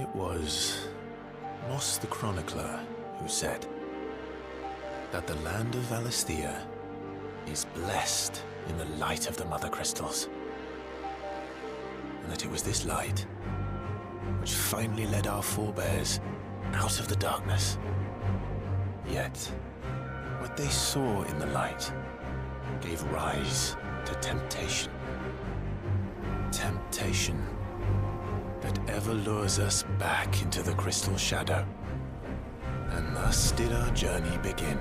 It was Moss the Chronicler who said that the land of Valisthea is blessed in the light of the Mother Crystals. And that it was this light which finally led our forebears out of the darkness. Yet, what they saw in the light gave rise to temptation. Temptation that ever lures us back into the crystal shadow. And thus did our journey begin.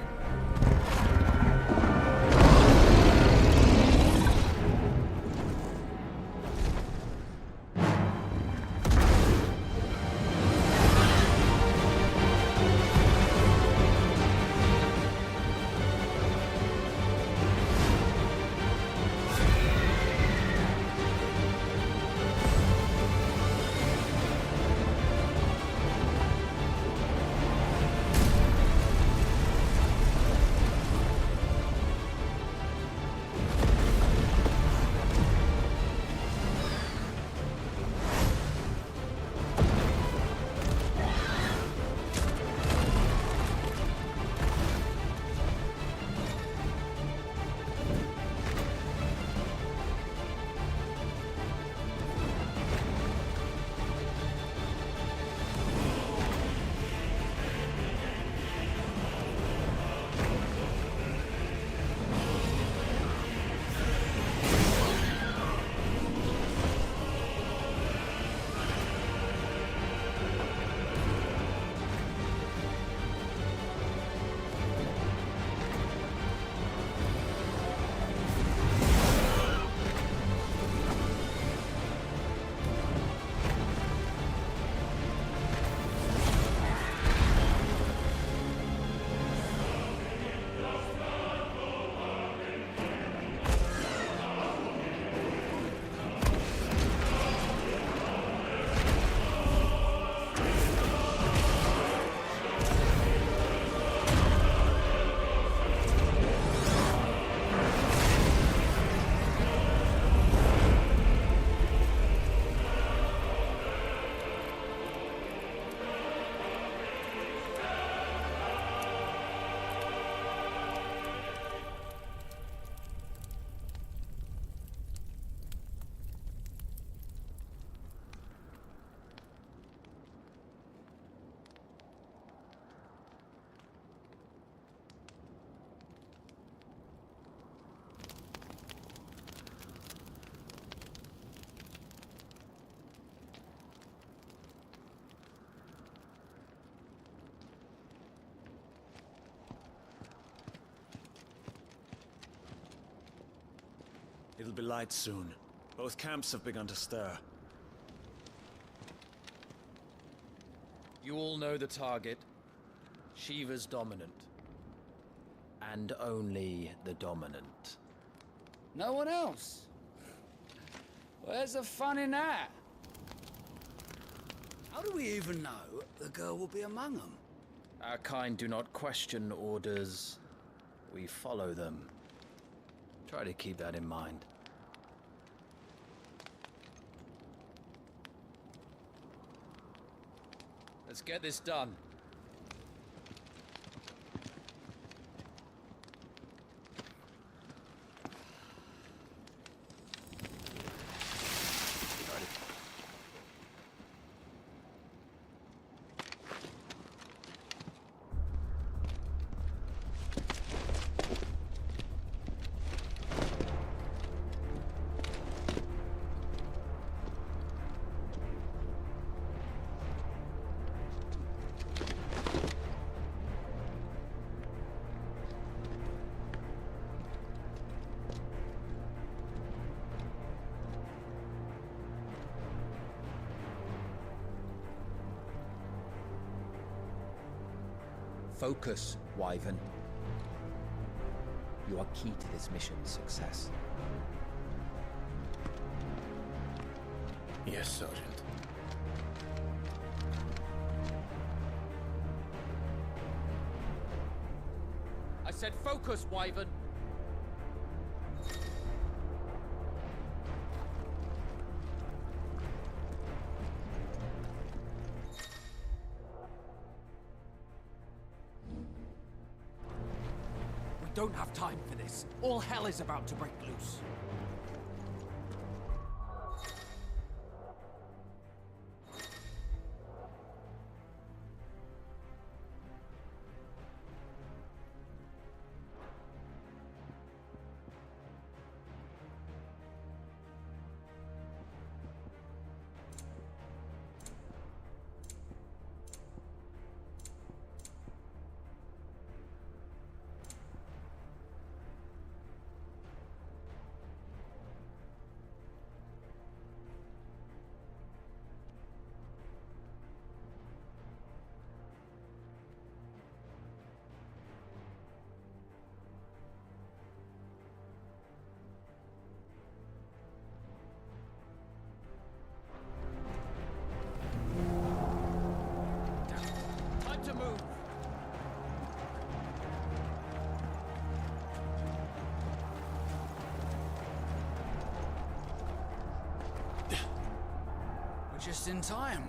It'll be light soon. Both camps have begun to stir. You all know the target. Shiva's dominant. And only the dominant. No one else? Where's the fun in that? How do we even know the girl will be among them? Our kind do not question orders. We follow them. Try to keep that in mind. Let's get this done. Focus, Wyvern. You are key to this mission's success. Yes, Sergeant. I said focus, Wyvern. don't have time for this. All hell is about to break loose. Time to move. We're just in time.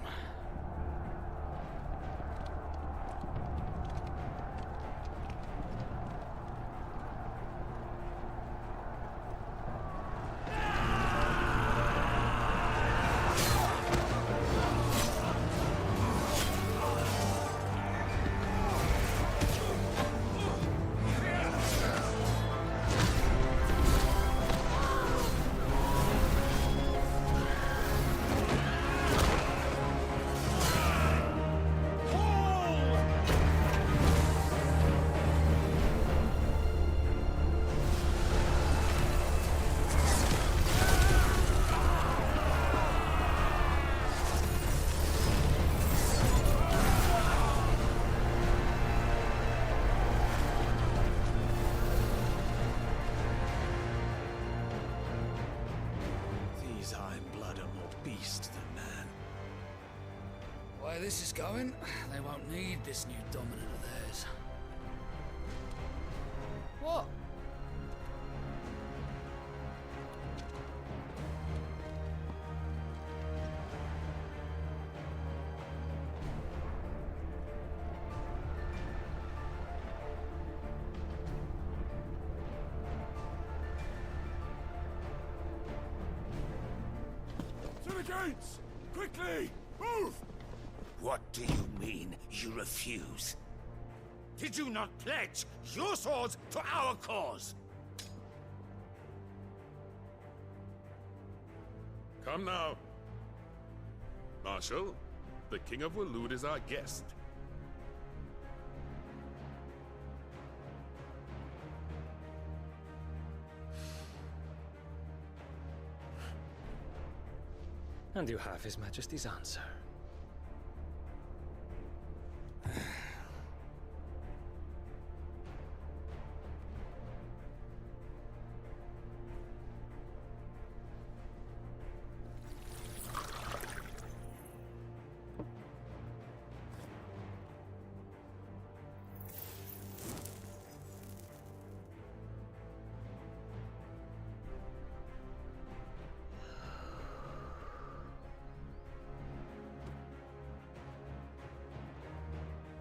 These Iron Blood are more beast than man. The way this is going, they won't need this new dominant of theirs. What? To the gates! Quickly! Move! What do you mean, you refuse? Did you not pledge your swords to our cause? Come now. Marshal, the King of Waloed is our guest. And you have His Majesty's answer.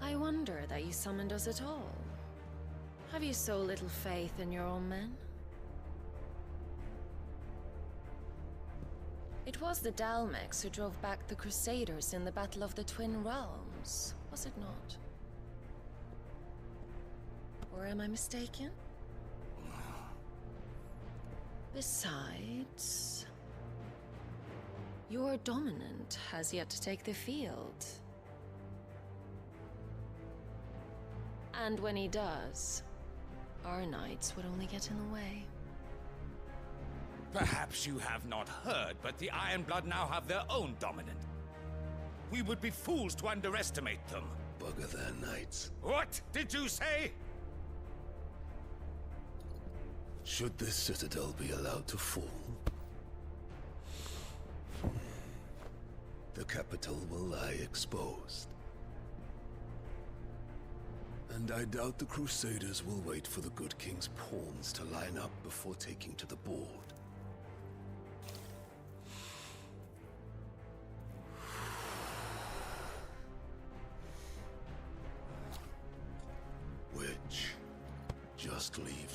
I wonder that you summoned us at all. Have you so little faith in your own men? It was the Dalmex who drove back the Crusaders in the Battle of the Twin Realms, was it not? Or am I mistaken? Besides, your dominant has yet to take the field. And when he does, our knights would only get in the way. Perhaps you have not heard, but the Iron Blood now have their own dominant. We would be fools to underestimate them. Bugger their knights. What did you say? Should this citadel be allowed to fall, the capital will lie exposed. And I doubt the Crusaders will wait for the good king's pawns to line up before taking to the board. Which just leaves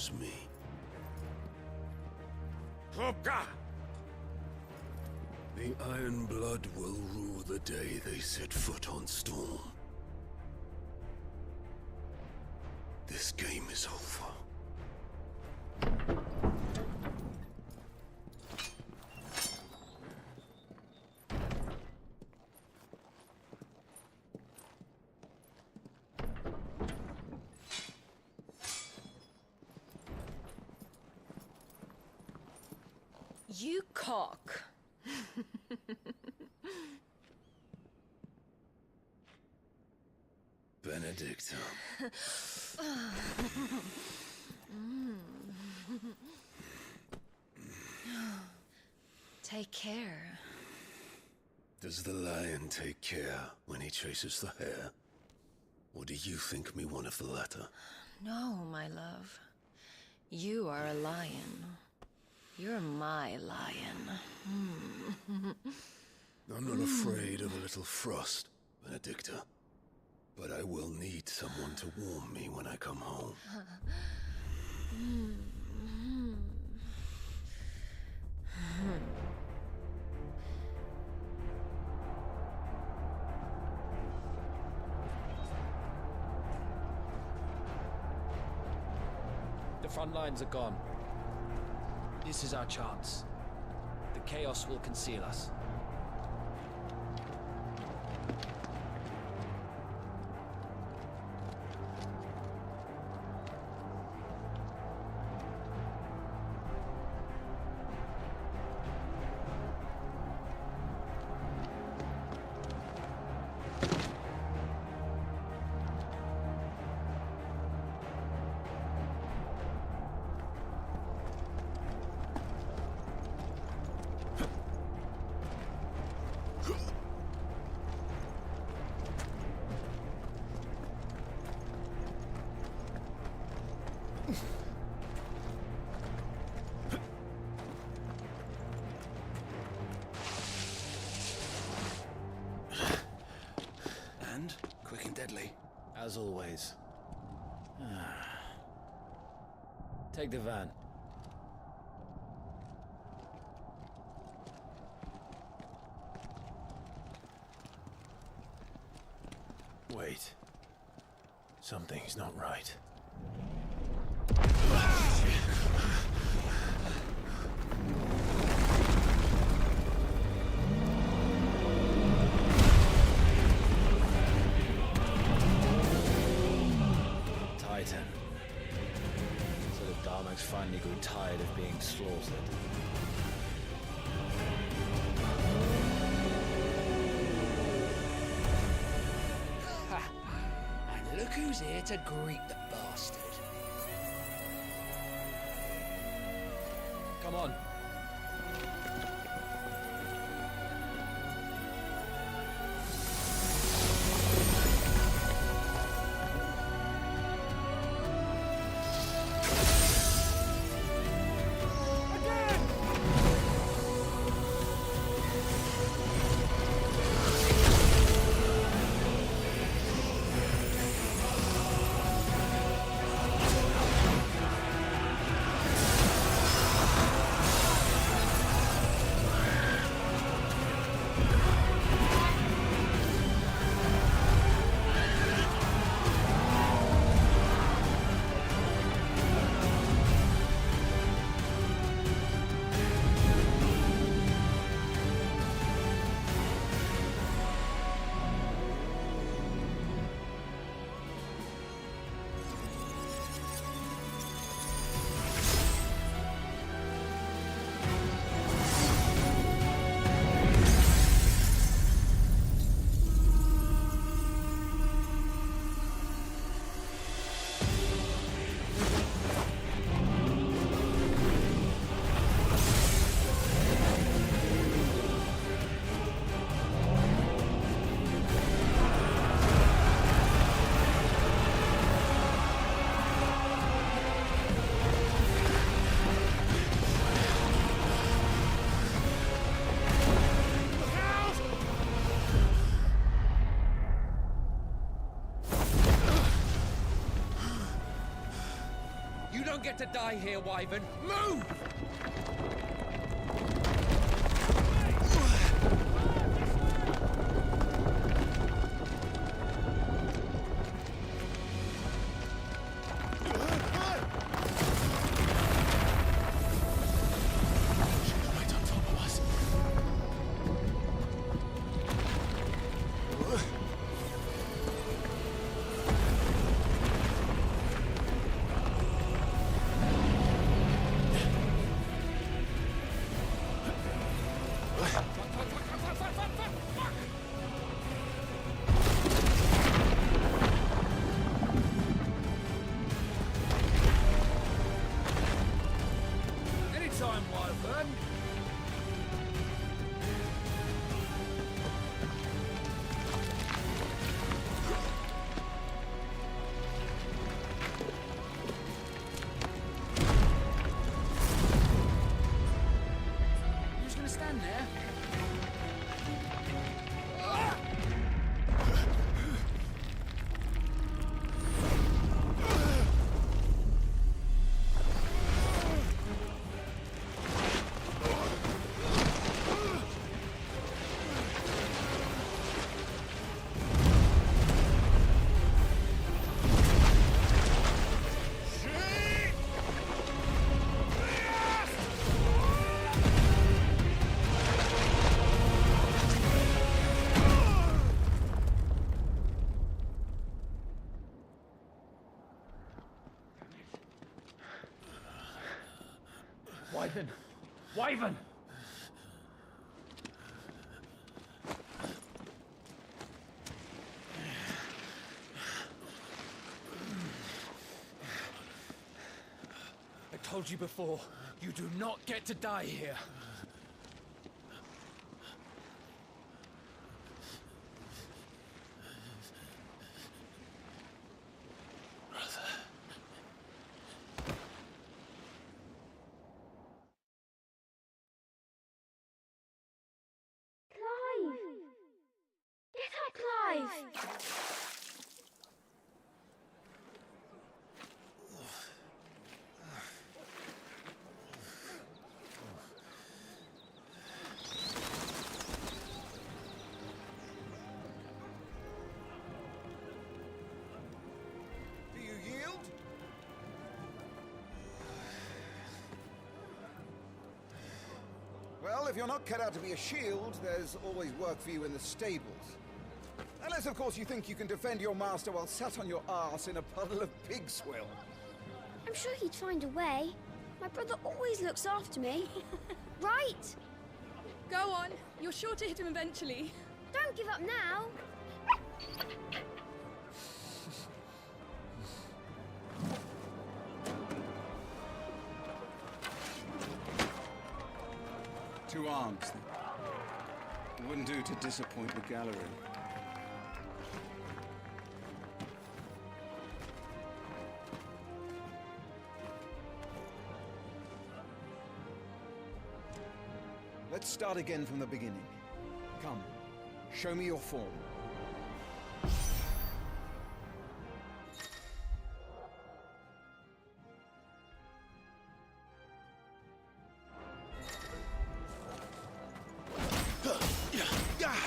Topka! The Iron Blood will rue the day they set foot on Storm. This game is over. You cock. Benedicta. Take care. Does the lion take care when he chases the hare? Or do you think me one of the latter? No, my love. You are a lion. You're my lion. I'm not afraid of a little frost, Benedicta. But I will need someone to warm me when I come home. The front lines are gone. This is our chance. The chaos will conceal us. And quick and deadly. As always. Take the van. Wait. Something's not right. Titan. So the Darmaks finally grew tired of being slaughtered. And look who's here to greet the bastard. Come on. You don't get to die here, Wyvern. Move! Wyvern! Wyvern! I told you before, you do not get to die here. Do you yield? Well, if you're not cut out to be a shield, there's always work for you in the stables. Unless, of course, you think you can defend your master while sat on your arse in a puddle of pig swill. I'm sure he'd find a way. My brother always looks after me. Right? Go on. You're sure to hit him eventually. Don't give up now. Two arms, then. It wouldn't do to disappoint the gallery. Let's start again from the beginning. Come, show me your form.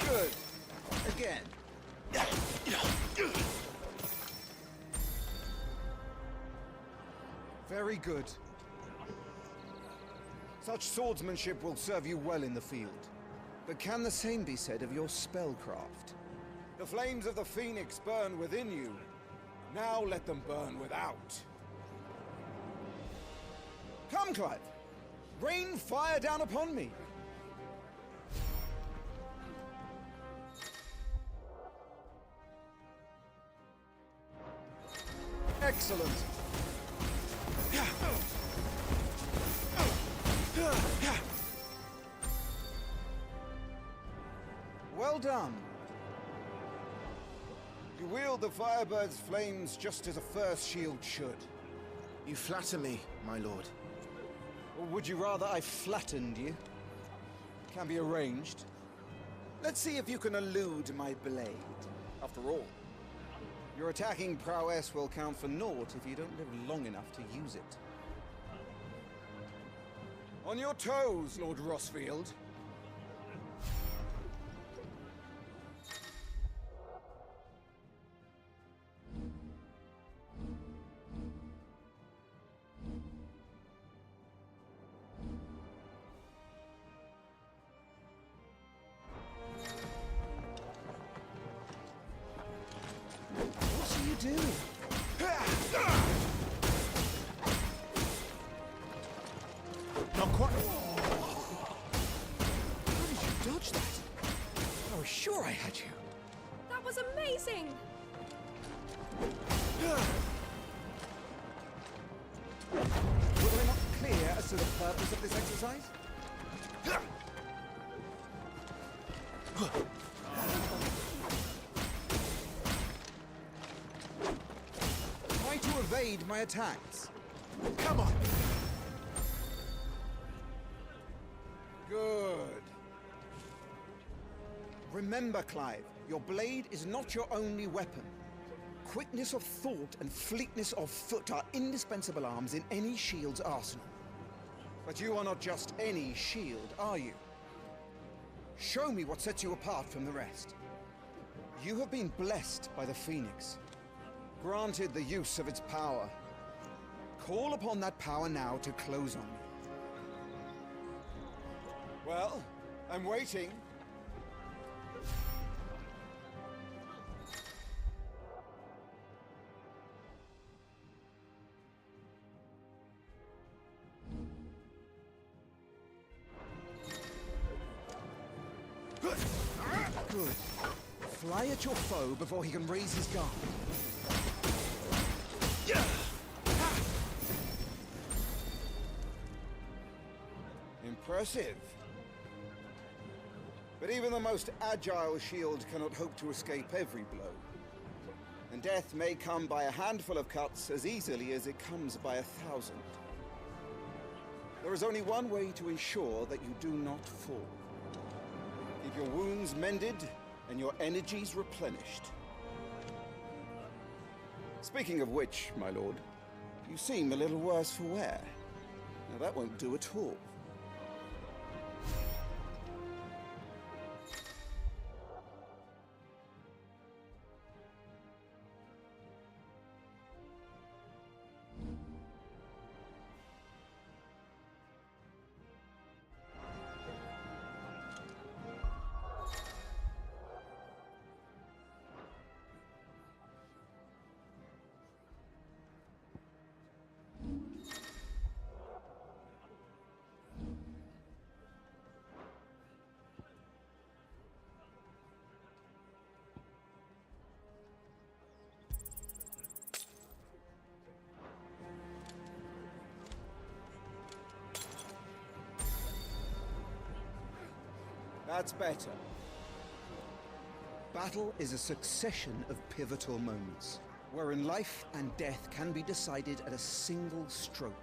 Good. Again. Very good. Such swordsmanship will serve you well in the field. But can the same be said of your spellcraft? The flames of the Phoenix burn within you. Now let them burn without. Come, Clive. Rain fire down upon me. Excellent. Well done. You wield the Firebird's flames just as a first shield should. You flatter me, my lord. Or would you rather I flattened you? Can be arranged. Let's see if you can elude my blade. After all, your attacking prowess will count for naught if you don't live long enough to use it. On your toes, Lord Rossfield. What are you doing? Not quite. How did you dodge that? I was sure I had you. That was amazing! Were they not clear as to the purpose of this exercise? Try to evade my attacks. Come on. Good. Remember, Clive, your blade is not your only weapon. Quickness of thought and fleetness of foot are indispensable arms in any shield's arsenal. But you are not just any shield, are you? Show me what sets you apart from the rest. You have been blessed by the Phoenix, granted the use of its power. Call upon that power now to close on me. Well, I'm waiting. Good. Fly at your foe before he can raise his guard. Impressive. But even the most agile shield cannot hope to escape every blow. And death may come by a handful of cuts as easily as it comes by 1,000. There is only one way to ensure that you do not fall. Keep your wounds mended and your energies replenished. Speaking of which, my lord, you seem a little worse for wear. Now that won't do at all. That's better. Battle is a succession of pivotal moments, wherein life and death can be decided at a single stroke.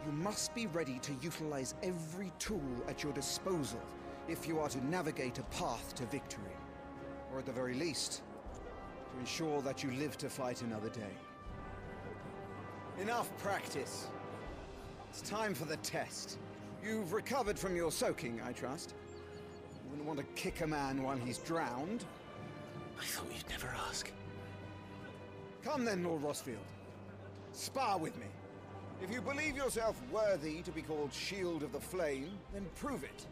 You must be ready to utilize every tool at your disposal if you are to navigate a path to victory. Or at the very least, to ensure that you live to fight another day. Enough practice. It's time for the test. You've recovered from your soaking, I trust? You wouldn't want to kick a man while he's drowned. I thought you'd never ask. Come then, Lord Rosfield. Spar with me. If you believe yourself worthy to be called Shield of the Flame, then prove it.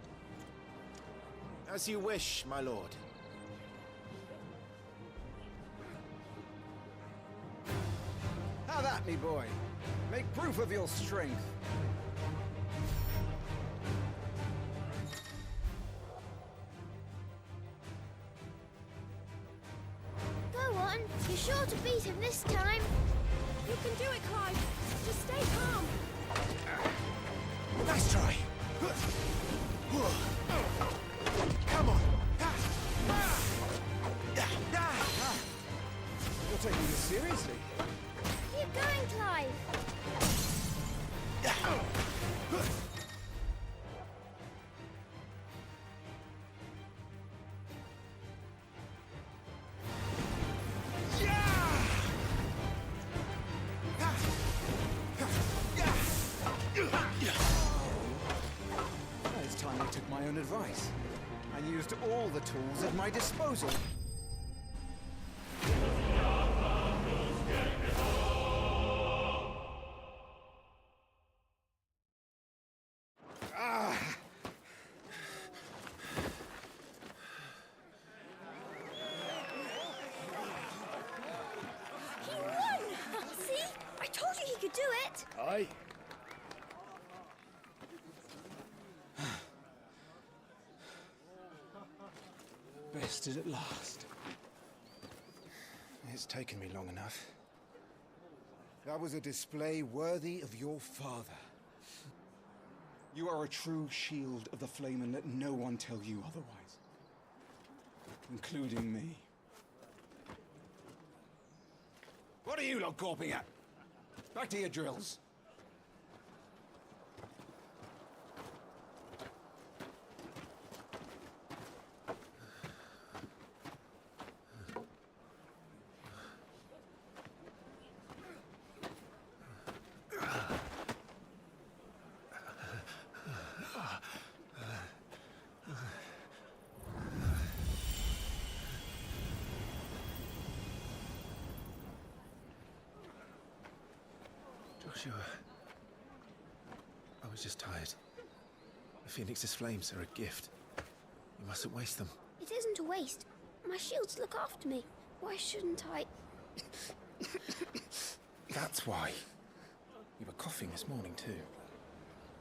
As you wish, my lord. Have at me, boy. Make proof of your strength. Go on. You're sure to beat him this time. You can do it, Clive. Just stay calm. Nice try. Come on. You're taking this seriously. Keep going, Clive. It's time I took my own advice and used all the tools at my disposal. He won! See? I told you he could do it. Aye. Bested at last. It's taken me long enough. That was a display worthy of your father. You are a true Shield of the Flame, and let no one tell you otherwise. Including me. What are you lot gawping at? Back to your drills. Joshua, I was just tired. The Phoenix's flames are a gift. You mustn't waste them. It isn't a waste. My shields look after me. Why shouldn't I? That's why. You were coughing this morning too.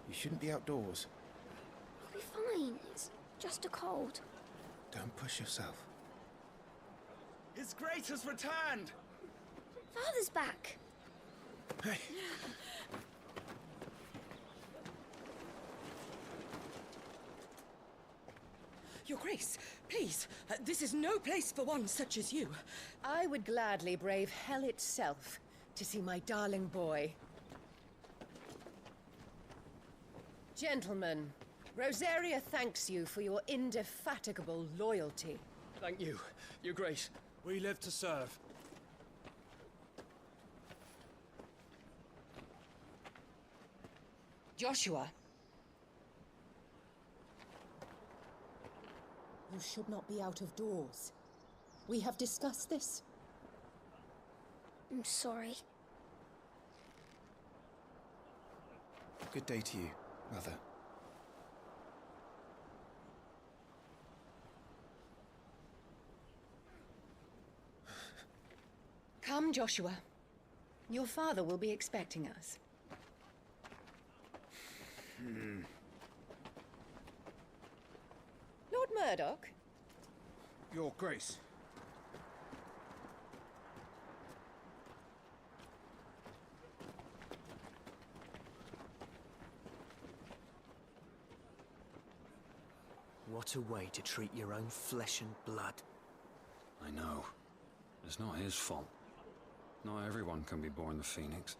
You shouldn't be outdoors. I'll be fine. It's just a cold. Don't push yourself. His Grace has returned! Father's back. Hey! Your Grace, please, this is no place for one such as you. I would gladly brave hell itself to see my darling boy. Gentlemen, Rosaria thanks you for your indefatigable loyalty. Thank you, Your Grace. We live to serve. Joshua. You should not be out of doors. We have discussed this. I'm sorry. Good day to you, Mother. Come, Joshua. Your father will be expecting us. Lord Murdoch? Your Grace. What a way to treat your own flesh and blood. I know. It's not his fault. Not everyone can be born the Phoenix.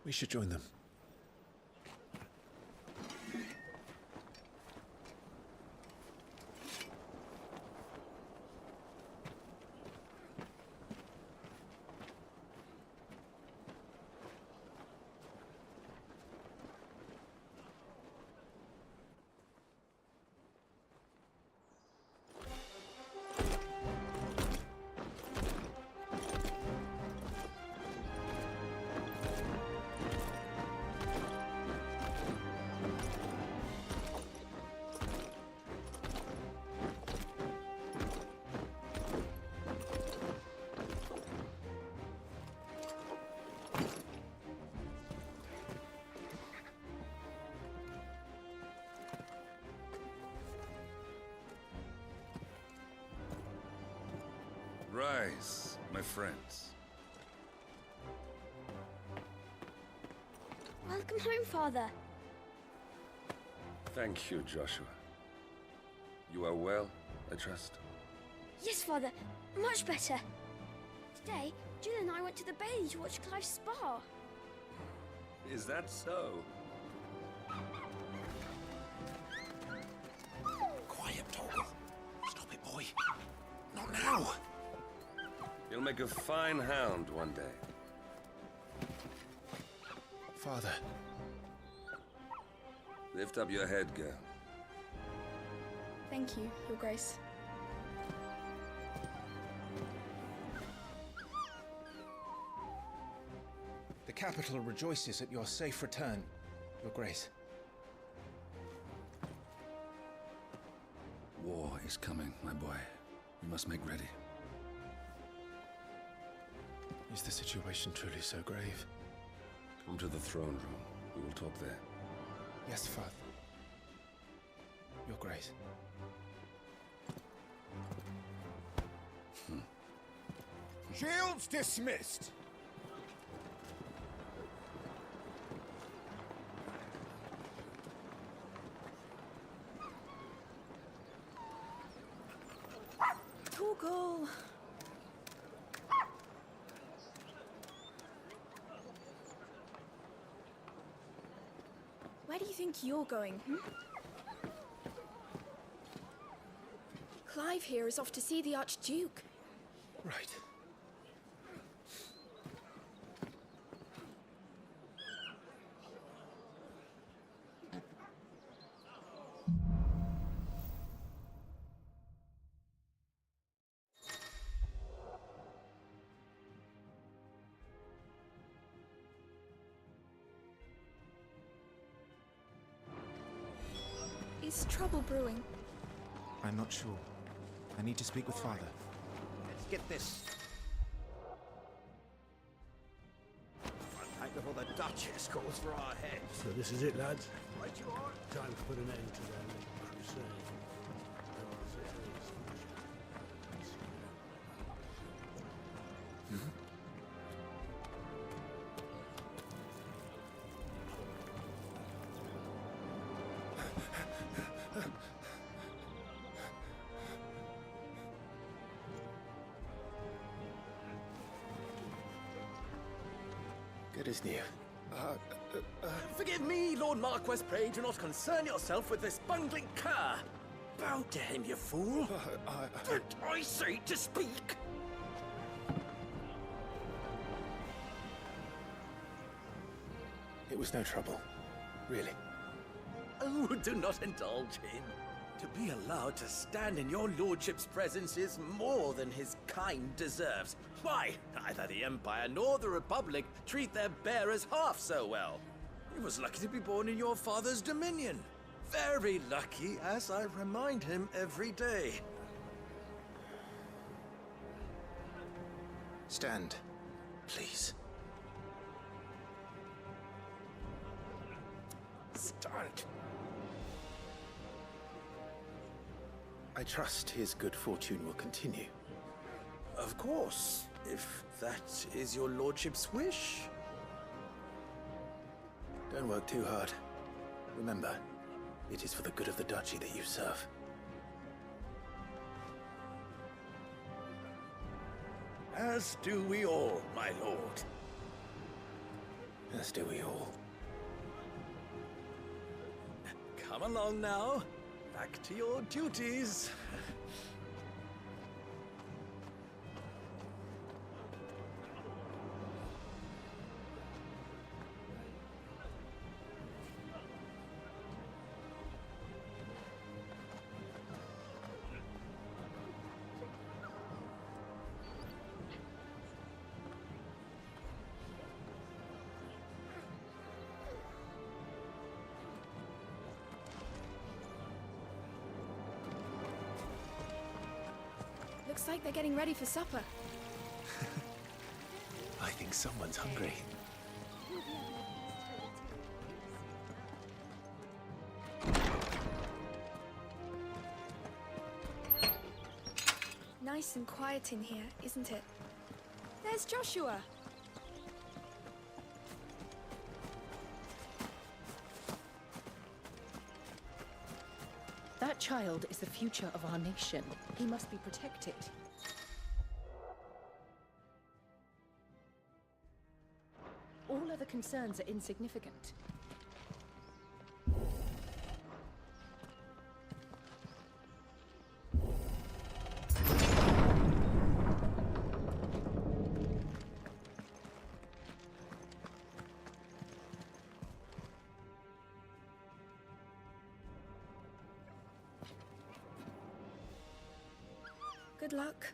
We should join them. Rise, my friends. Welcome home, Father. Thank you, Joshua. You are well, I trust? Yes, Father. Much better. Today, Jill and I went to the Bailey to watch Clive's spa. Is that so? Quiet, Torgal. Stop it, boy. Not now. You'll make a fine hound one day. Father. Lift up your head, girl. Thank you, Your Grace. The capital rejoices at your safe return, Your Grace. War is coming, my boy. We must make ready. Is the situation truly so grave? Come to the throne room. We will talk there. Yes, Father. Your Grace. Shields dismissed! Torgal! Where do you think you're going, Clive here is off to see the Archduke. Right. Is trouble brewing? I'm not sure. I need to speak with Father. Let's get this. before the Duchess calls for our heads. So this is it, lads. Right you are. Time to put an end to their little crusade. Good as new. Forgive me, Lord Marquess, pray do not concern yourself with this bungling cur. Bow to him, you fool. Did I say to speak? It was no trouble. Really. Oh, do not indulge him. To be allowed to stand in your lordship's presence is more than his kind deserves. Why, neither the Empire nor the Republic treat their bearers half so well. He was lucky to be born in your father's dominion. Very lucky, as I remind him every day. Stand, please. Stand. I trust his good fortune will continue. Of course, if that is your lordship's wish. Don't work too hard. Remember, it is for the good of the duchy that you serve. As do we all, my lord. As do we all. Come along now. Back to your duties. Looks like they're getting ready for supper. I think someone's hungry. Nice and quiet in here, isn't it? There's Joshua. That child is the future of our nation. He must be protected. All other concerns are insignificant. Good luck.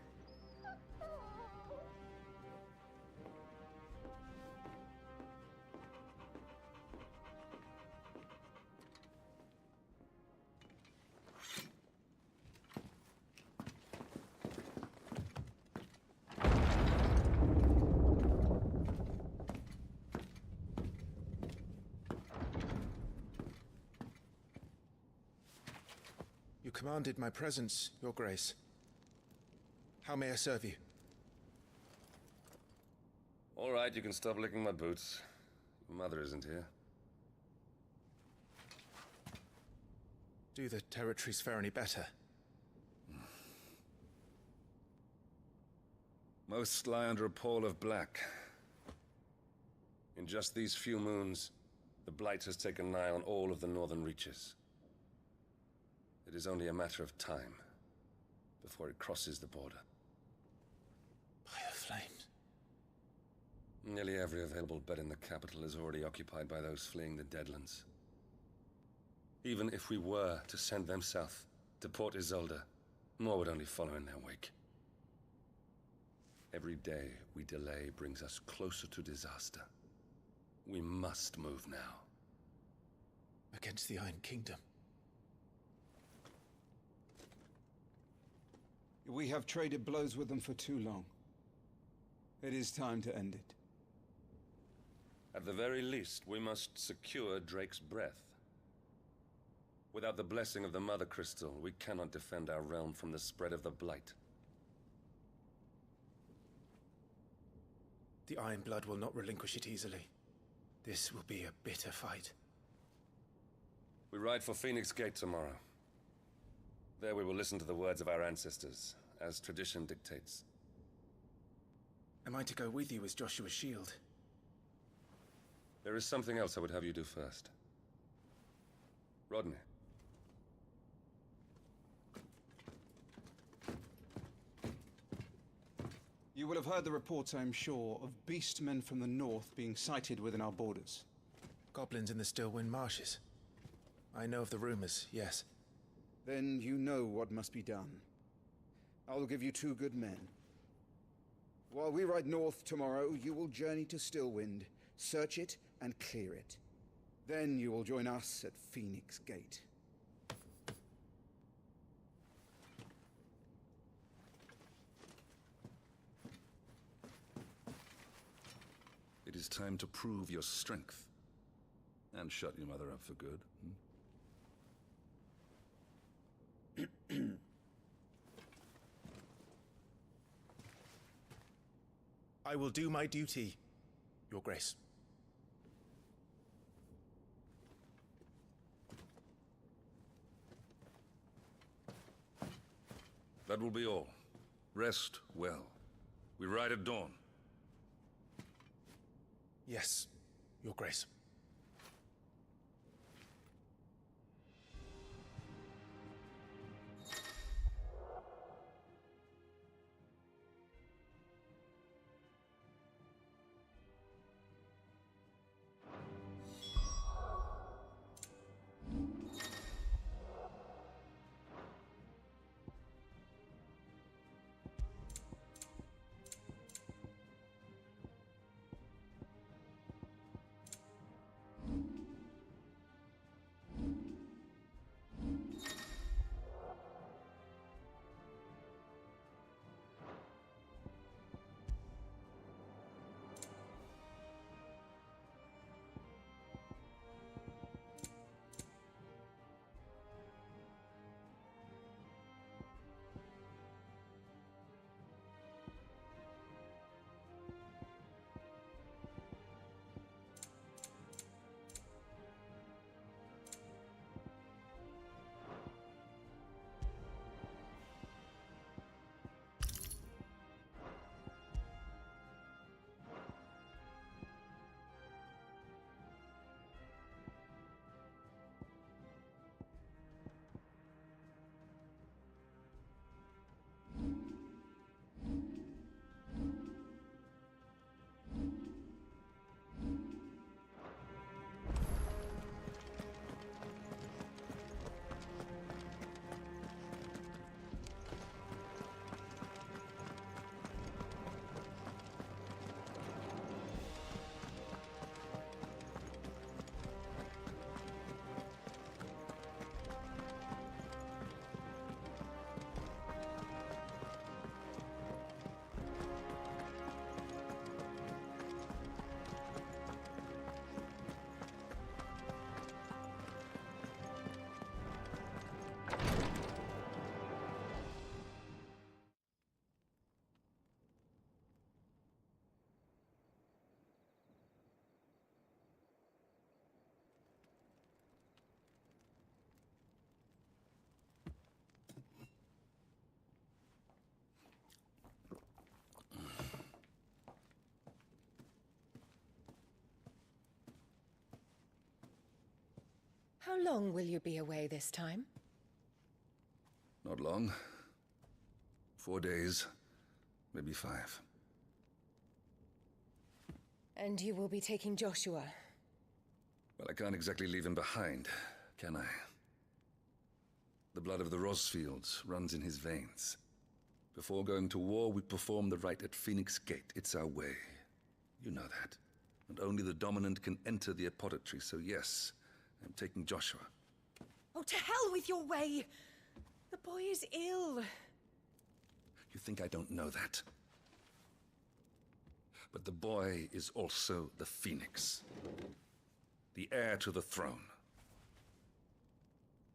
You commanded my presence, Your Grace. How may I serve you? All right, you can stop licking my boots. Your mother isn't here. Do the territories fare any better? Most lie under a pall of black. In just these few moons, the Blight has taken nigh on all of the northern reaches. It is only a matter of time before it crosses the border. By the flames. Nearly every available bed in the capital is already occupied by those fleeing the Deadlands. Even if we were to send them south, to Port Isolde, more would only follow in their wake. Every day we delay brings us closer to disaster. We must move now. Against the Iron Kingdom. We have traded blows with them for too long. It is time to end it. At the very least, we must secure Drake's breath. Without the blessing of the Mother Crystal, we cannot defend our realm from the spread of the Blight. The Iron Blood will not relinquish it easily. This will be a bitter fight. We ride for Phoenix Gate tomorrow. There we will listen to the words of our ancestors, as tradition dictates. Am I to go with you as Joshua's shield? There is something else I would have you do first. Rodney. You will have heard the reports, I am sure, of beastmen from the north being sighted within our borders. Goblins in the Stillwind Marshes. I know of the rumors, yes. Then you know what must be done. I will give you 2 good men. While we ride north tomorrow, you will journey to Stillwind, search it, and clear it. Then you will join us at Phoenix Gate. It is time to prove your strength. And shut your mother up for good. I will do my duty, Your Grace. That will be all. Rest well. We ride at dawn. Yes, Your Grace. How long will you be away this time? Not long. 4 days, maybe 5. And you will be taking Joshua? Well, I can't exactly leave him behind, can I? The blood of the Rosfields runs in his veins. Before going to war, we perform the rite at Phoenix Gate. It's our way. You know that. And only the dominant can enter the apothecary, so yes, I'm taking Joshua. Oh, to hell with your way! The boy is ill. You think I don't know that? But the boy is also the Phoenix. The heir to the throne.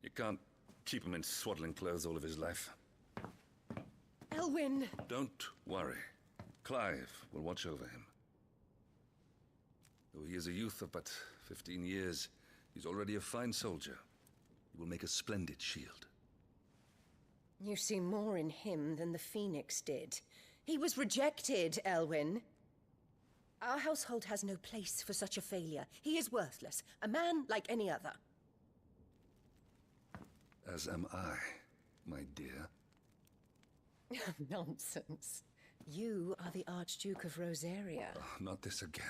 You can't keep him in swaddling clothes all of his life. Elwyn! Don't worry. Clive will watch over him. Though he is a youth of but 15 years, he's already a fine soldier. He will make a splendid shield. You see more in him than the Phoenix did. He was rejected, Elwyn. Our household has no place for such a failure. He is worthless, a man like any other. As am I, my dear. Nonsense. You are the Archduke of Rosaria. Oh, not this again.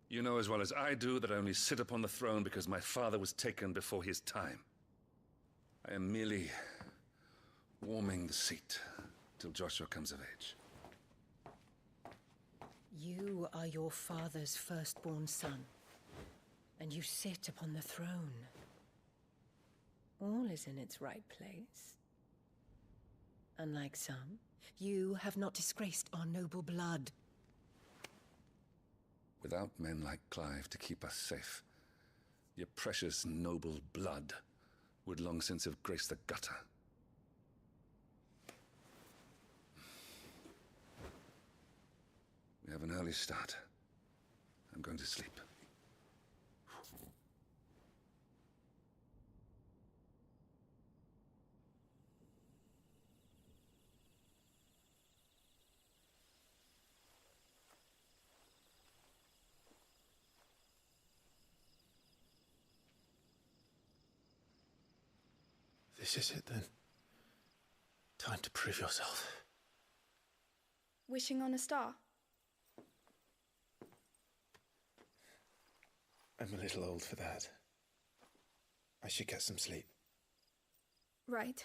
You know as well as I do that I only sit upon the throne because my father was taken before his time. I am merely warming the seat till Joshua comes of age. You are your father's firstborn son, and you sit upon the throne. All is in its right place. Unlike some, you have not disgraced our noble blood. Without men like Clive to keep us safe, your precious noble blood would long since have graced the gutter. We have an early start. I'm going to sleep. This is it then. Time to prove yourself. Wishing on a star? I'm a little old for that. I should get some sleep. Right.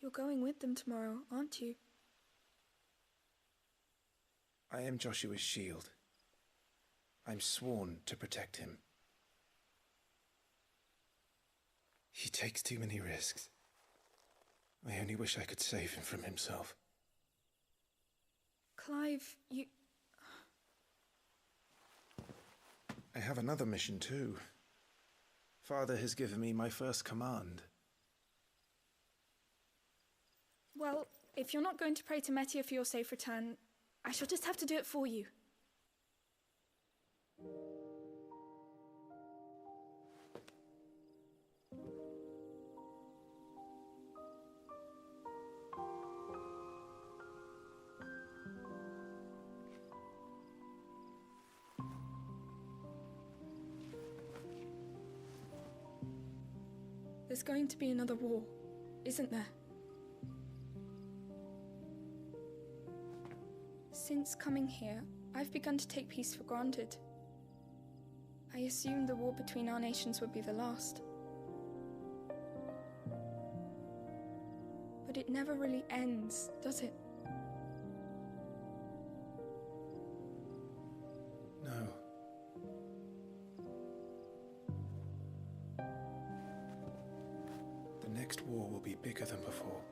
You're going with them tomorrow, aren't you? I am Joshua's shield. I'm sworn to protect him. He takes too many risks. I only wish I could save him from himself. Clive, you... I have another mission too. Father has given me my first command. Well, if you're not going to pray to Metia for your safe return, I shall just have to do it for you. There's going to be another war, isn't there? Since coming here, I've begun to take peace for granted. I assumed the war between our nations would be the last. But it never really ends, does it? No. The next war will be bigger than before.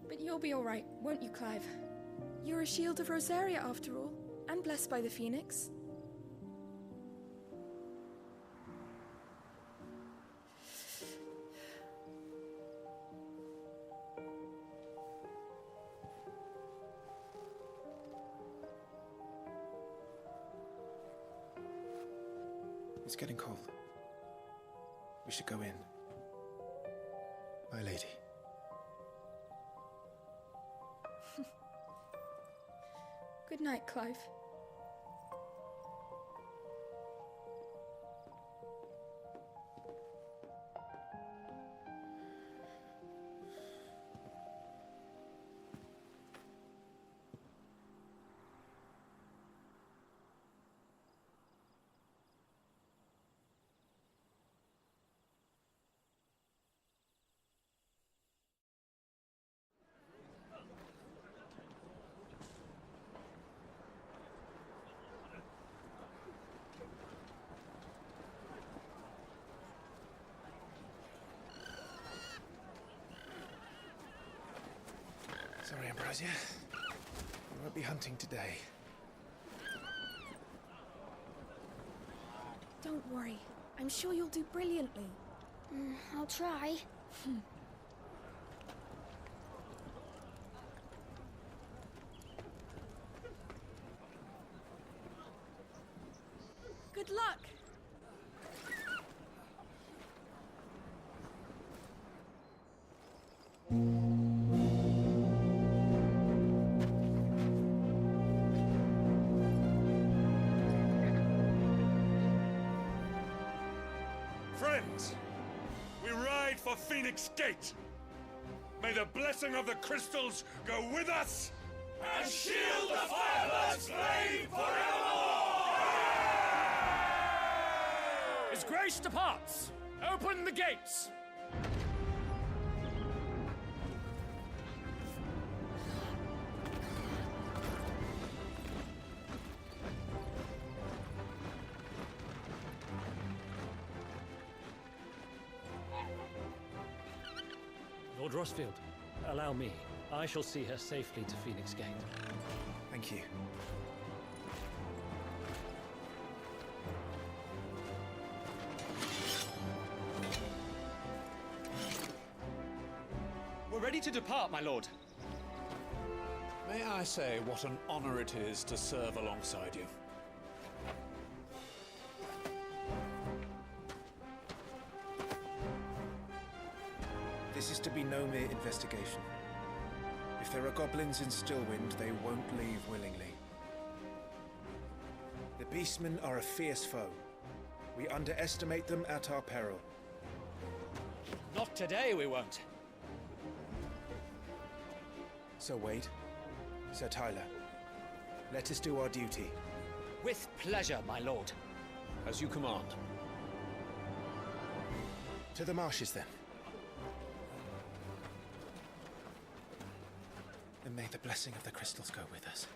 But you'll be all right, won't you, Clive? You're a shield of Rosaria, after all, and blessed by the Phoenix. It's getting cold. We should go in. My lady. Good night, Clive. Sorry, Ambrosia. We won't be hunting today. Don't worry. I'm sure you'll do brilliantly. I'll try. Good luck! Friends, we ride for Phoenix Gate. May the blessing of the crystals go with us And shield the Firebird's flame forevermore! His Grace departs! Open the gates! Lord Rosfield, allow me. I shall see her safely to Phoenix Gate. Thank you. We're ready to depart, my lord. May I say what an honor it is to serve alongside you? This is to be no mere investigation. If there are goblins in Stillwind, they won't leave willingly. The Beastmen are a fierce foe. We underestimate them at our peril. Not today, we won't. Sir Wade, Sir Tyler, let us do our duty. With pleasure, my lord. As you command. To the marshes, then. And may the blessing of the crystals go with us.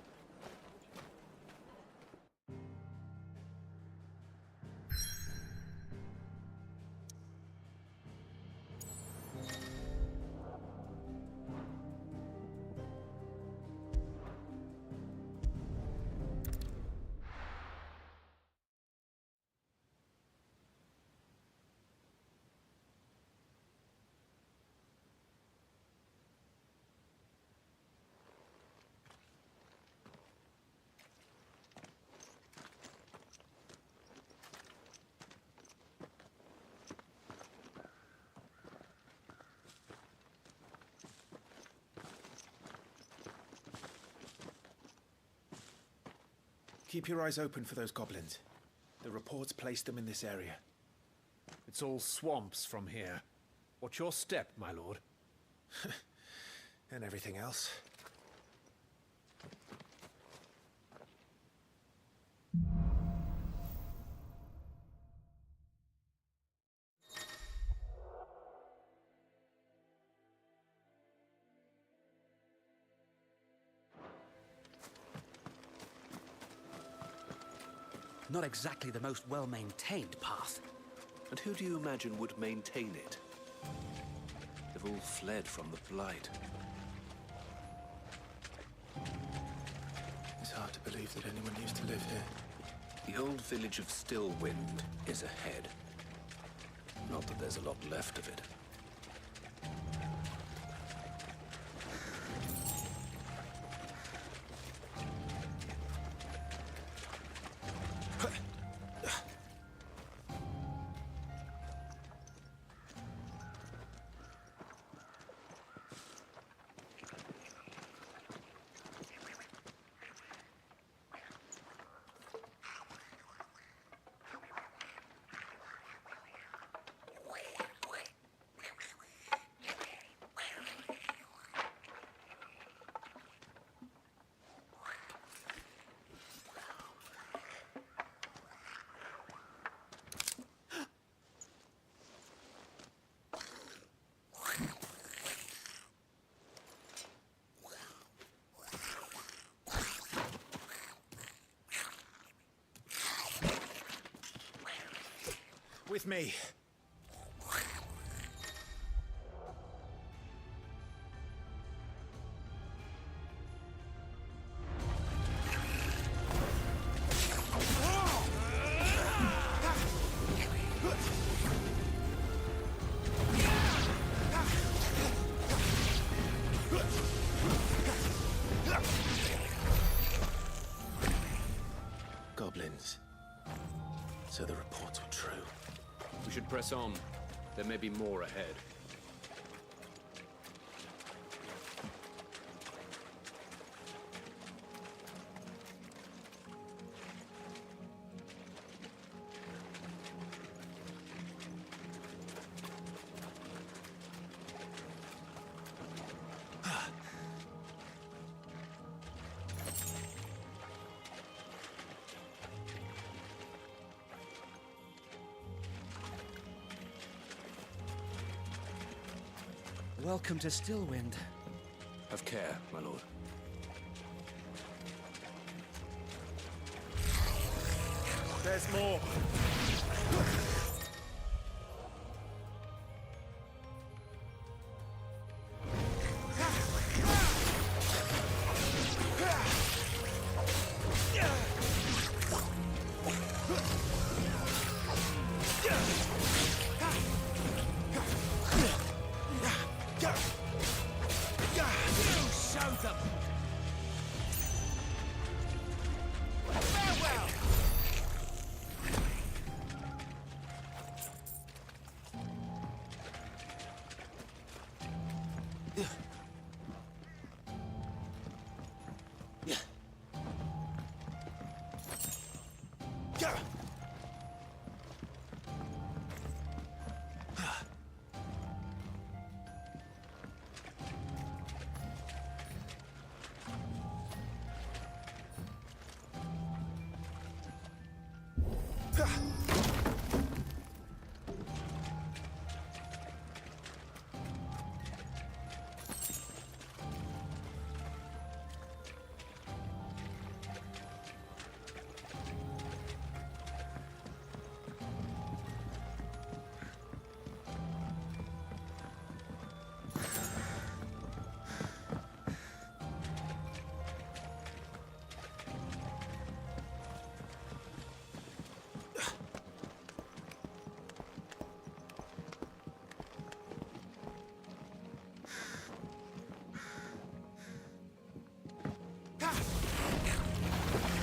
Keep your eyes open for those goblins. The reports placed them in this area. It's all swamps from here. What's your step, my lord? And everything else. Not exactly the most well-maintained path. And who do you imagine would maintain it? They've all fled from the Blight. It's hard to believe that anyone used to live here. The old village of Stillwind is ahead. Not that there's a lot left of it. With me. Marines. So the reports were true. We should press on. There may be more ahead. Welcome to Stillwind. Have care, my lord. There's more.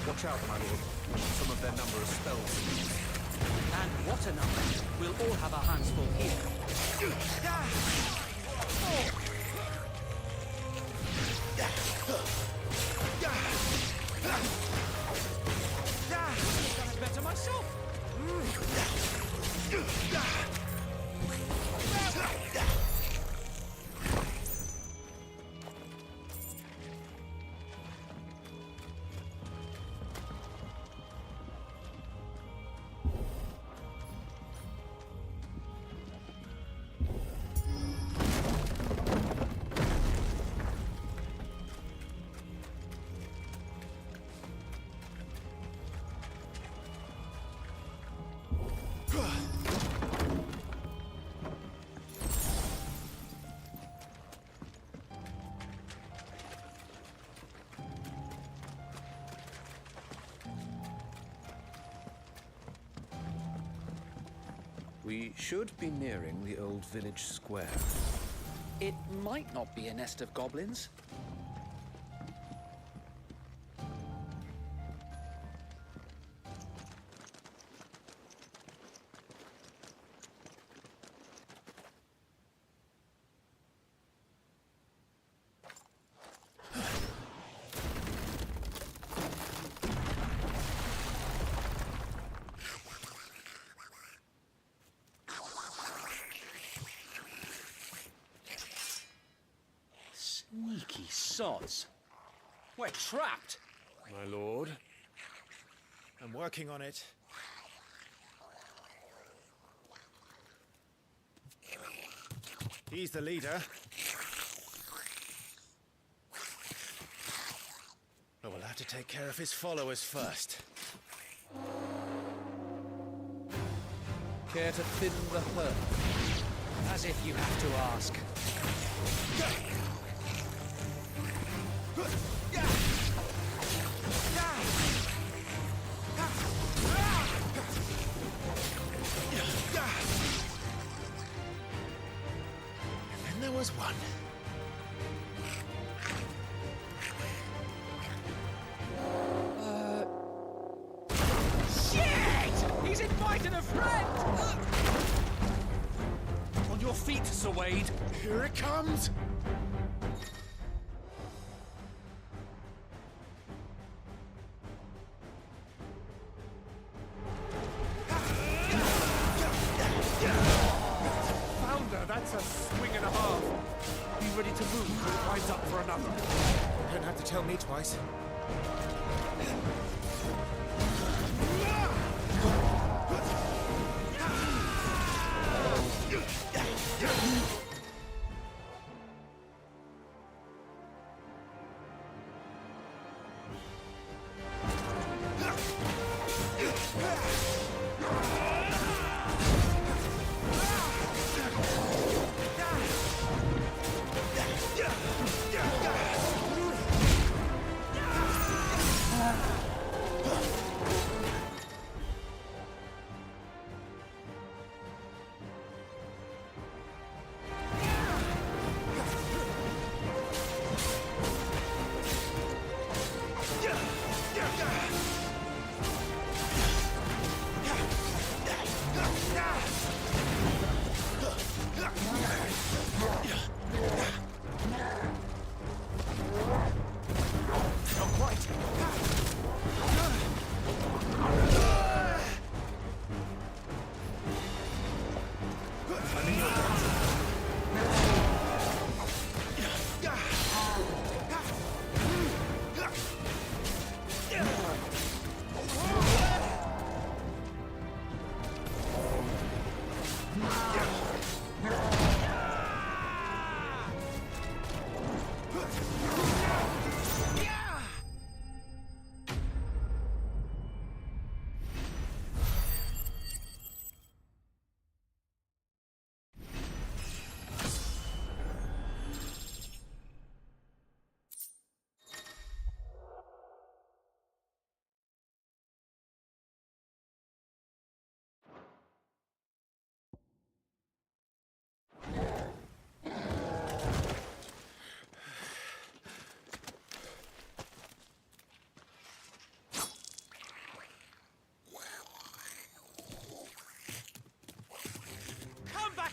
Watch out, my lord. Some of their number are spells. And what a number. We'll all have our hands full here. I've better myself. We should be nearing the old village square. It might not be a nest of goblins. Sneaky sods. We're trapped. My lord. I'm working on it. He's the leader. But we'll have to take care of his followers first. Care to thin the herd? As if you have to ask. And then there was one. frighten a friend! On your feet, Sir Wade. Here it comes! Founder, that's a swing and a half. Be ready to move when it lines up for another. You don't have to tell me twice.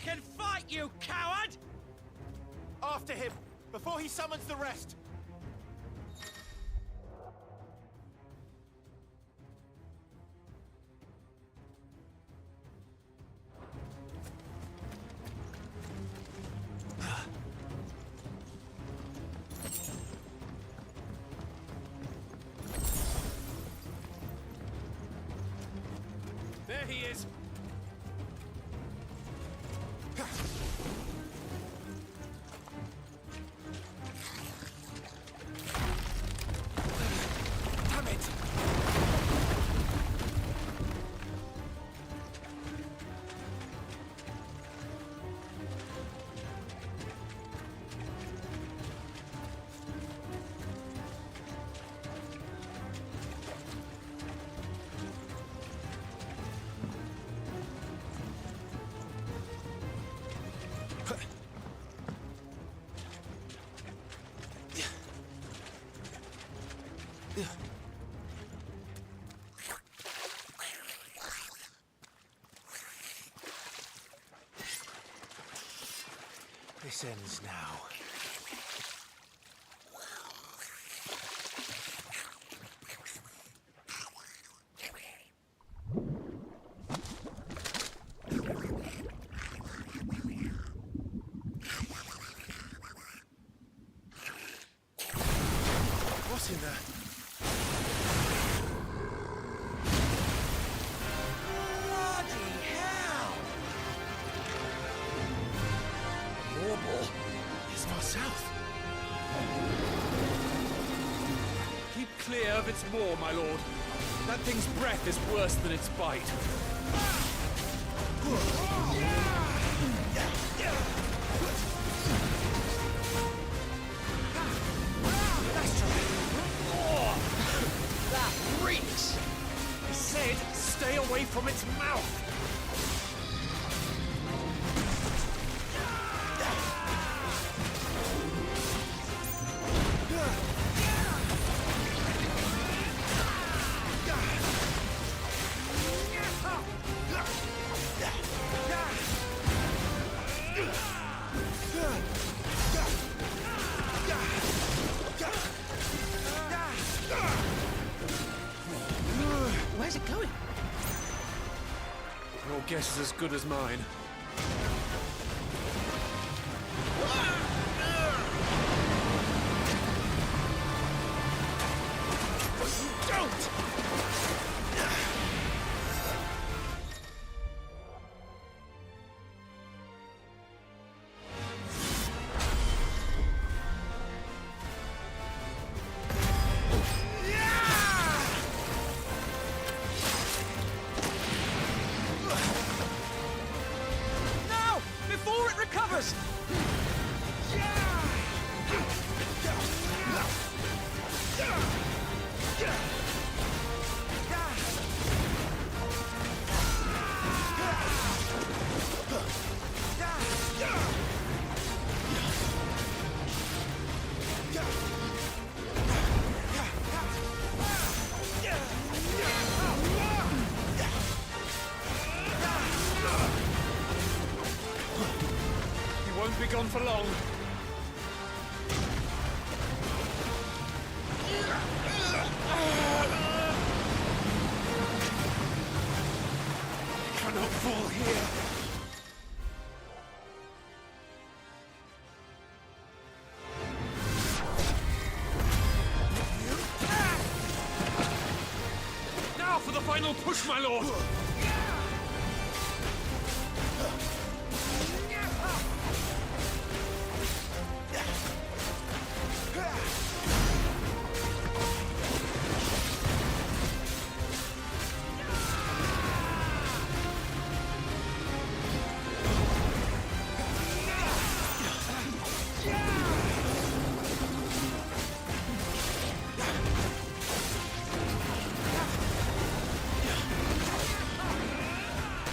And fight, you coward! After him, before he summons the rest! There he is! This ends now. What's in there? It's far south. Keep clear of its maw, my lord. That thing's breath is worse than its bite. That reeks! I said, stay away from its mouth! guess is as good as mine. Don't! Now! Before it recovers! You won't be gone for long. Cannot fall here. Now for the final push, my lord!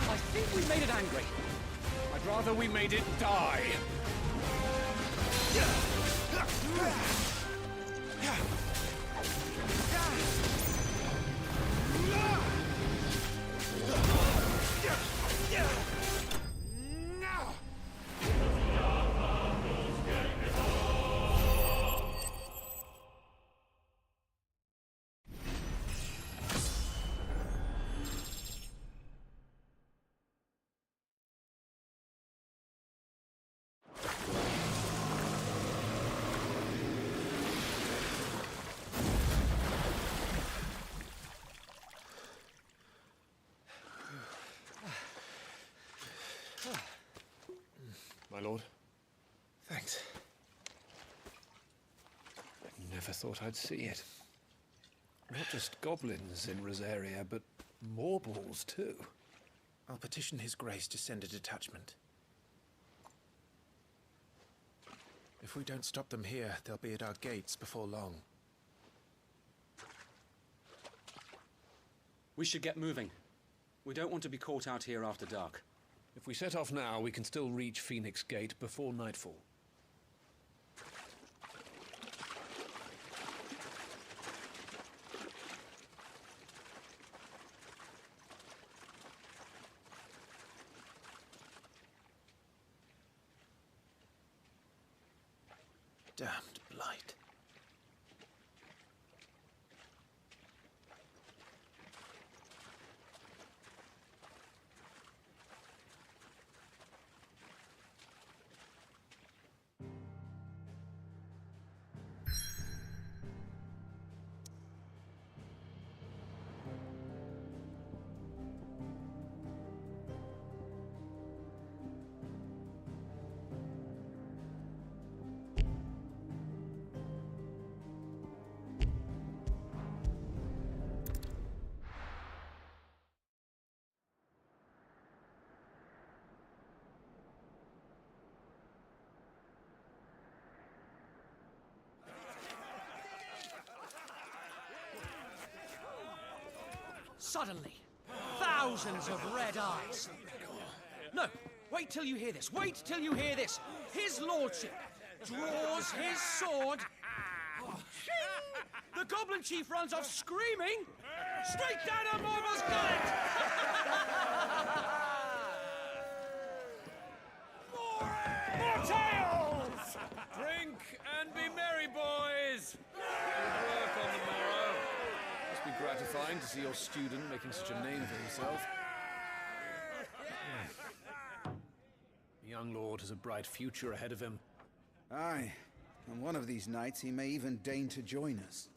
I think we made it angry. I'd rather we made it die. My lord. Thanks. I never thought I'd see it. Not just goblins in Rosaria, but Morballs too. I'll petition His Grace to send a detachment. If we don't stop them here, they'll be at our gates before long. We should get moving. We don't want to be caught out here after dark. If we set off now, we can still reach Phoenix Gate before nightfall. Damned blight. Suddenly, thousands of red eyes. No, wait till you hear this. Wait till you hear this. His lordship draws his sword. The goblin chief runs off screaming straight down a Morball's gullet. More tales! Drink and be merry, boys! Good work on the morrow. Must be gratifying to see your student making such a name for himself. Lord has a bright future ahead of him. Aye, and one of these nights he may even deign to join us.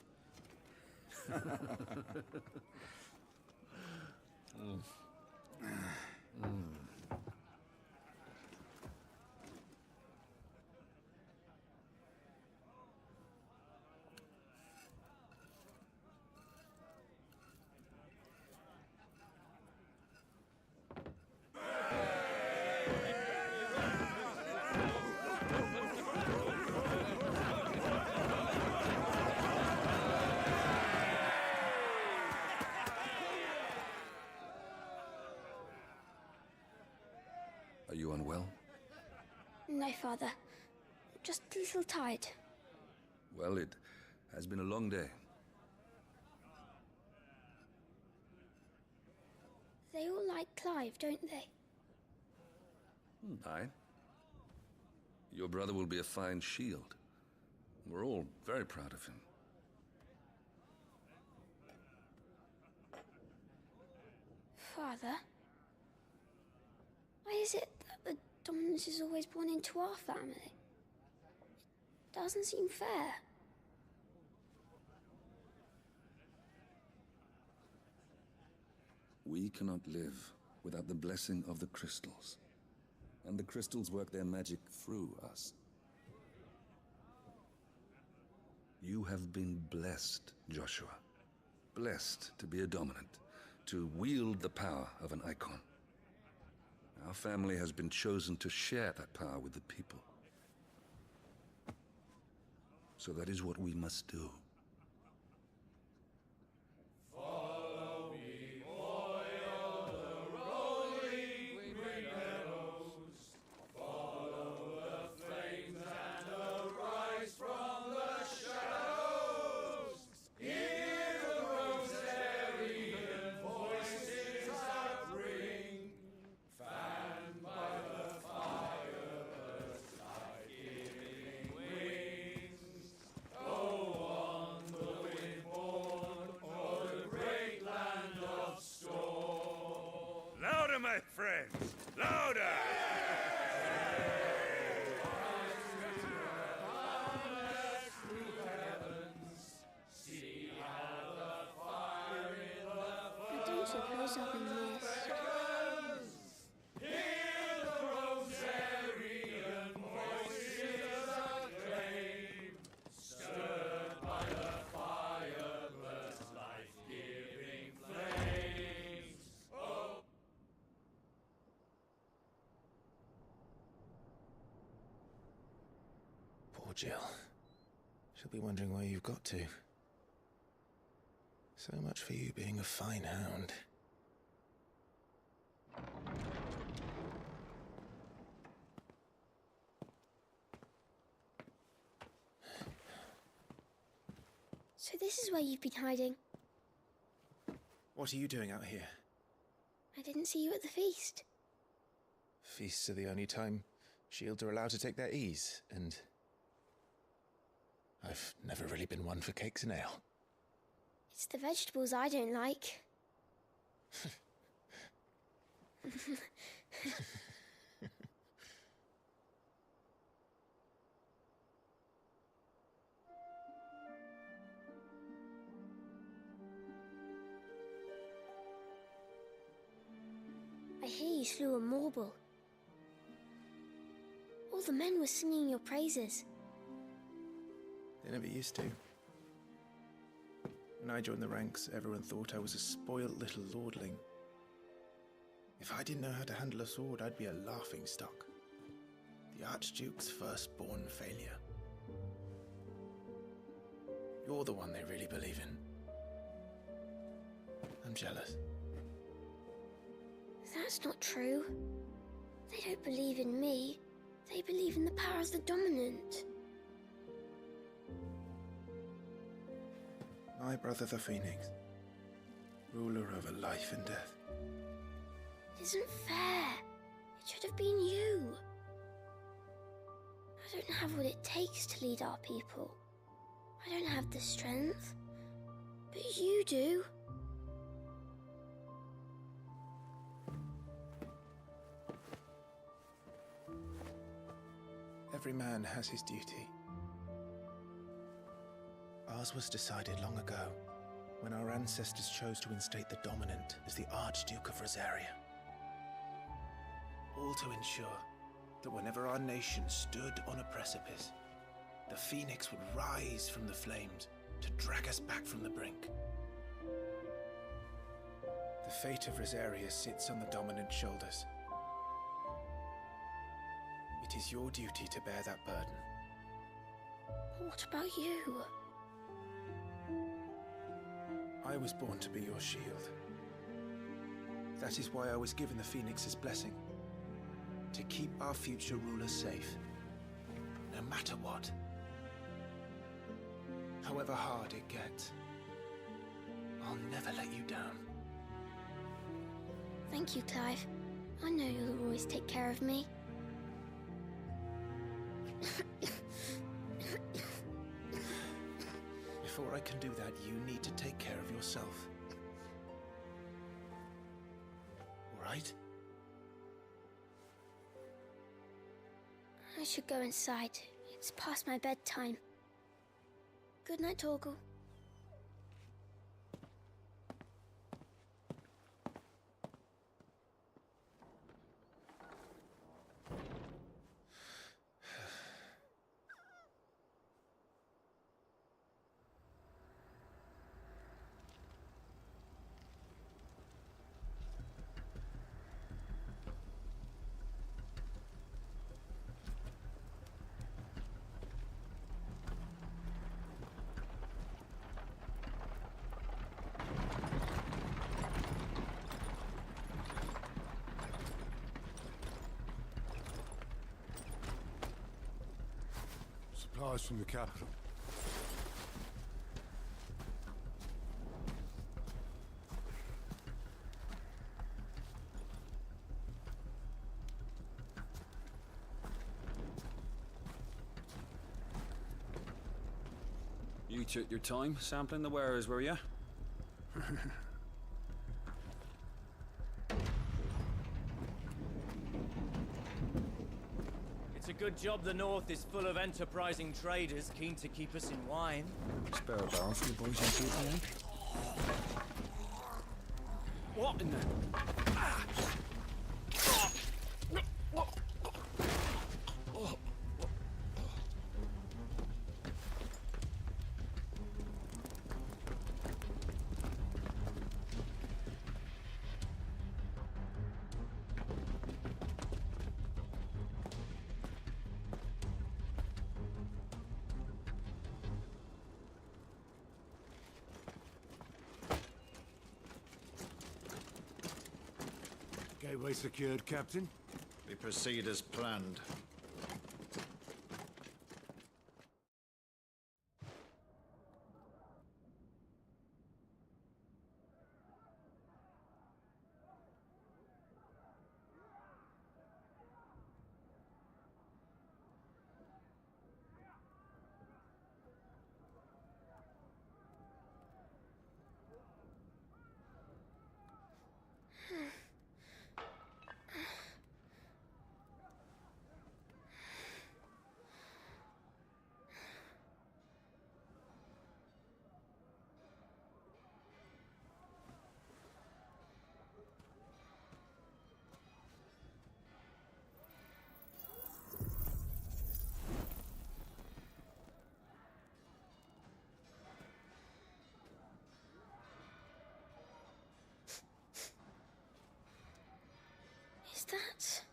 Are you unwell? No, Father. Just a little tired. Well, it has been a long day. They all like Clive, don't they? Aye. Your brother will be a fine shield. We're all very proud of him. Father? Why is it that the dominance is always born into our family? It doesn't seem fair. We cannot live without the blessing of the crystals. And the crystals work their magic through us. You have been blessed, Joshua. Blessed to be a dominant, to wield the power of an icon. Our family has been chosen to share that power with the people. So that is what we must do. Louder, my friends! Louder! I don't suppose I've been missed. Poor Jill. She'll be wondering where you've got to. So much for you being a fine hound. So this is where you've been hiding. What are you doing out here? I didn't see you at the feast. Feasts are the only time shields are allowed to take their ease, and I've never really been one for cakes and ale. It's the vegetables I don't like. I hear you slew a Morble. All the men were singing your praises. They never used to. When I joined the ranks, everyone thought I was a spoilt little lordling. If I didn't know how to handle a sword, I'd be a laughingstock. The Archduke's firstborn failure. You're the one they really believe in. I'm jealous. That's not true. They don't believe in me. They believe in the power of the dominant. My brother the Phoenix, ruler over life and death. It isn't fair. It should have been you. I don't have what it takes to lead our people. I don't have the strength. But you do. Every man has his duty. Ours was decided long ago, when our ancestors chose to instate the dominant as the Archduke of Rosaria. All to ensure that whenever our nation stood on a precipice, the Phoenix would rise from the flames to drag us back from the brink. The fate of Rosaria sits on the dominant's shoulders. It is your duty to bear that burden. What about you? I was born to be your shield. That is why I was given the Phoenix's blessing. To keep our future rulers safe. No matter what. However hard it gets. I'll never let you down. Thank you, Clive. I know you'll always take care of me. Before I can do that, you need to take care of yourself. All right? I should go inside. It's past my bedtime. Good night, Torgal. Supplies from the capital. You took your time sampling the wares, were you? It's a good job the North is full of enterprising traders keen to keep us in wine. Spare a barrel for the boys in Duty, What in the... Gateway secured, Captain. We proceed as planned. Is that...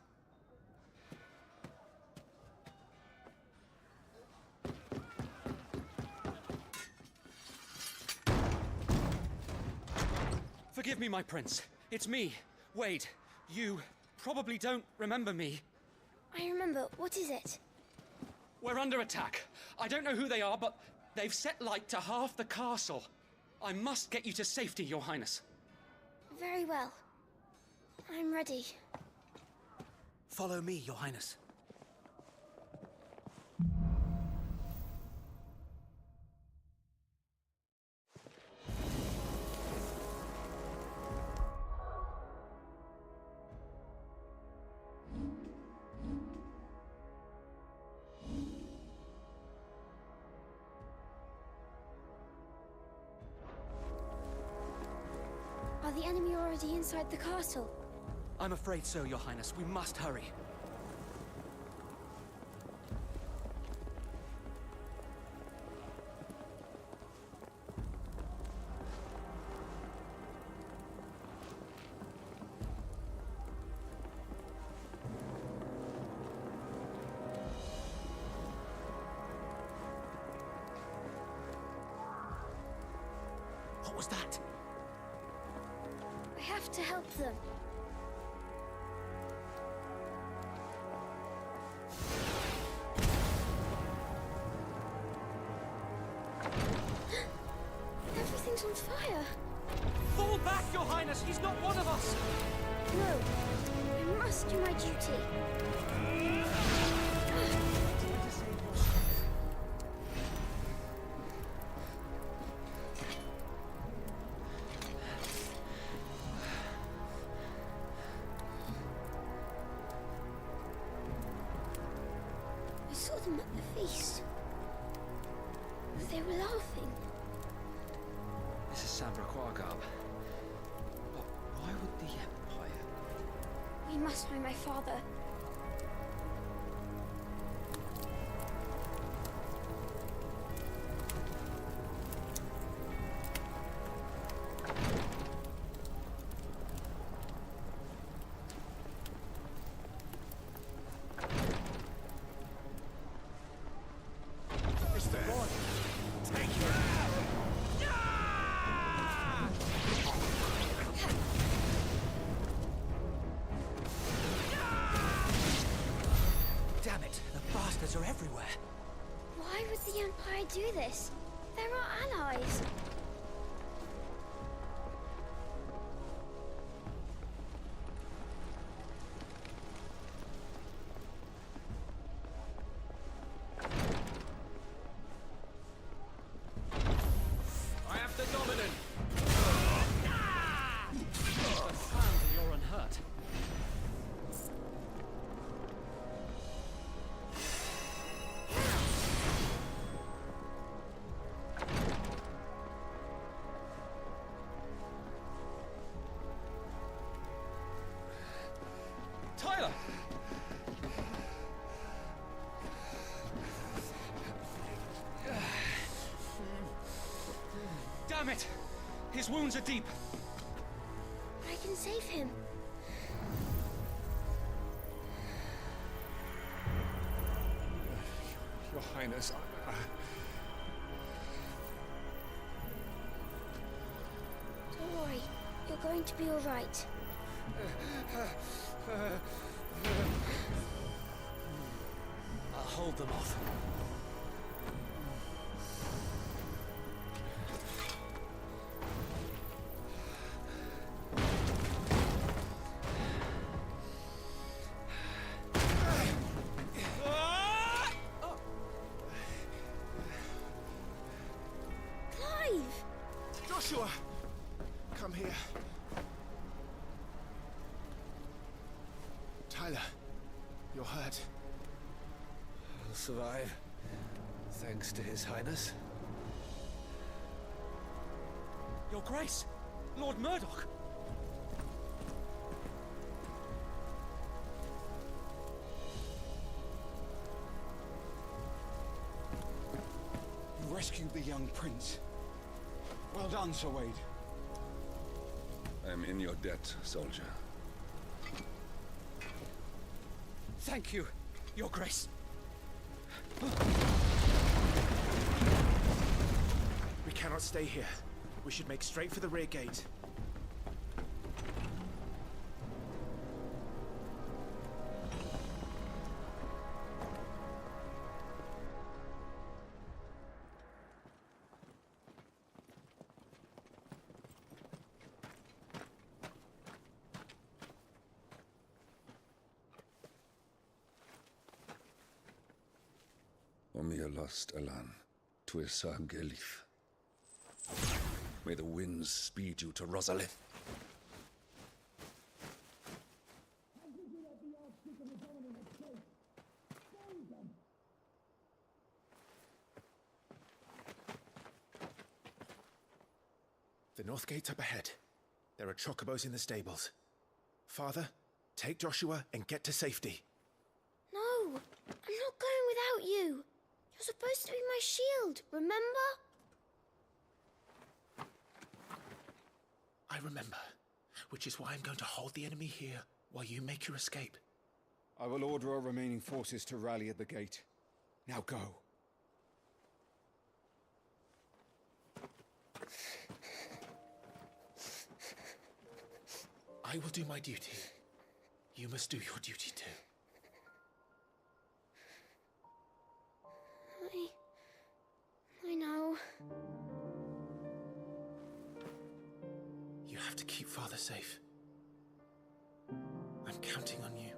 Forgive me, my prince. It's me, Wade. You probably don't remember me. I remember. What is it? We're under attack. I don't know who they are, but they've set light to half the castle. I must get you to safety, Your Highness. Very well. I'm ready. Follow me, Your Highness. Are the enemy already inside the castle? I'm afraid so, Your Highness. We must hurry. What was that? I have to help them. Everything's on fire. Fall back, Your Highness! He's not one of us! No, I must do my duty. I saw them at the feast. They were laughing. This is Sabra Quagab. But why would the Empire? We must find my father. Damn it! The bastards are everywhere! Why would the Empire do this? They're our allies. I have the dominant! Profound, you're unhurt. Tyler! Damn it! His wounds are deep. I can save him. Your Highness, Don't worry. You're going to be all right. I'll hold them off. Clive! Joshua! Come here. Tyler, you're hurt. I'll survive. Thanks to His Highness. Your Grace! Lord Murdoch! You rescued the young prince. Well done, Sir Wade. I am in your debt, soldier. Thank you, Your Grace. We cannot stay here. We should make straight for the rear gate. Omir lost Alan, Tuisa Gelif. May the winds speed you to Rosalith. The north gate's up ahead. There are chocobos in the stables. Father, take Joshua and get to safety. No, I'm not going without you. You're supposed to be my shield, remember? I remember, which is why I'm going to hold the enemy here while you make your escape. I will order our remaining forces to rally at the gate. Now go. I will do my duty. You must do your duty too. I know. You have to keep Father safe. I'm counting on you,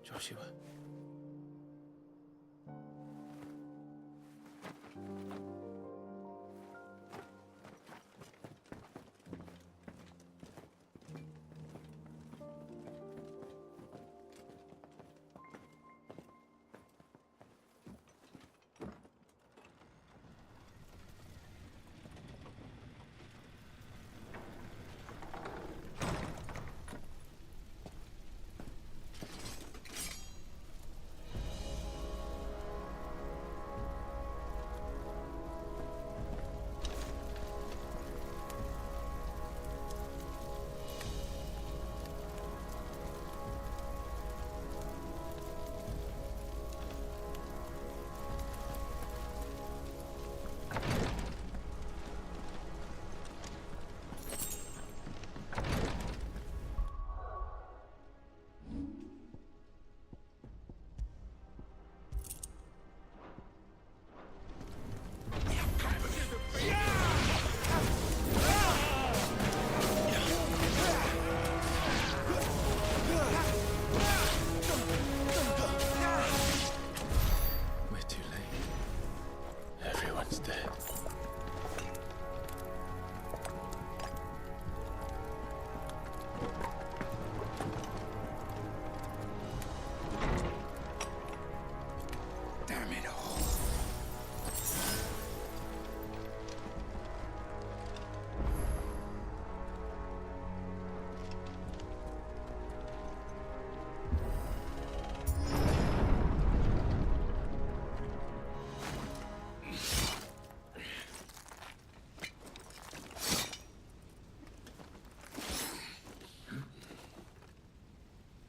Joshua.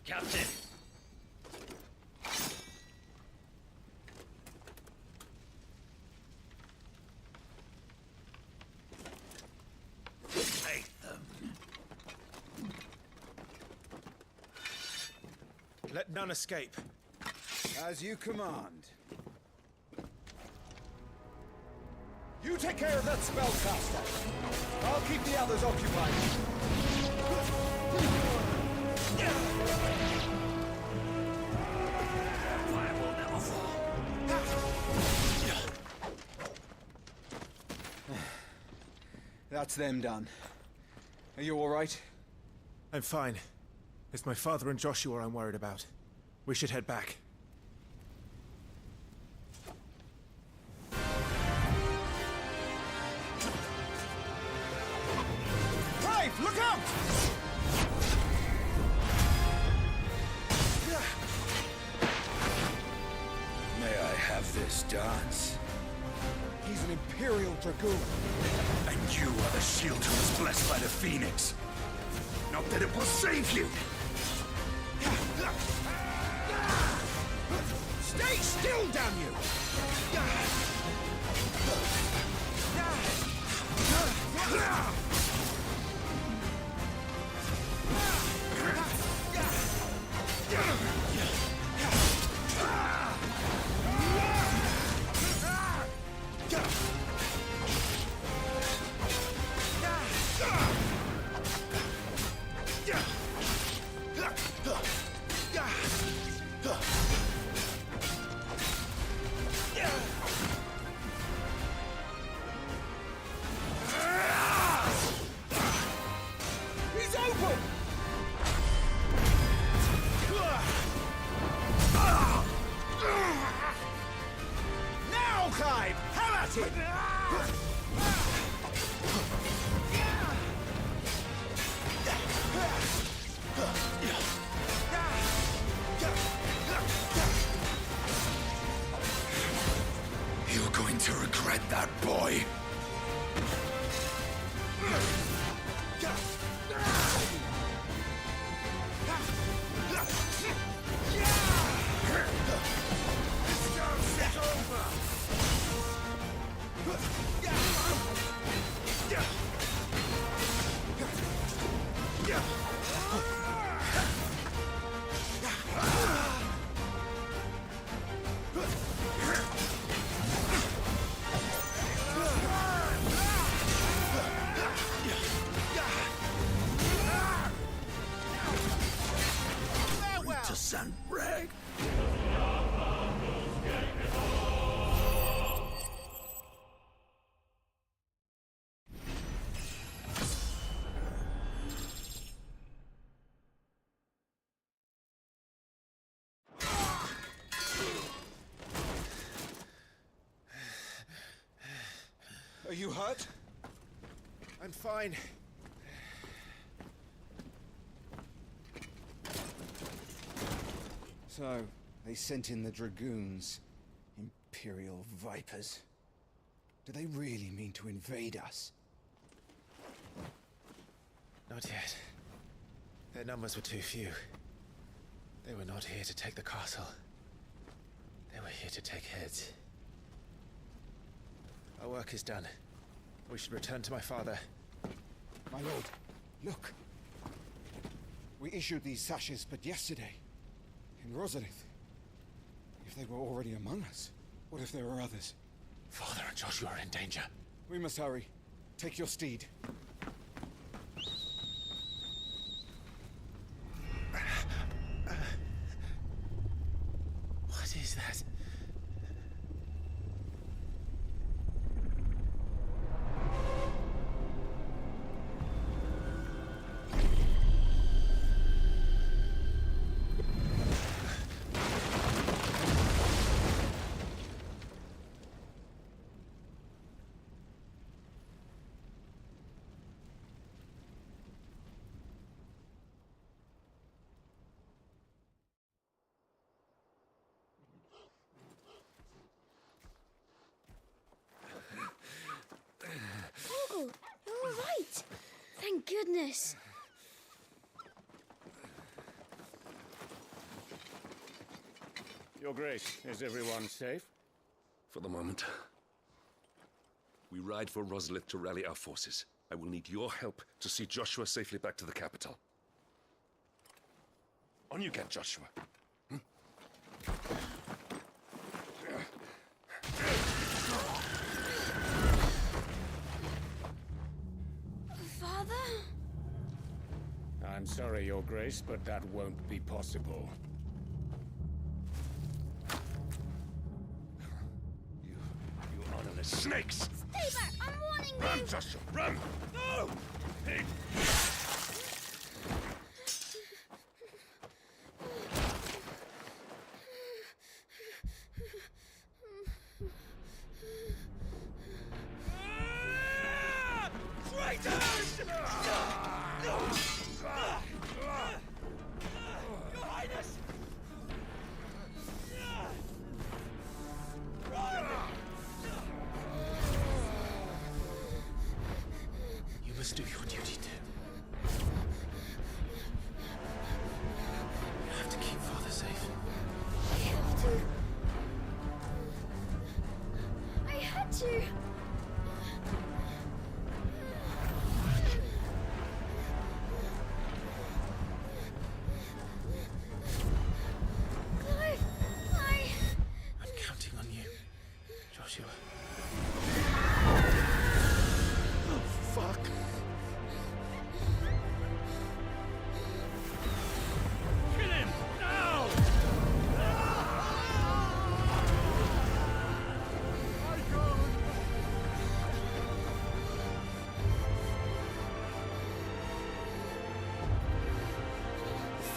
Captain! Take them. Let none escape. As you command. You take care of that spellcaster. I'll keep the others occupied. That's them done. Are you all right? I'm fine. It's my father and Joshua I'm worried about. We should head back. Clive, look out! May I have this dance? He's an Imperial Dragoon. And you are the shield who was blessed by the Phoenix. Not that it will save you! Stay still, damn you! He's open! Now, Clive! Have at it! going to regret that, boy. To send rag. Are you hurt? I'm fine. So, they sent in the Dragoons. Imperial Vipers. Do they really mean to invade us? Not yet. Their numbers were too few. They were not here to take the castle. They were here to take heads. Our work is done. We should return to my father. My lord, look. We issued these sashes but yesterday. In Rosalith. If they were already among us, what if there were others? Father and Joshua are in danger. We must hurry. Take your steed. What is that? Torgal, you're all right. Thank goodness. Your Grace, is everyone safe? For the moment. We ride for Rosalith to rally our forces. I will need your help to see Joshua safely back to the capital. On you get, Joshua. Father? I'm sorry, Your Grace, but that won't be possible. You honorless snakes! Stay back! I'm warning you! Run, Joshua, run! No! Pig! Traitors! Your Highness! You must do your duty too. You have to keep Father safe. I have to. I had to. Clive, I'm counting on you, Joshua. Oh, fuck. Kill him! Now!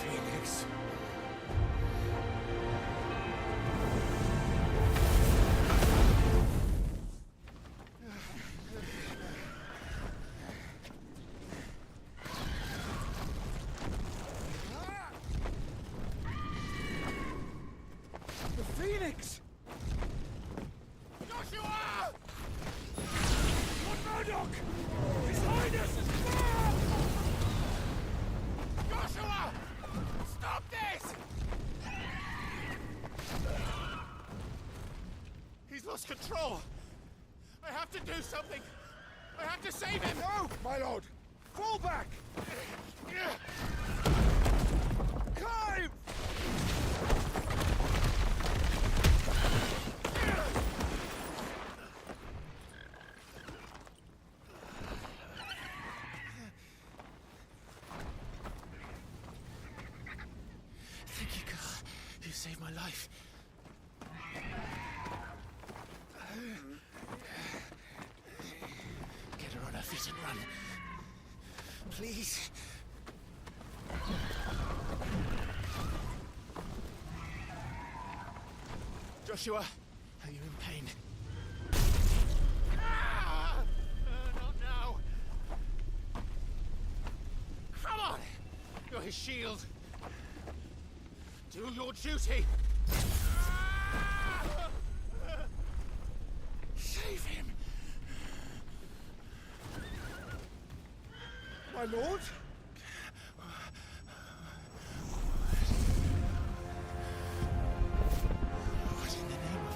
Phoenix. The Phoenix! Joshua! Murdoch! His Highness! Joshua! Stop this! He's lost control. I have to do something. I have to save him. No, my lord. Fall back. Clive! Thank you, God. You saved my life. Get her on her feet and run. Please. Joshua, are you in pain? Not now. Come on! You're his shield. Do your duty. Save him. My lord? What in the name of...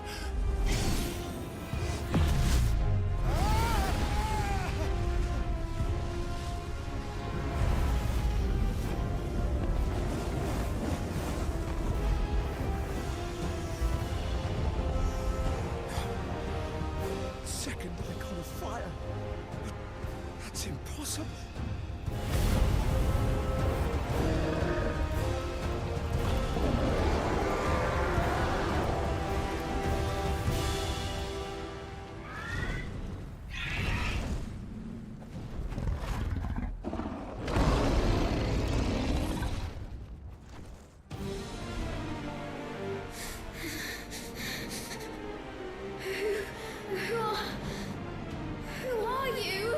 Second icon of fire. That's impossible. Who are you?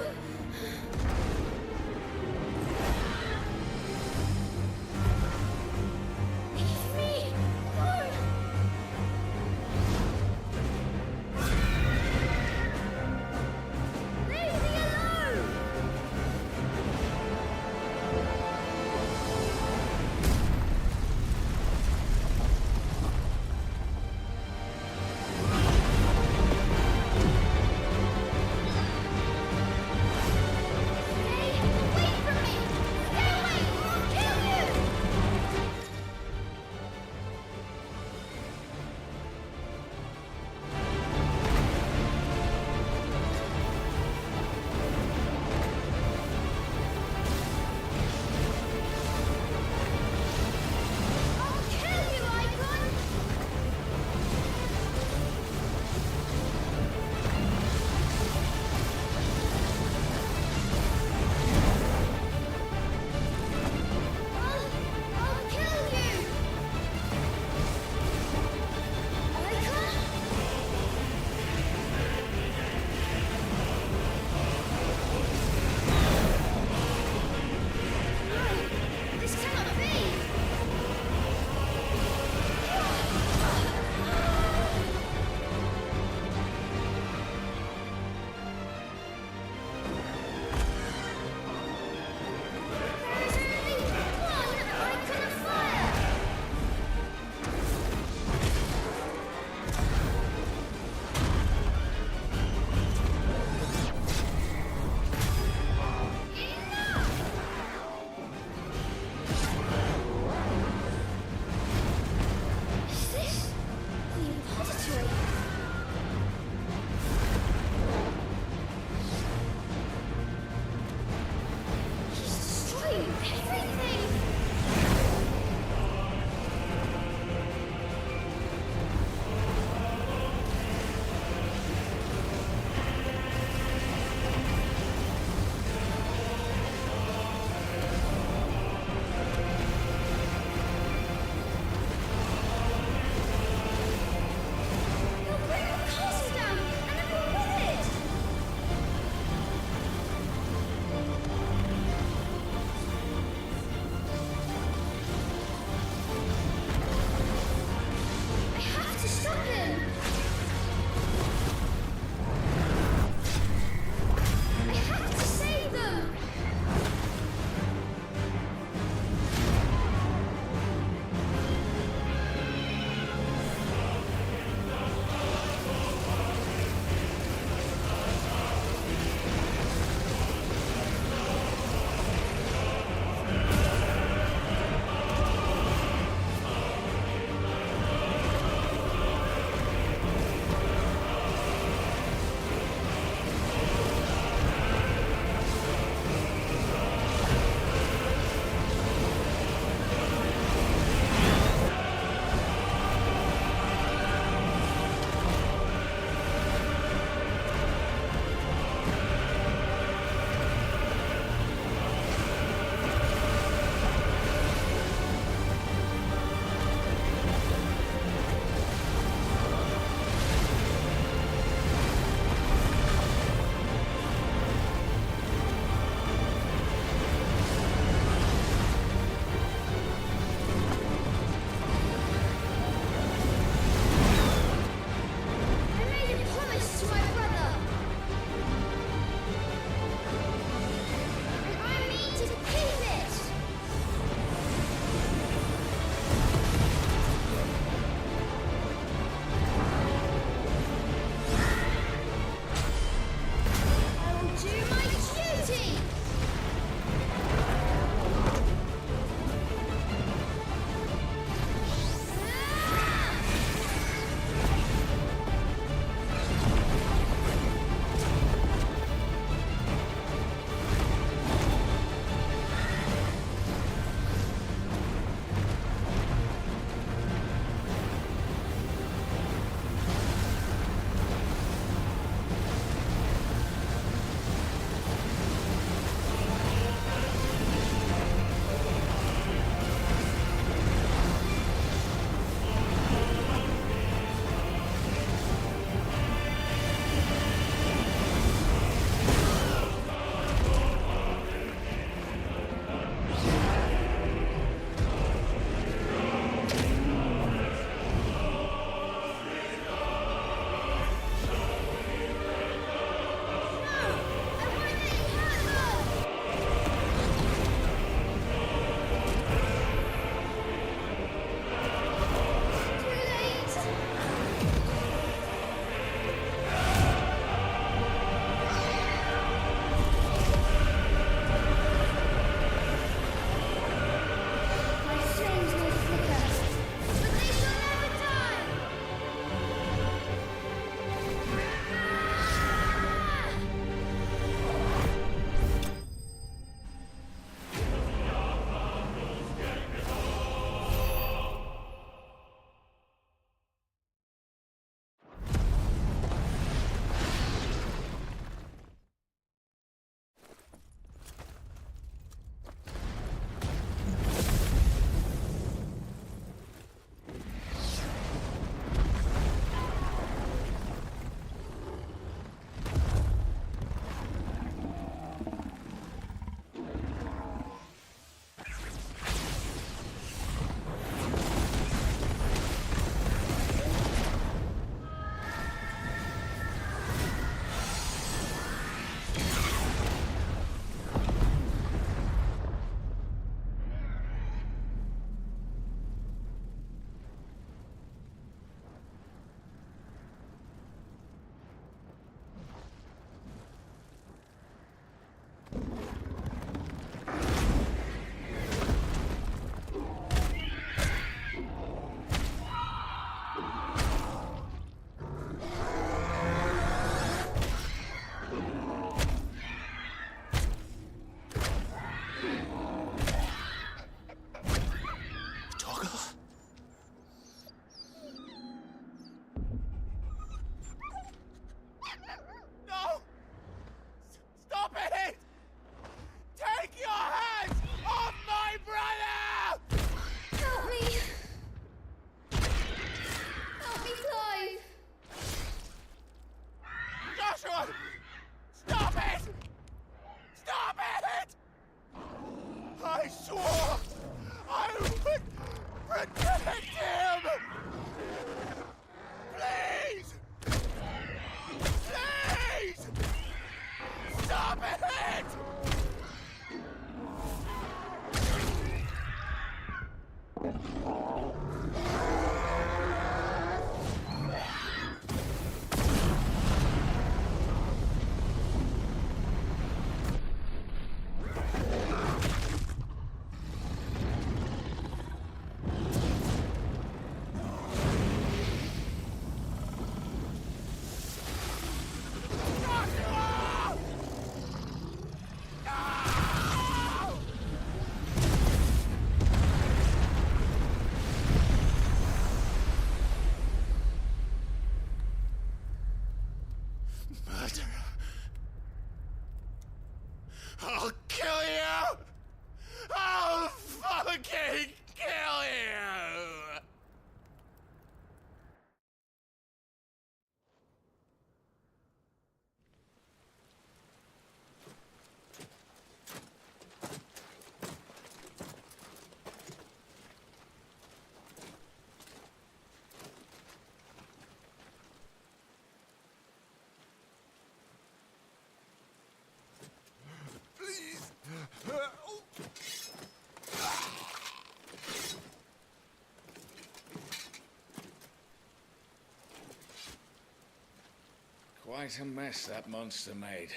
Quite a mess that monster made.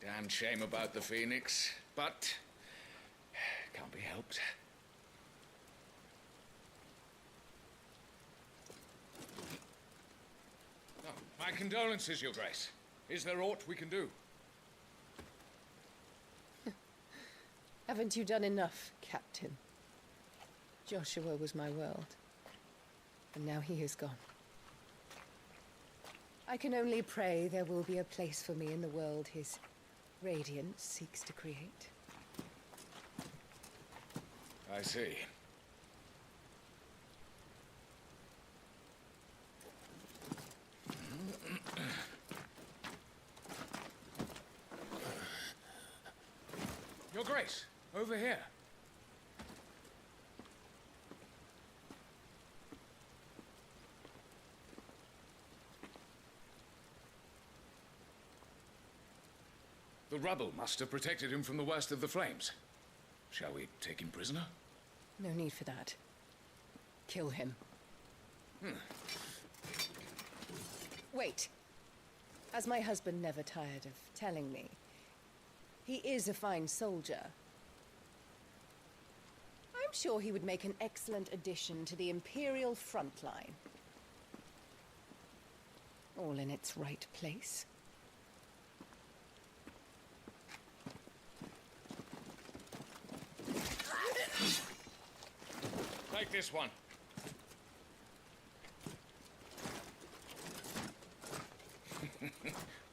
Damn shame about the Phoenix, but can't be helped. Oh, my condolences, Your Grace. Is there aught we can do? Haven't you done enough, Captain? Joshua was my world, and now he is gone. I can only pray there will be a place for me in the world his radiance seeks to create. I see. Your Grace, over here. The rubble must have protected him from the worst of the flames. Shall we take him prisoner? No need for that. Kill him. Wait. As my husband never tired of telling me, he is a fine soldier. I'm sure he would make an excellent addition to the Imperial front line. All in its right place. Take this one.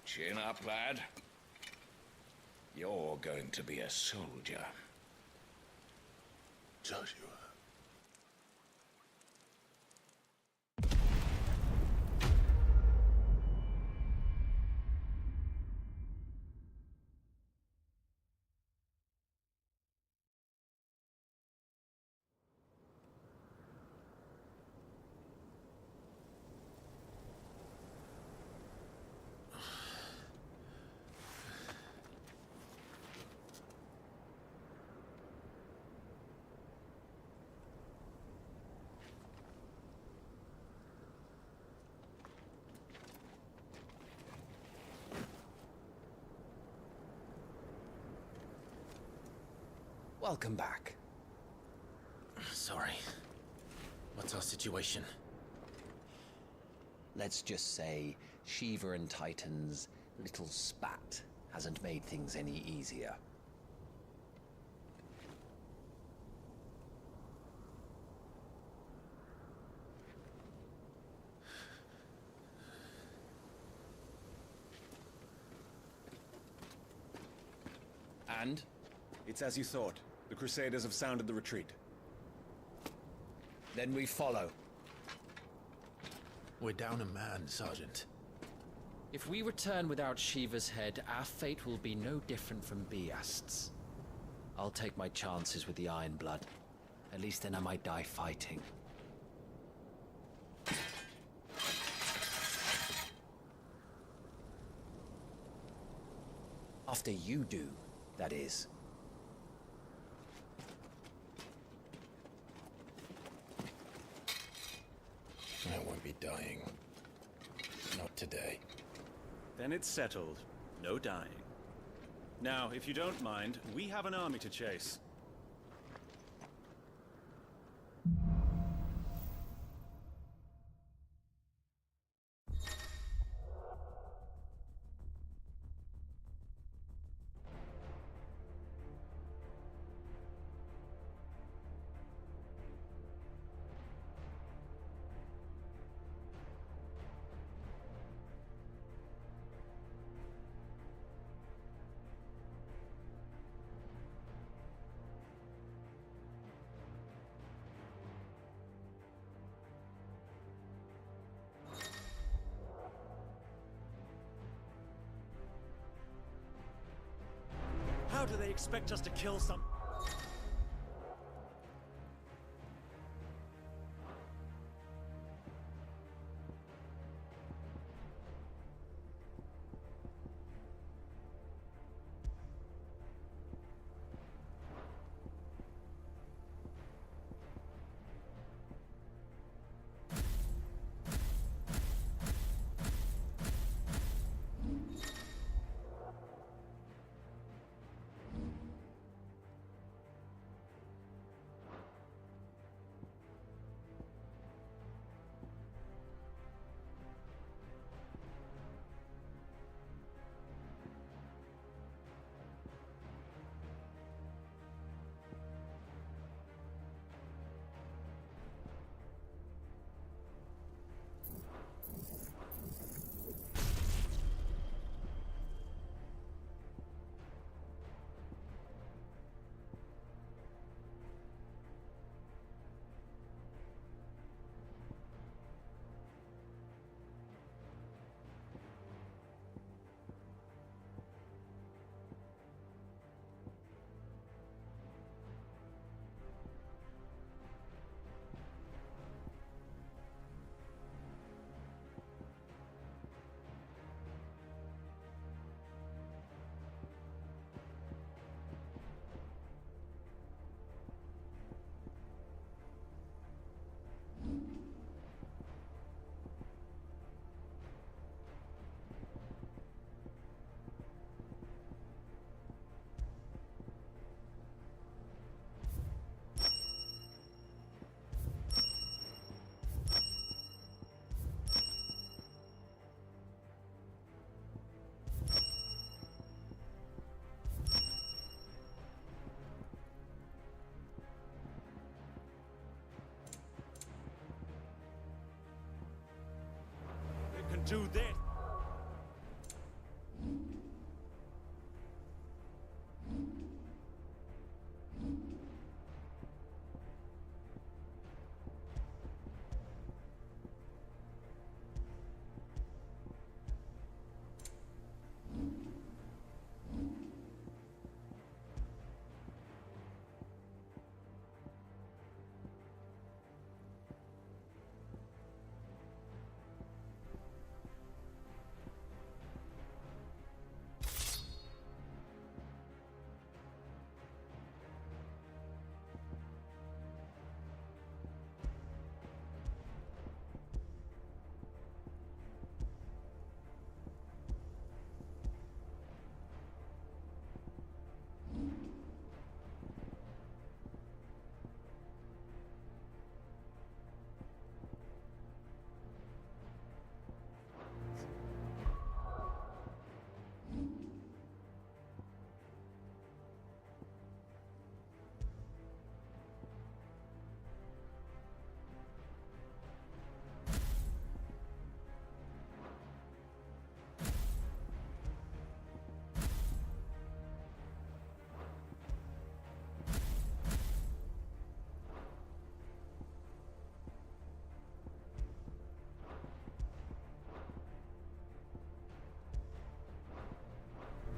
Chin up, lad. You're going to be a soldier. Joshua. Welcome back. Sorry. What's our situation? Let's just say Shiva and Titan's little spat hasn't made things any easier. And? It's as you thought. The Crusaders have sounded the retreat. Then we follow. We're down a man, Sergeant. If we return without Shiva's head, our fate will be no different from Biast's. I'll take my chances with the Iron Blood. At least then I might die fighting. After you do, that is. I won't be dying. Not today. Then it's settled. No dying. Now, if you don't mind, we have an army to chase. How do they expect us to kill some... do this.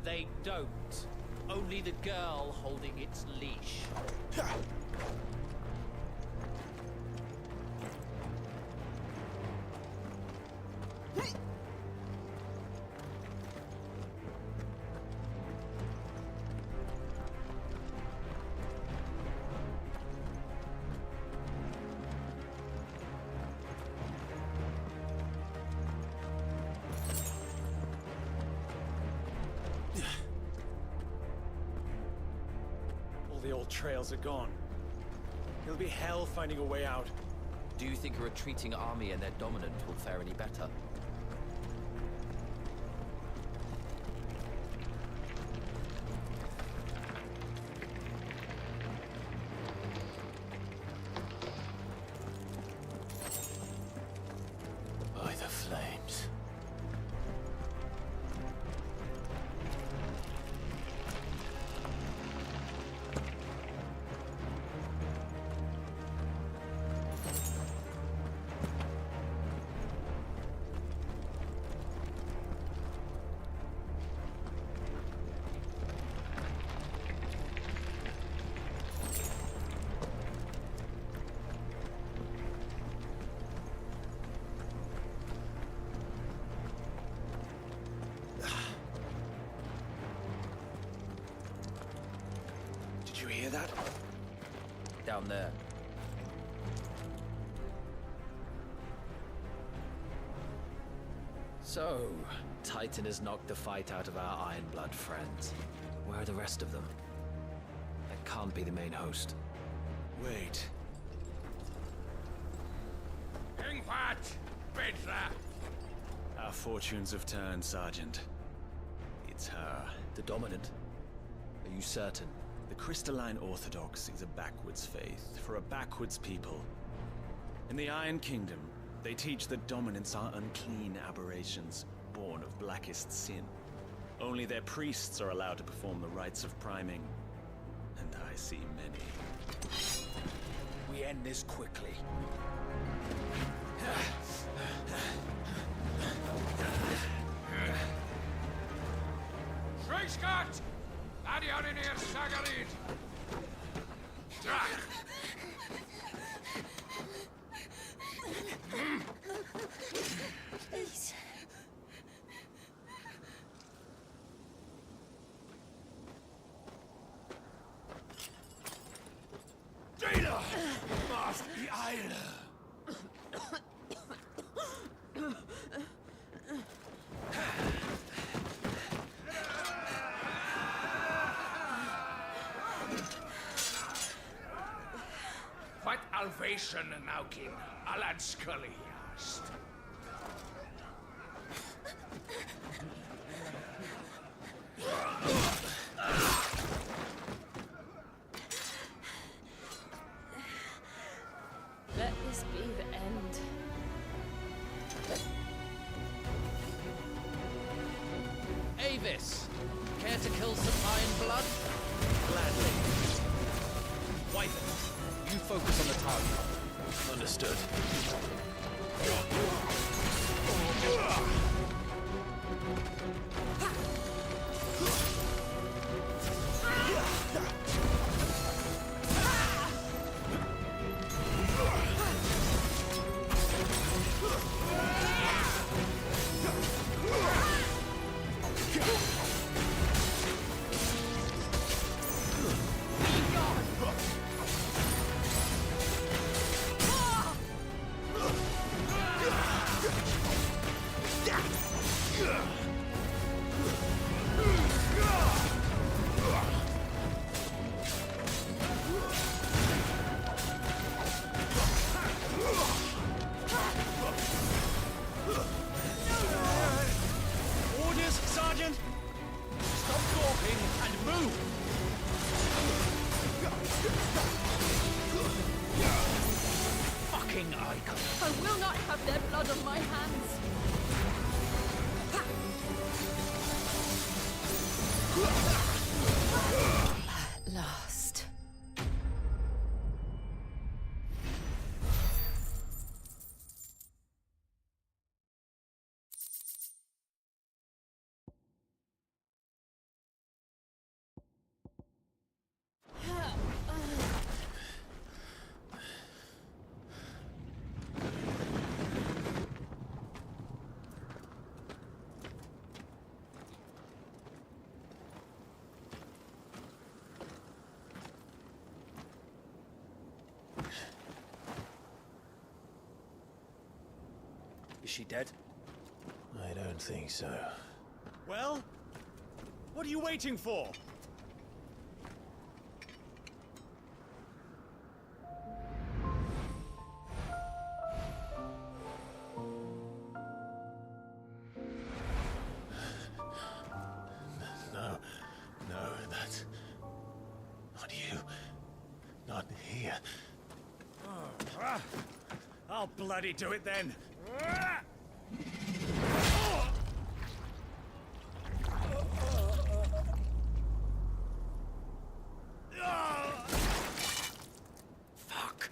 They don't. Only the girl holding its leash. All the old trails are gone. It'll be hell finding a way out. Do you think a retreating army and their dominant will fare any better? By the flames. Did you hear that? Down there. So, Titan has knocked the fight out of our Ironblood friends. Where are the rest of them? That can't be the main host. Wait. Ingvat! Bedra! Our fortunes have turned, Sergeant. It's her. The Dominant? Are you certain? The Crystalline Orthodox is a backwards faith for a backwards people. In the Iron Kingdom, they teach that dominants are unclean aberrations, born of blackest sin. Only their priests are allowed to perform the rites of priming. And I see many. We end this quickly. Schweigskart! Adioninir Sagarid! Drach! Please. Dana! Must be Isla! What Alvation Naukin, Alad Scully asked. Let this be the end. this. Care to kill some iron blood? Gladly. Wyvern, you focus on the target. Understood. Orders, Sergeant! Stop talking and move! Fucking icon! I will not have their blood on my hands. At last. Is she dead? I don't think so. Well? What are you waiting for? No, that's not you. Not here. I'll bloody do it then. Fuck.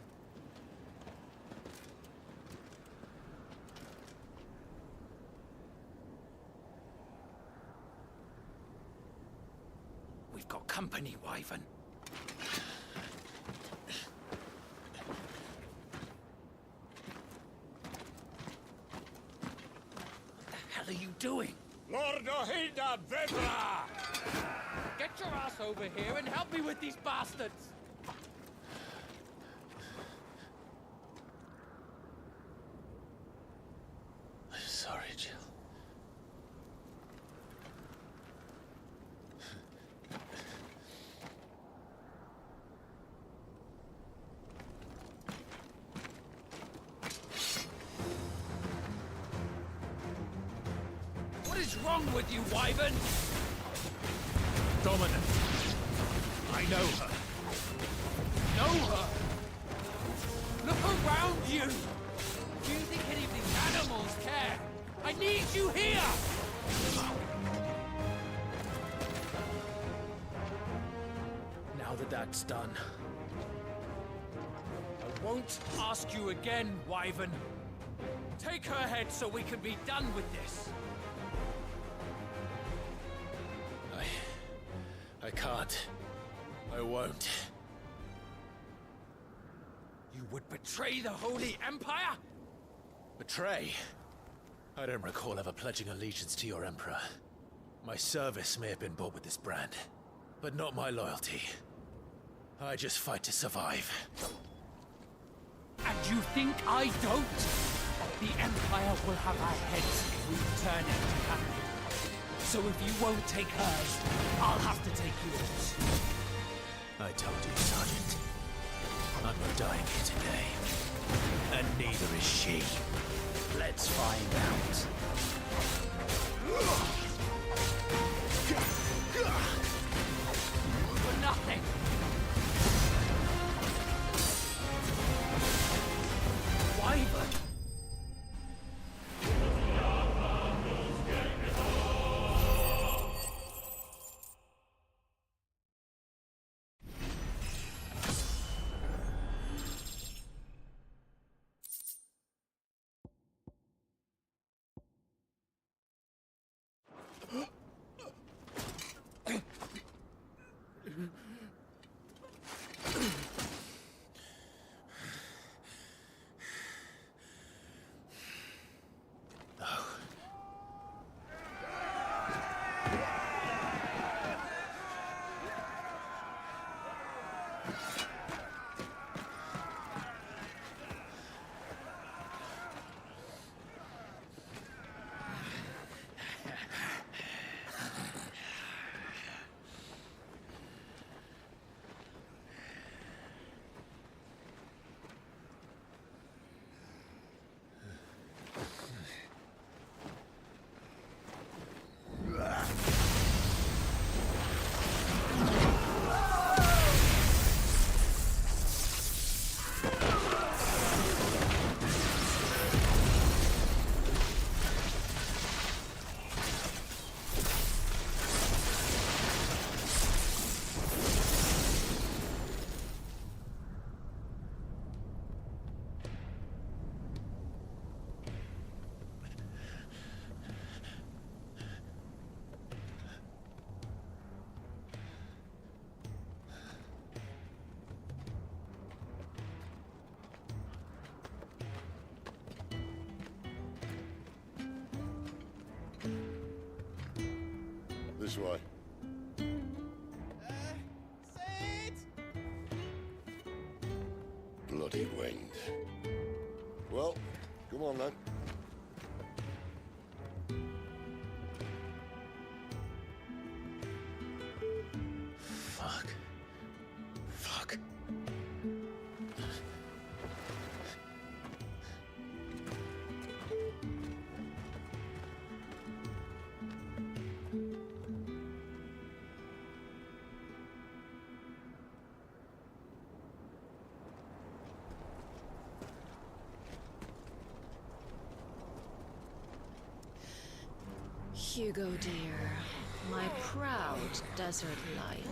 We've got company, Wyvern. What are you doing? Lord Ohida Vedra! Get your ass over here and help me with these bastards! I'm sorry, Jill. What is wrong with you, Wyvern? Dominant. I know her. Know her? Look around you! Do you think any of these animals care? I need you here! Now that that's done, I won't ask you again, Wyvern. Take her head so we can be done with this. I can't. I won't. You would betray the Holy Empire? Betray? I don't recall ever pledging allegiance to your Emperor. My service may have been bought with this brand, but not my loyalty. I just fight to survive. And you think I don't? The Empire will have our heads if we turn empty handed. So if you won't take hers, I'll have to take yours. I told you, Sergeant. I'm not dying here today. And neither is she. Let's find out. For nothing. Wyvern. This way. Bloody wind. Well, come on then. Fuck. Fuck. Hugo dear, my proud desert lion.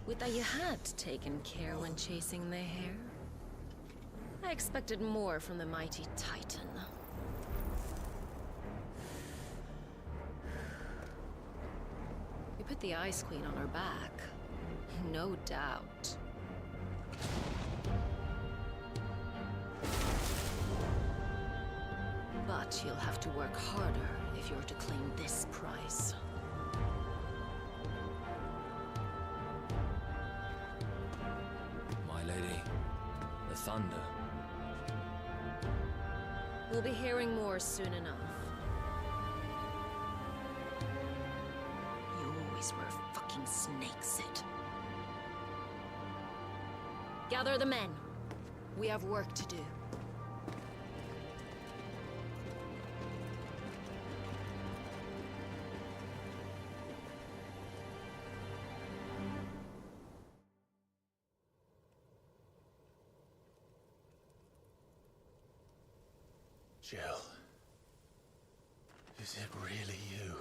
Would that you had taken care when chasing the hare? I expected more from the mighty Titan. We put the Ice Queen on her back, no doubt. But you'll have to work harder if you're to claim this prize. My lady, the thunder. We'll be hearing more soon enough. You always were a fucking snake, Sid. Gather the men. We have work to do. Jill. Is it really you?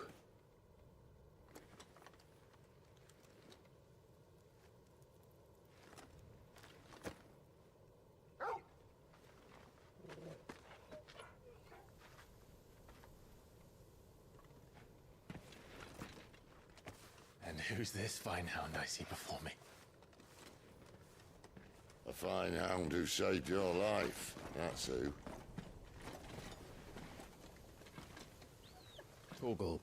And who's this fine hound I see before me? A fine hound who saved your life, that's who. Torgal.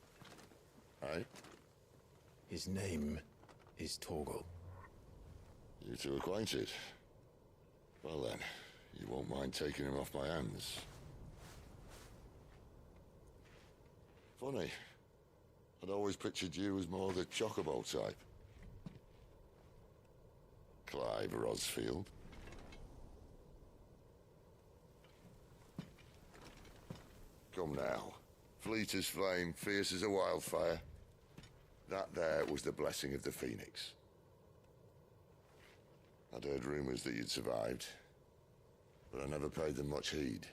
Aye? His name is Torgal. You two acquainted? Well then, you won't mind taking him off my hands. Funny. I'd always pictured you as more the Chocobo type. Clive Rosfield. Come now. Fleet as flame, fierce as a wildfire. That there was the blessing of the Phoenix. I'd heard rumors that you'd survived, but I never paid them much heed.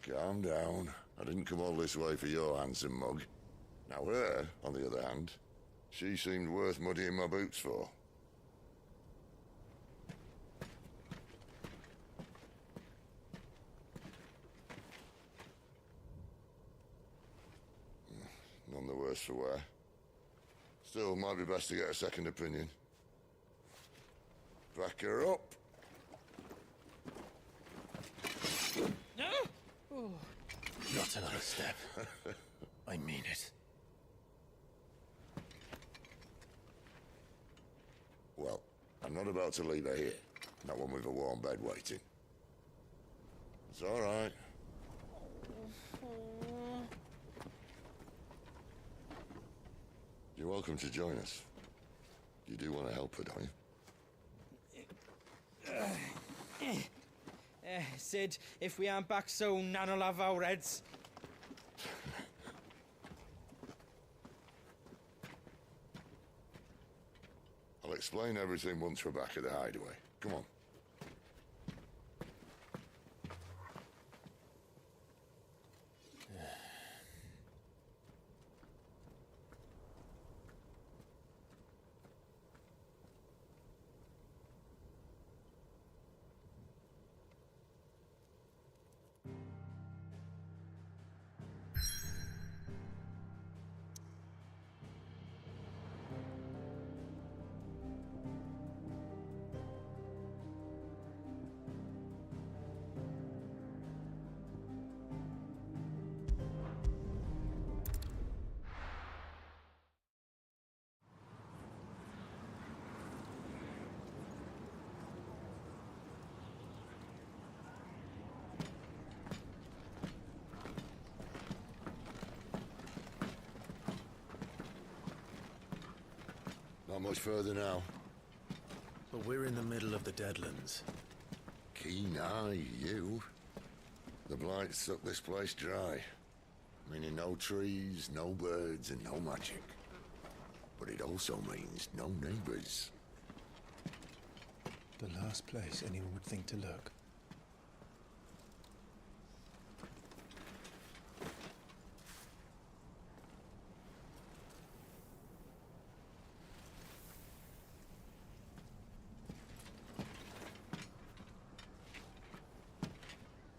Calm down. I didn't come all this way for your handsome mug. Now her, on the other hand, she seemed worth muddying my boots for. None the worse for wear. Still, might be best to get a second opinion. Back her up. No! Oh. Not another step. I mean it. Well, I'm not about to leave her here. Not one with a warm bed waiting. It's all right. You're welcome to join us. You do want to help her, don't you? Sid, if we aren't back soon, Nan'll have our heads. I'll explain everything once we're back at the hideaway. Come on. much further now? But we're in the middle of the Deadlands. Keen eye, you. The blight sucked this place dry. Meaning no trees, no birds, and no magic. But it also means no neighbors. The last place anyone would think to look.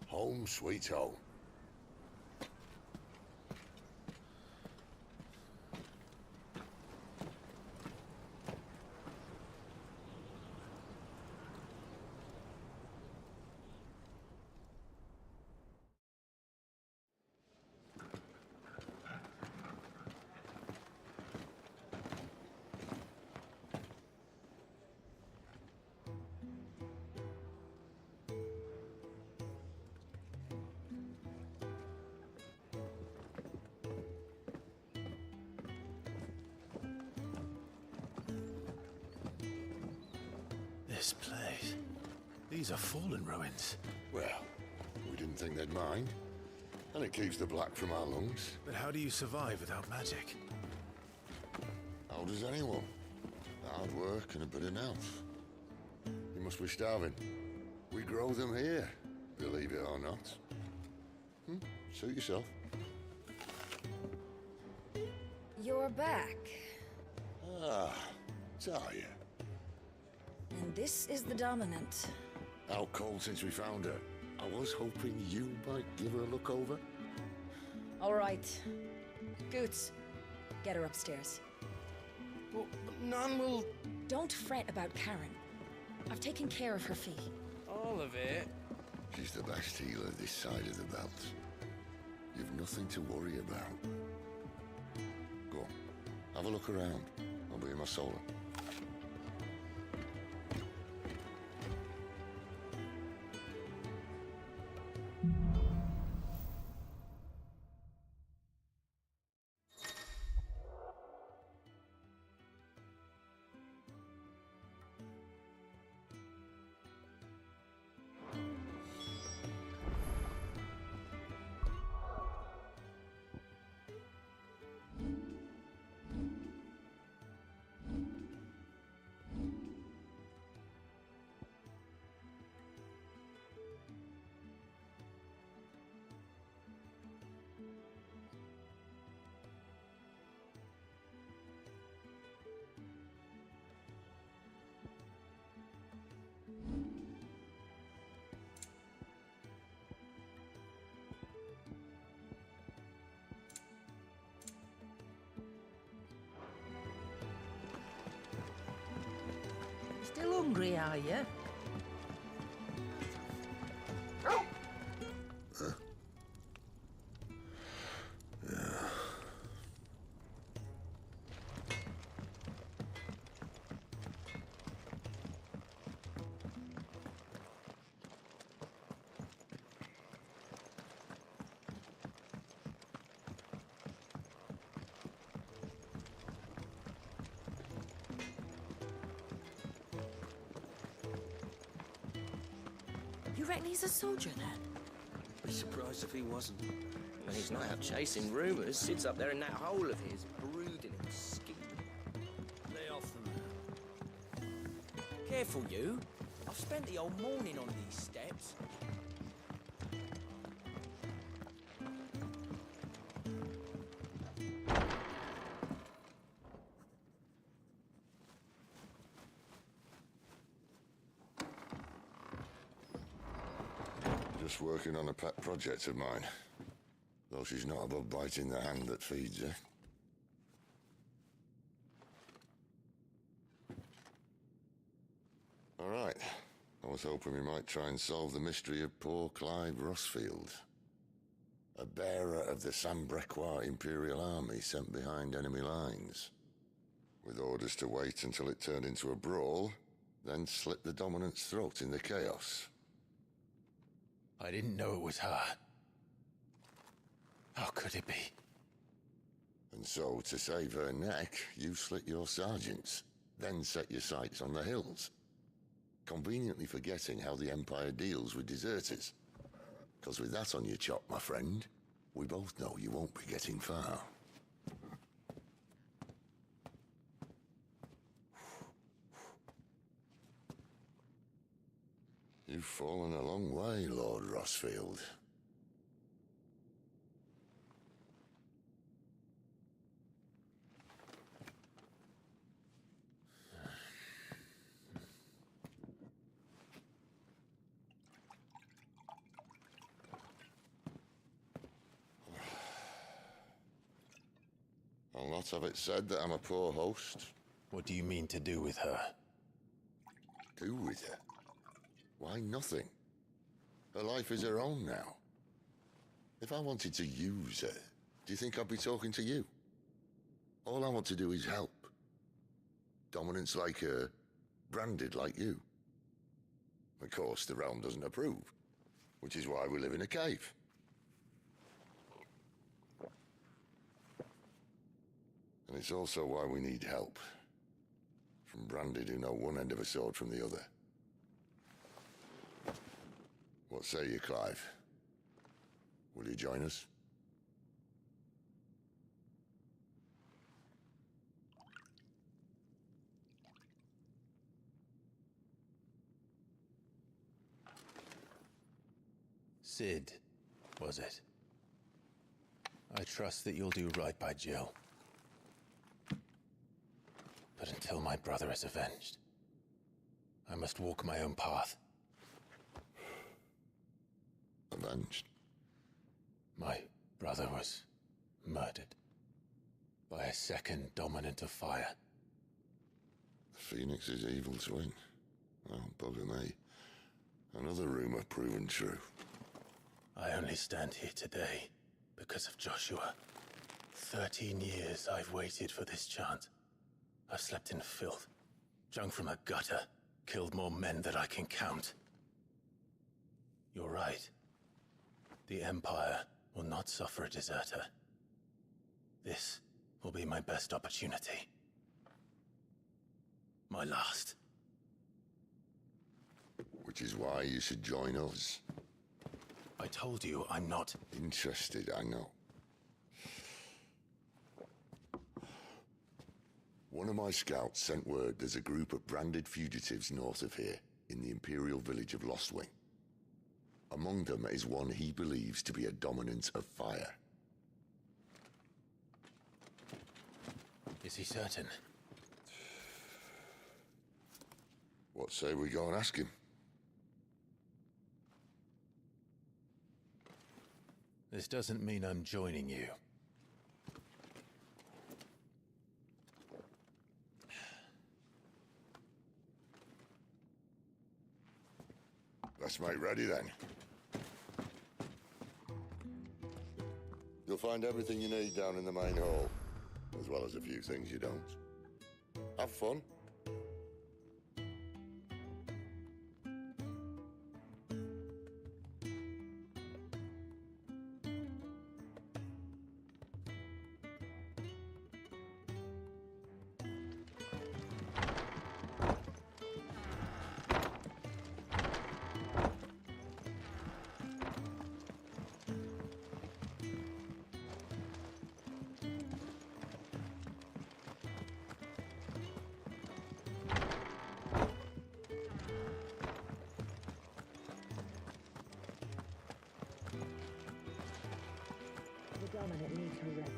Home sweet home. This place. These are fallen ruins. Well, we didn't think they'd mind. And it keeps the black from our lungs. But how do you survive without magic? How does anyone? Hard work and a bit of nerve. You must be starving. We grow them here, believe it or not. Suit yourself. You're back. Ah, Talia. And this is the Dominant. Out cold since we found her. I was hoping you might give her a look over. All right. Goots, get her upstairs. Well, none will... Don't fret about Karen. I've taken care of her fee. All of it? She's the best healer this side of the belt. You've nothing to worry about. Go on, have a look around. I'll be in my solar. Still hungry, are you? You reckon he's a soldier, then? Be surprised if he wasn't. When he's not out chasing rumours, sits up there in that hole of his, brooding and scheming. Lay off the man. Careful, you. I've spent the whole morning on these steps. Just working on a pet project of mine. Though she's not above biting the hand that feeds her. All right. I was hoping we might try and solve the mystery of poor Clive Rossfield. A bearer of the Sambrequois Imperial Army sent behind enemy lines. With orders to wait until it turned into a brawl, then slit the Dominant's throat in the chaos. I didn't know it was her. How could it be? And so, to save her neck, you slit your sergeant's. then set your sights on the hills, conveniently forgetting how the Empire deals with deserters. Because with that on your chop, my friend, we both know you won't be getting far. You've fallen a long way, Lord Rosfield. I'll not have it said that I'm a poor host. What do you mean to do with her? Do with her? Why, nothing. Her life is her own now. If I wanted to use her, do you think I'd be talking to you? All I want to do is help. Dominants like her, branded like you. Of course, the realm doesn't approve, which is why we live in a cave. And it's also why we need help. From branded who know one end of a sword from the other. What say you, Clive? Will you join us? Cid, was it? I trust that you'll do right by Jill. But until my brother is avenged, I must walk my own path. Avenged? My brother was murdered by a second dominant of fire. The Phoenix's evil twin. Oh, bugger me. Another rumor proven true. I only stand here today because of Joshua. 13 years I've waited for this chance. I've slept in filth, drunk from a gutter, killed more men than I can count. You're right. The Empire will not suffer a deserter. This will be my best opportunity. My last. Which is why you should join us. I told you I'm not interested, I know. One of my scouts sent word there's a group of branded fugitives north of here, in the Imperial village of Lostwing. Among them is one he believes to be a dominant of fire. Is he certain? What say we go and ask him? This doesn't mean I'm joining you. Let's make ready then. You'll find everything you need down in the main hall, as well as a few things you don't. Have fun. The dominant needs her rest.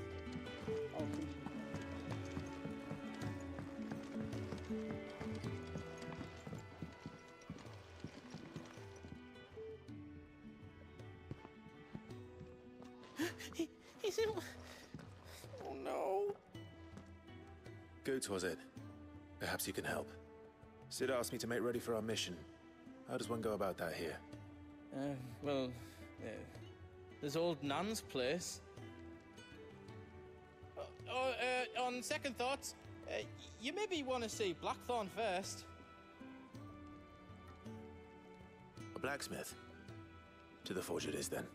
He's in... Oh no. Goetz, was it? Perhaps you can help. Cid asked me to make ready for our mission. How does one go about that here? Well, there's old Nan's place. On second thoughts, you maybe want to see Blackthorn first. A blacksmith? To the forge it is, then.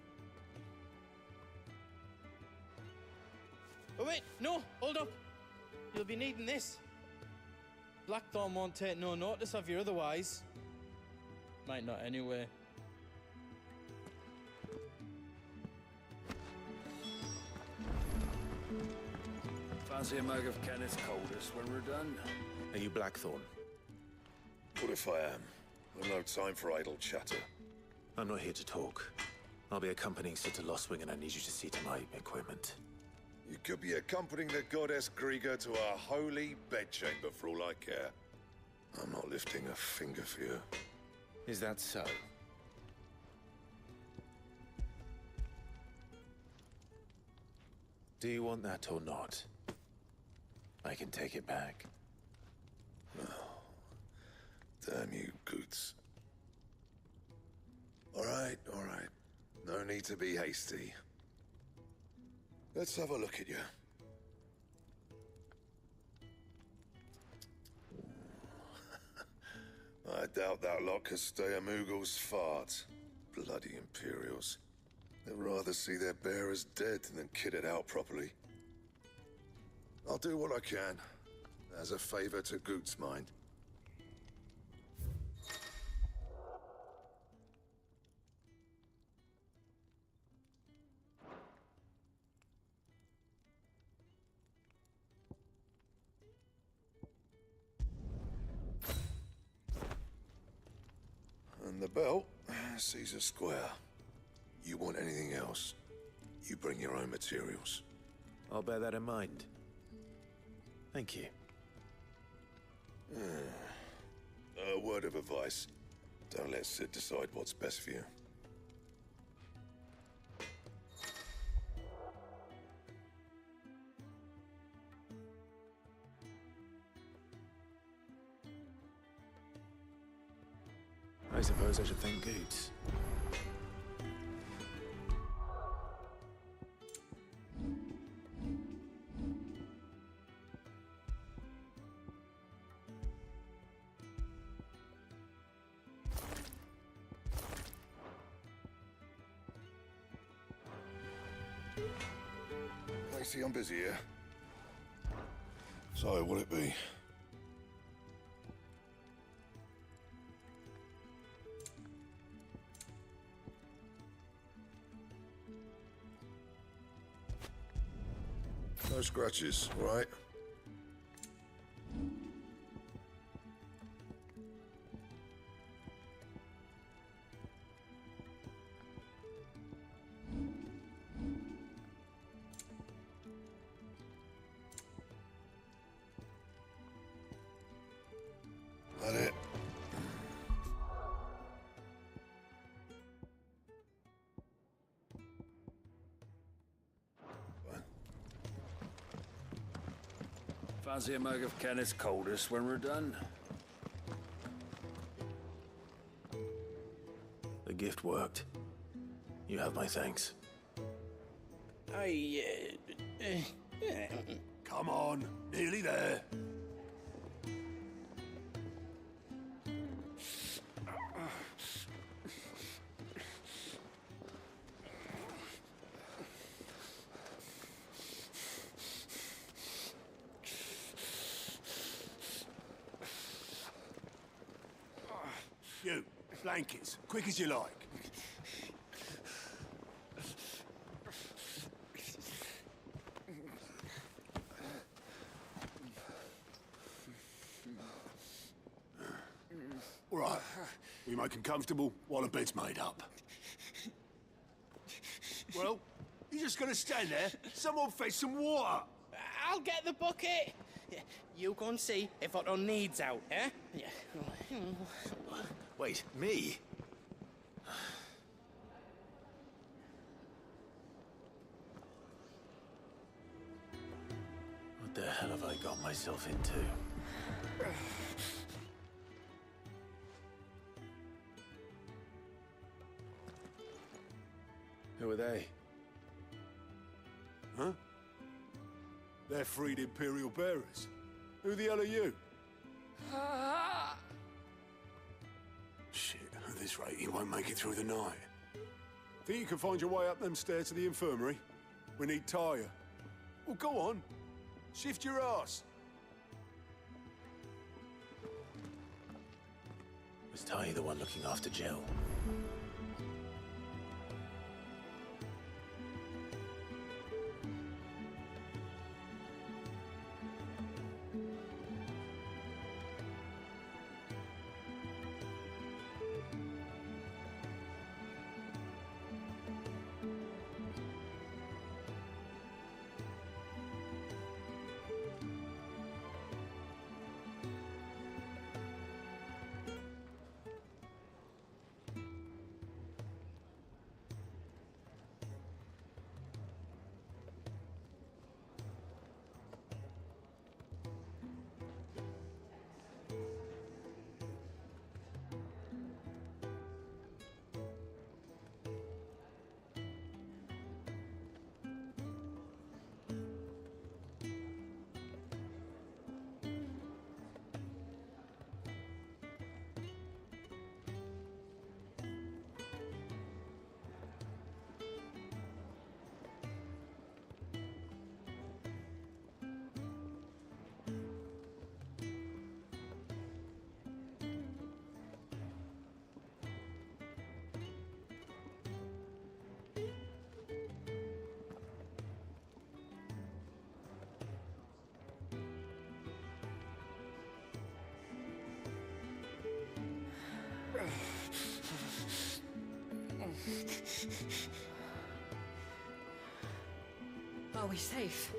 Oh wait, no, hold up. You'll be needing this. Blackthorn won't take no notice of you otherwise. Might not anyway. Fancy a mug of Kenneth Coldest when we're done? Are you Blackthorn? What if I am? I've no time for idle chatter. I'm not here to talk. I'll be accompanying Sitter Lostwing, and I need you to see to my equipment. You could be accompanying the goddess Griga to our holy bedchamber for all I care. I'm not lifting a finger for you. Is that so? Do you want that or not? I can take it back. Oh, damn you, Goots. All right. No need to be hasty. Let's have a look at you. I doubt that lot could stay a Moogle's fart. Bloody Imperials. They'd rather see their bearers dead than kitted out properly. I'll do what I can, as a favor to Goot's mind. And the belt, Caesar Square. You want anything else, you bring your own materials. I'll bear that in mind. Thank you. A word of advice. Don't let Sid decide what's best for you. I suppose I should thank Goots. Lacey, I'm busy here. So, what'll it be? No scratches, right? That it? Fancy a mug of Kenneth Coldest when we're done? The gift worked. You have my thanks. Come on, nearly there. You, blankets, quick as you like. All right, we make them comfortable while the bed's made up. Well, you just gonna stand there? Someone fetch some water. I'll get the bucket. You go and see if Otto needs out, eh? Wait, me? What the hell have I got myself into? Who are they? Huh? They're freed Imperial bearers. Who the hell are you? Shit, at this rate, he won't make it through the night. Think you can find your way up them stairs to the infirmary? We need Tyre. Well, go on. Shift your ass. Was Tai the one looking after Jill? Are we safe?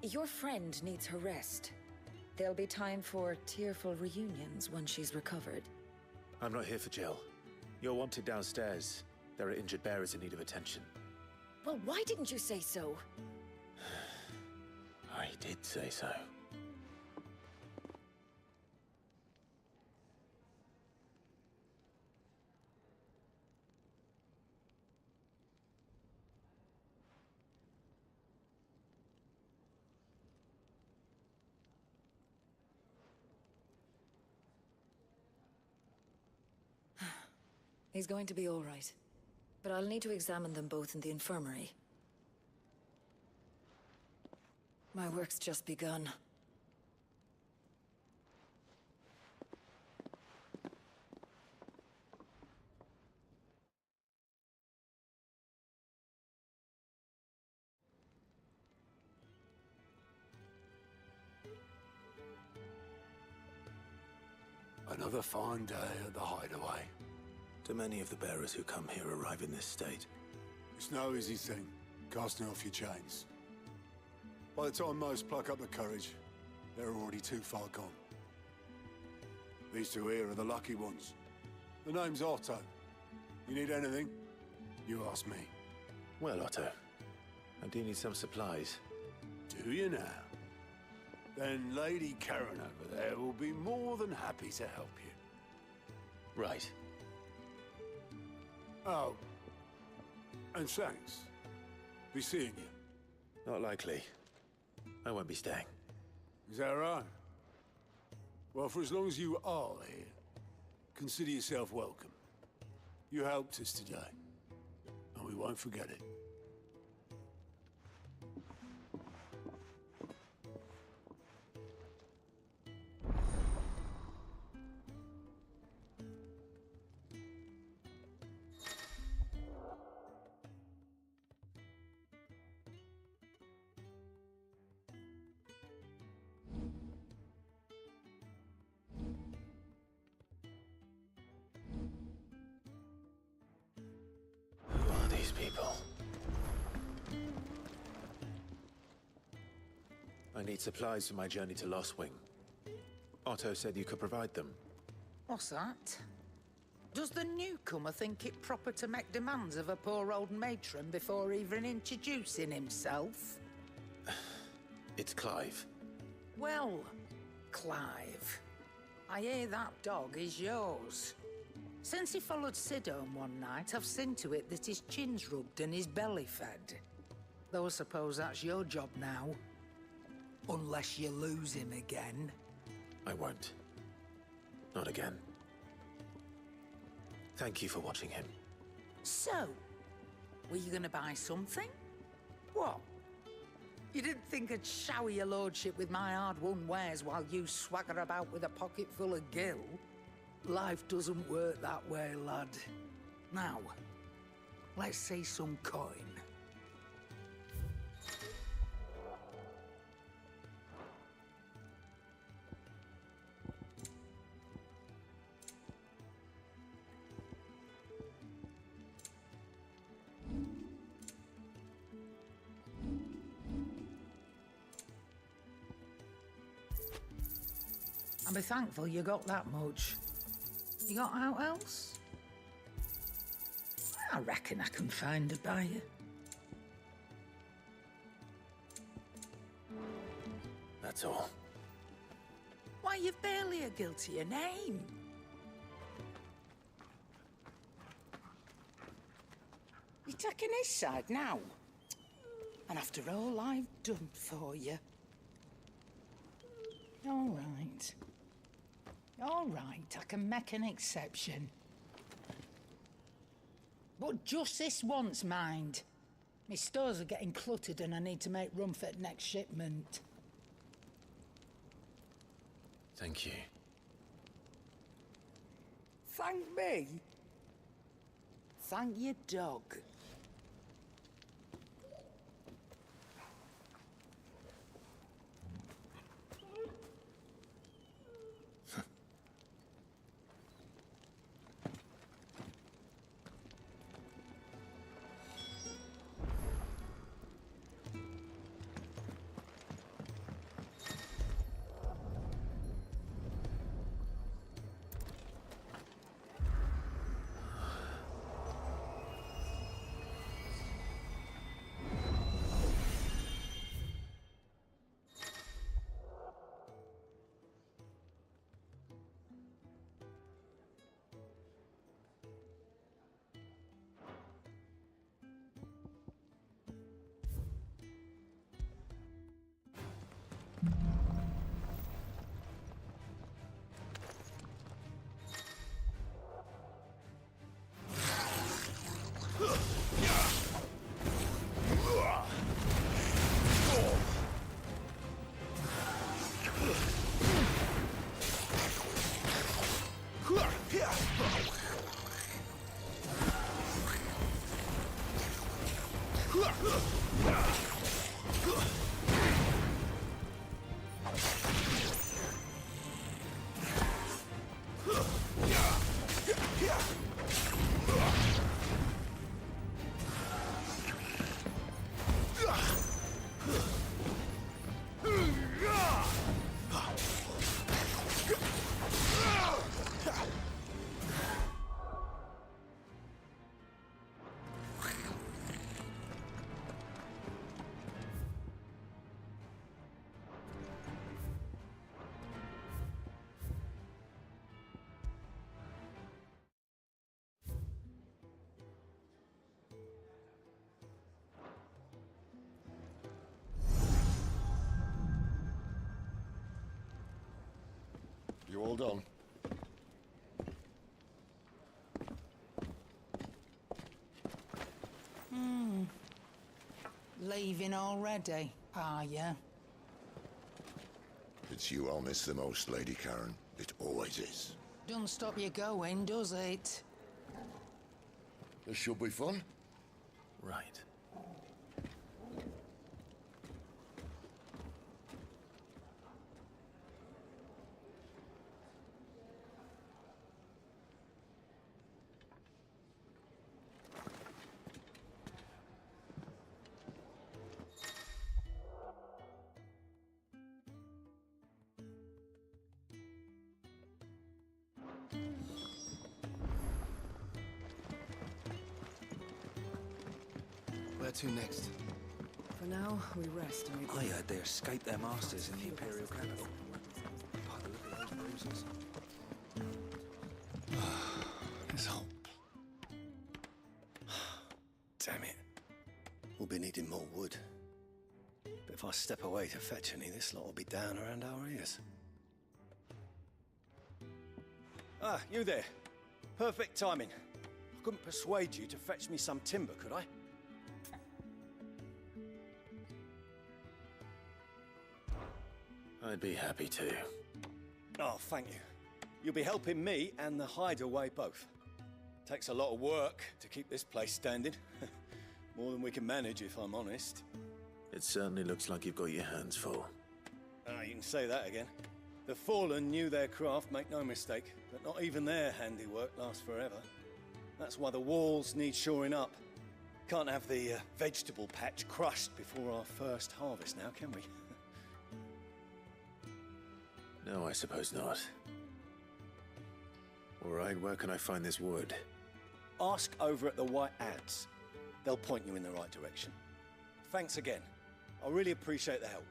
Your friend needs her rest. There'll be time for tearful reunions once she's recovered. I'm not here for Jill. You're wanted downstairs. There are injured bearers in need of attention. Well, why didn't you say so? I did say so. He's going to be all right. But I'll need to examine them both in the infirmary. My work's just begun. Another fine day at the Hideaway. Do many of the bearers who come here arrive in this state? It's no easy thing, casting off your chains. By the time most pluck up the courage, they're already too far gone. These two here are the lucky ones. The name's Otto. You need anything? You ask me. Well, Otto, I do need some supplies. Do you now? Then Lady Karen over there will be more than happy to help you. Right. Oh. And thanks. Be seeing you. Not likely. I won't be staying. Is that right? Well, for as long as you are here, consider yourself welcome. You helped us today, and we won't forget it. Who are these people? I need supplies for my journey to Lost Wing. Otto said you could provide them. What's that? Does the newcomer think it proper to make demands of a poor old matron before even introducing himself? It's Clive. Well, Clive, I hear that dog is yours. Since he followed Sid home one night, I've seen to it that his chin's rubbed and his belly fed. Though I suppose that's your job now. Unless you lose him again. I won't. Not again. Thank you for watching him. So, were you gonna buy something? What? You didn't think I'd shower your lordship with my hard-won wares while you swagger about with a pocket full of gil? Life doesn't work that way, lad. Now, let's see some coin. I'll be thankful you got that much. You got out else? I reckon I can find a buyer. That's all. Why, you've barely a guiltier name. You're taking his side now? And after all I've done for you? All right. All right, I can make an exception. But just this once, mind. My stores are getting cluttered and I need to make room for the next shipment. Thank you. Thank me? Thank your dog. You all done? Leaving already, are you? It's you I'll miss the most, Lady Karen. It always is. Don't stop you going, does it? This should be fun. Right. Where to next? For now, we rest and we... I heard they escaped their masters in the Imperial capital. By the look of those bruises. This whole... Damn it. We'll be needing more wood. But if I step away to fetch any, this lot will be down around our ears. Ah, you there. Perfect timing. couldn't persuade you to fetch me some timber, could I? I'd be happy to. Oh, thank you. You'll be helping me and the hideaway both. Takes a lot of work to keep this place standing. More than we can manage, if I'm honest. It certainly looks like you've got your hands full. You can say that again. The Fallen knew their craft, make no mistake, but not even their handiwork lasts forever. That's why the walls need shoring up. Can't have the vegetable patch crushed before our first harvest now, can we? No, I suppose not. All right, where can I find this wood? Ask over at the White Adze. They'll point you in the right direction. Thanks again. I really appreciate the help.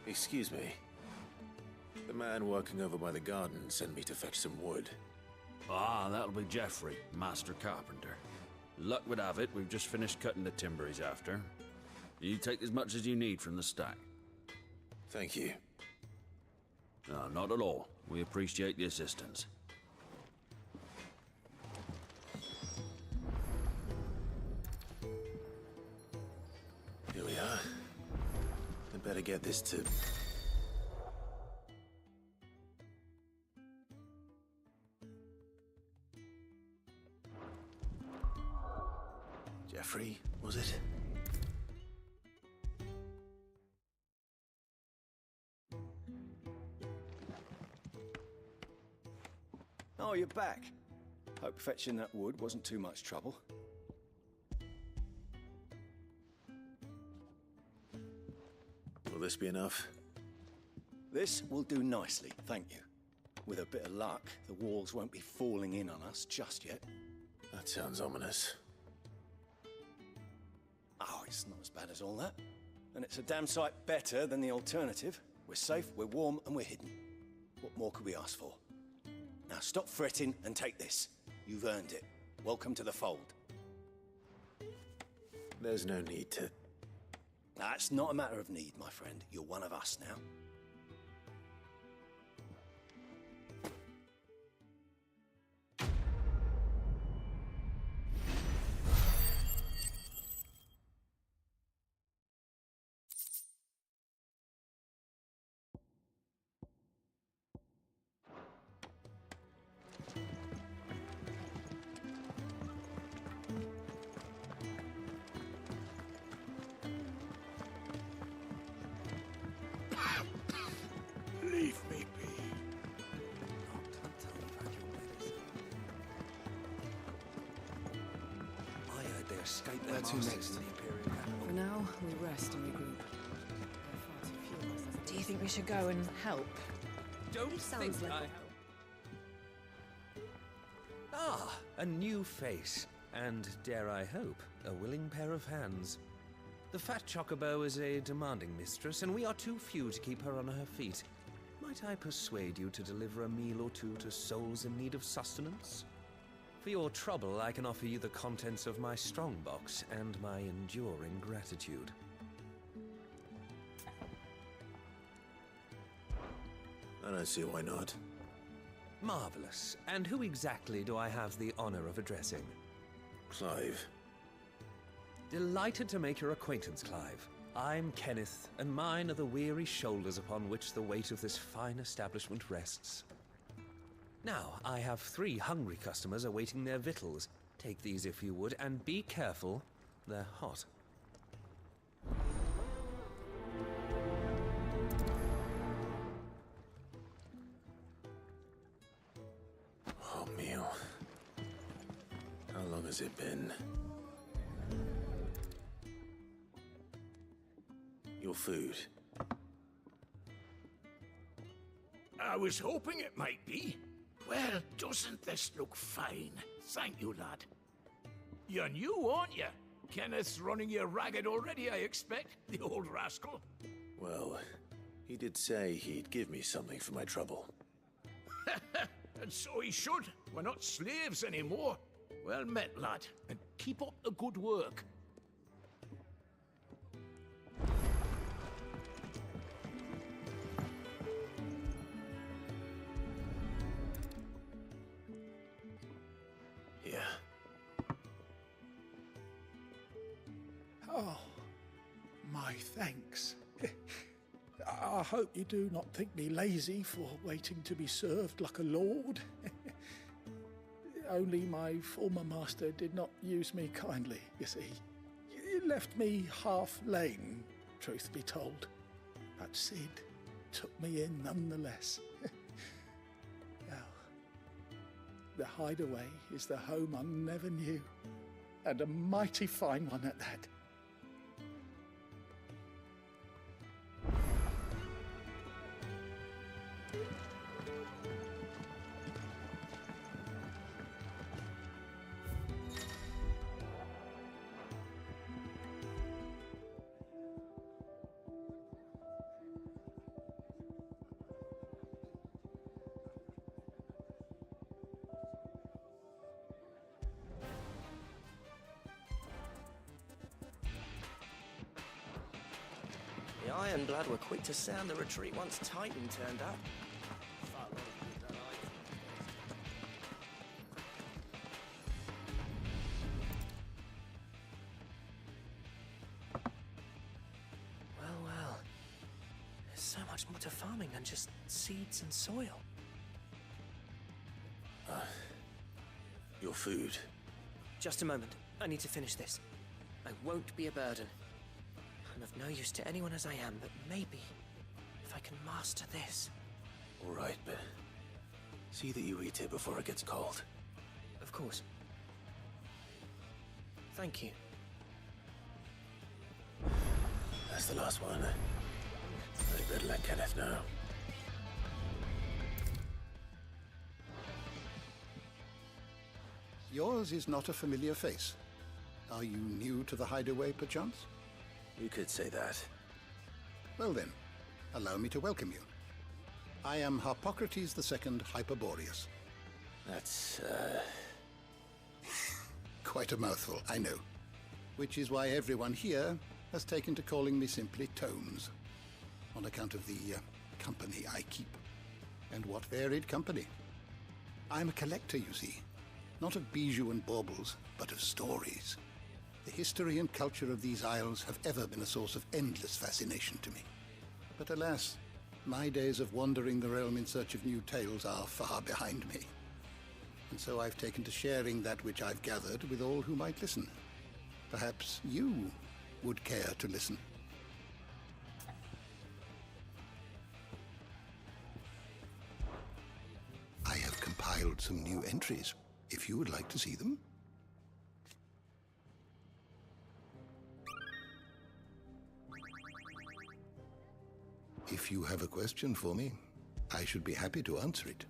Excuse me. The man working over by the garden sent me to fetch some wood. Ah, that'll be Geoffrey, Master Carpenter. Luck would have it, we've just finished cutting the timber he's after. You take as much as you need from the stack. Thank you. No, not at all. We appreciate the assistance. Here we are. I'd better get this to... Geoffrey, was it? Oh, you're back. Hope fetching that wood wasn't too much trouble. Will this be enough? This will do nicely, thank you. With a bit of luck, the walls won't be falling in on us just yet. That sounds ominous. Oh, it's not as bad as all that. And it's a damn sight better than the alternative. We're safe, we're warm, and we're hidden. What more could we ask for? Now stop fretting and take this. You've earned it. Welcome to the fold. There's no need to... That's not a matter of need, my friend. You're one of us now. Leave me be. I heard they escaped their Where to masters next? in the Imperial capital. For now, we rest and regroup. Do you think we should go and help? Don't Sounds think like Ah, a new face. And, dare I hope, a willing pair of hands. The fat chocobo is a demanding mistress, and we are too few to keep her on her feet. Might I persuade you to deliver a meal or two to souls in need of sustenance? For your trouble, I can offer you the contents of my strongbox and my enduring gratitude. I don't see why not. Marvelous. And who exactly do I have the honor of addressing? Clive. Delighted to make your acquaintance, Clive. I'm Kenneth, and mine are the weary shoulders upon which the weight of this fine establishment rests. Now, I have 3 hungry customers awaiting their victuals. Take these if you would, and be careful, they're hot. Hot meal. How long has it been? Your food. I was hoping it might be. Well, doesn't this look fine? Thank you, lad. You're new, aren't you? Kenneth's running you ragged already, I expect, the old rascal. Well, he did say he'd give me something for my trouble. And so he should. We're not slaves anymore. Well met, lad, and keep up the good work. Yeah. Oh, my thanks. I hope you do not think me lazy for waiting to be served like a lord. Only my former master did not use me kindly, you see. He left me half lame, truth be told. But Sid took me in nonetheless. Now, the Hideaway is the home I never knew, and a mighty fine one at that. The Ironblood were quick to sound the retreat once Titan turned up. Well. There's so much more to farming than just seeds and soil. Your food. Just a moment. I need to finish this. I won't be a burden. I'm of no use to anyone as I am, but maybe if I can master this. All right, but see that you eat it before it gets cold. Of course. Thank you. That's the last one. I'd better let Kenneth know. Yours is not a familiar face. Are you new to the Hideaway, perchance? You could say that. Well then, allow me to welcome you. I am Harpocrates II Hyperboreus. That's, Quite a mouthful, I know. Which is why everyone here has taken to calling me simply Tomes, on account of the company I keep. And what varied company. I'm a collector, you see. Not of bijou and baubles, but of stories. The history and culture of these isles have ever been a source of endless fascination to me. But alas, my days of wandering the realm in search of new tales are far behind me. And so I've taken to sharing that which I've gathered with all who might listen. Perhaps you would care to listen. I have compiled some new entries, if you would like to see them. If you have a question for me, I should be happy to answer it.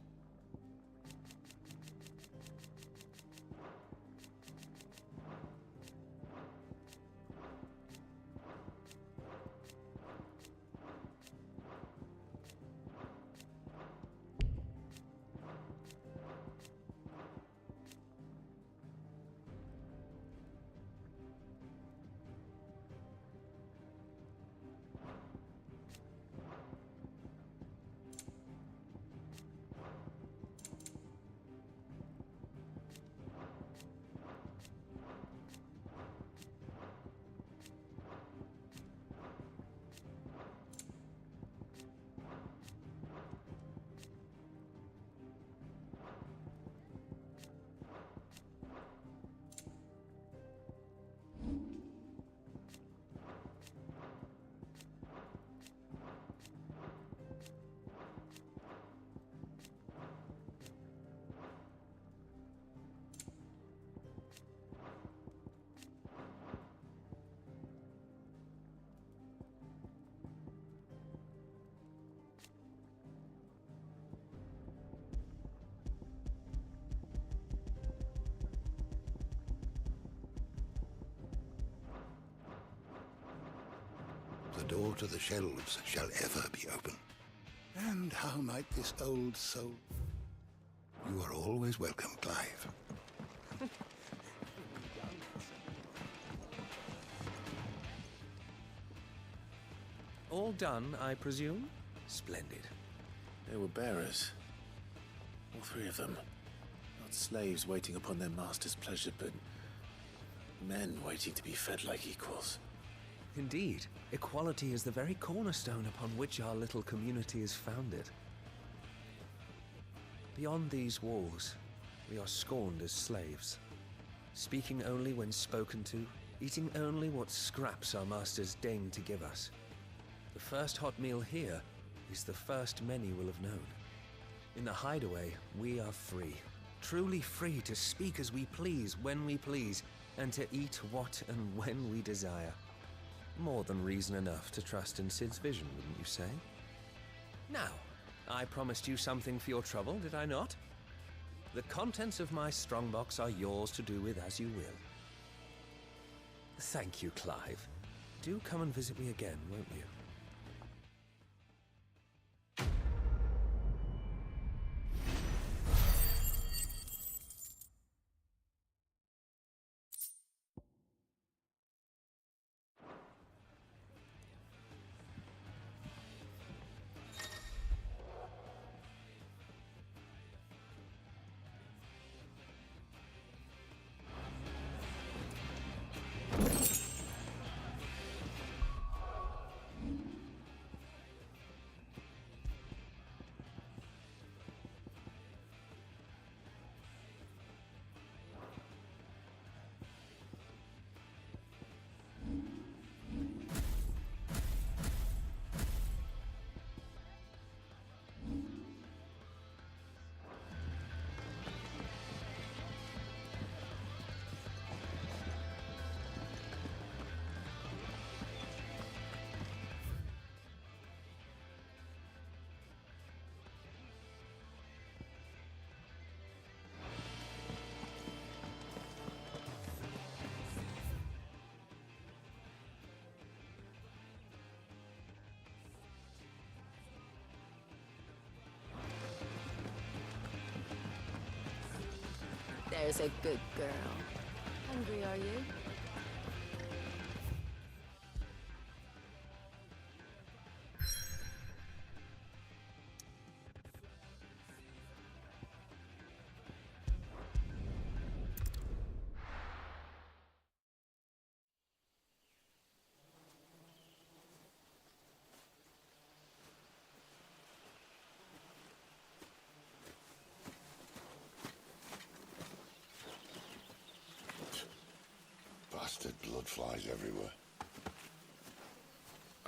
the door to the shelves shall ever be open. And how might this old soul... You are always welcome, Clive. All done, I presume? Splendid. They were bearers. All three of them. Not slaves waiting upon their master's pleasure, but men waiting to be fed like equals. Indeed, equality is the very cornerstone upon which our little community is founded. Beyond these walls, we are scorned as slaves, speaking only when spoken to, eating only what scraps our masters deign to give us. The first hot meal here is the first many will have known. In the hideaway, we are free, truly free to speak as we please, when we please, and to eat what and when we desire. More than reason enough to trust in Cid's vision, wouldn't you say? Now, I promised you something for your trouble, did I not? The contents of my strongbox are yours to do with as you will. Thank you, Clive. Do come and visit me again, won't you? There's a good girl. Hungry, are you? Bastard blood flies everywhere.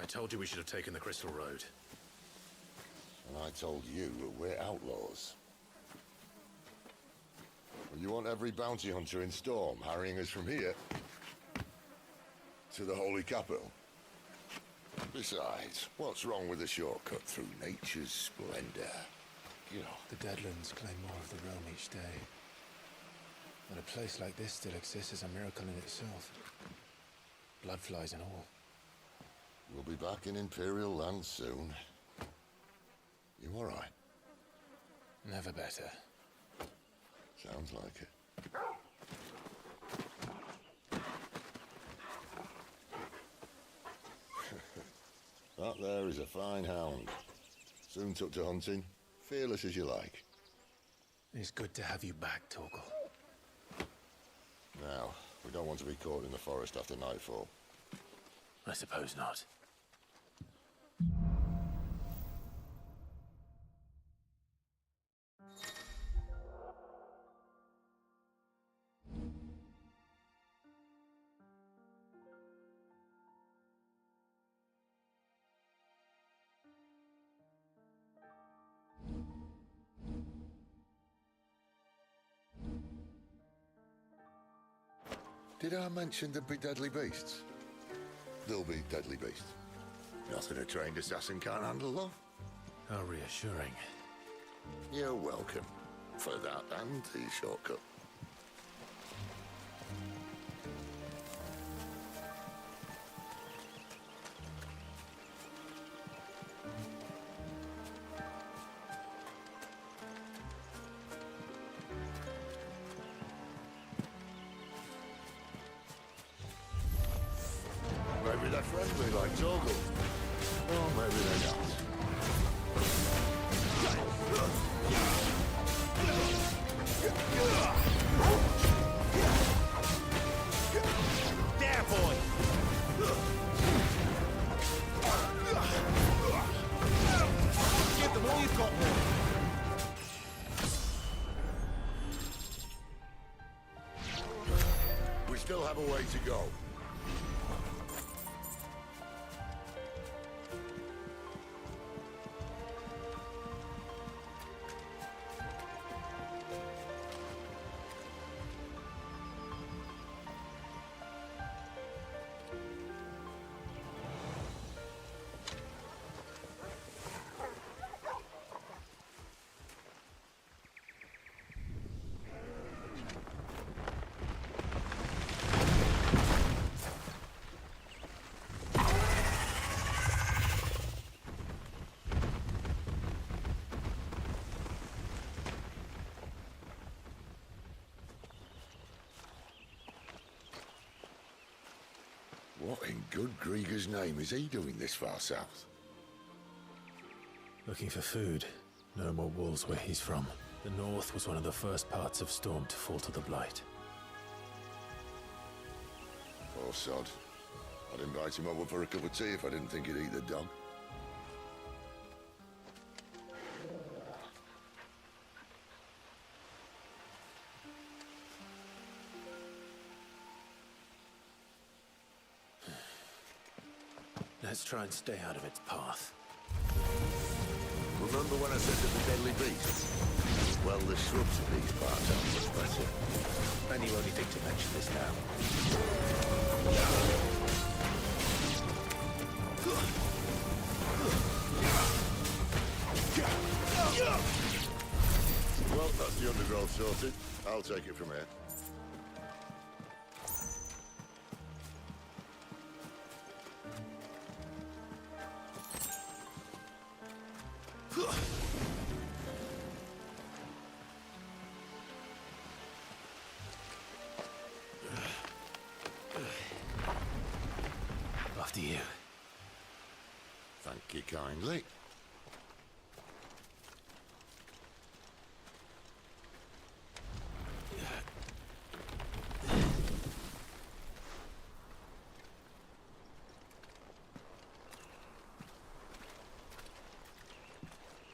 I told you we should have taken the Crystal Road. And I told you that we're outlaws. Well, you want every bounty hunter in Storm harrying us from here to the Holy Capital? Besides, what's wrong with a shortcut through nature's splendor? You know. The Deadlands claim more of the realm each day. That a place like this still exists is a miracle in itself. Bloodflies and all. We'll be back in Imperial land soon. You all right? Never better. Sounds like it. That there is a fine hound. Soon took to hunting. Fearless as you like. It's good to have you back, Torgal. Now, we don't want to be caught in the forest after nightfall. I suppose not. Did I mention there'd be deadly beasts? There'll be deadly beasts. Nothing a trained assassin can't handle, though. How reassuring. You're welcome for that and the shortcut. friendly like Torgal. Or maybe they're not. There, boy! Give them all you've got, boy! We still have a way to go. What in good Grieger's name is he doing this far south? Looking for food. No more wolves where he's from. The north was one of the first parts of Storm to fall to the Blight. Poor sod. I'd invite him over for a cup of tea if I didn't think he'd eat the dog. Let's try and stay out of its path. Remember when I said that the deadly beasts? Well, the shrubs of these parts are much better. And you only think to mention this now. Well, that's the undergrowth sorted. I'll take it from here. After you. Thank you kindly.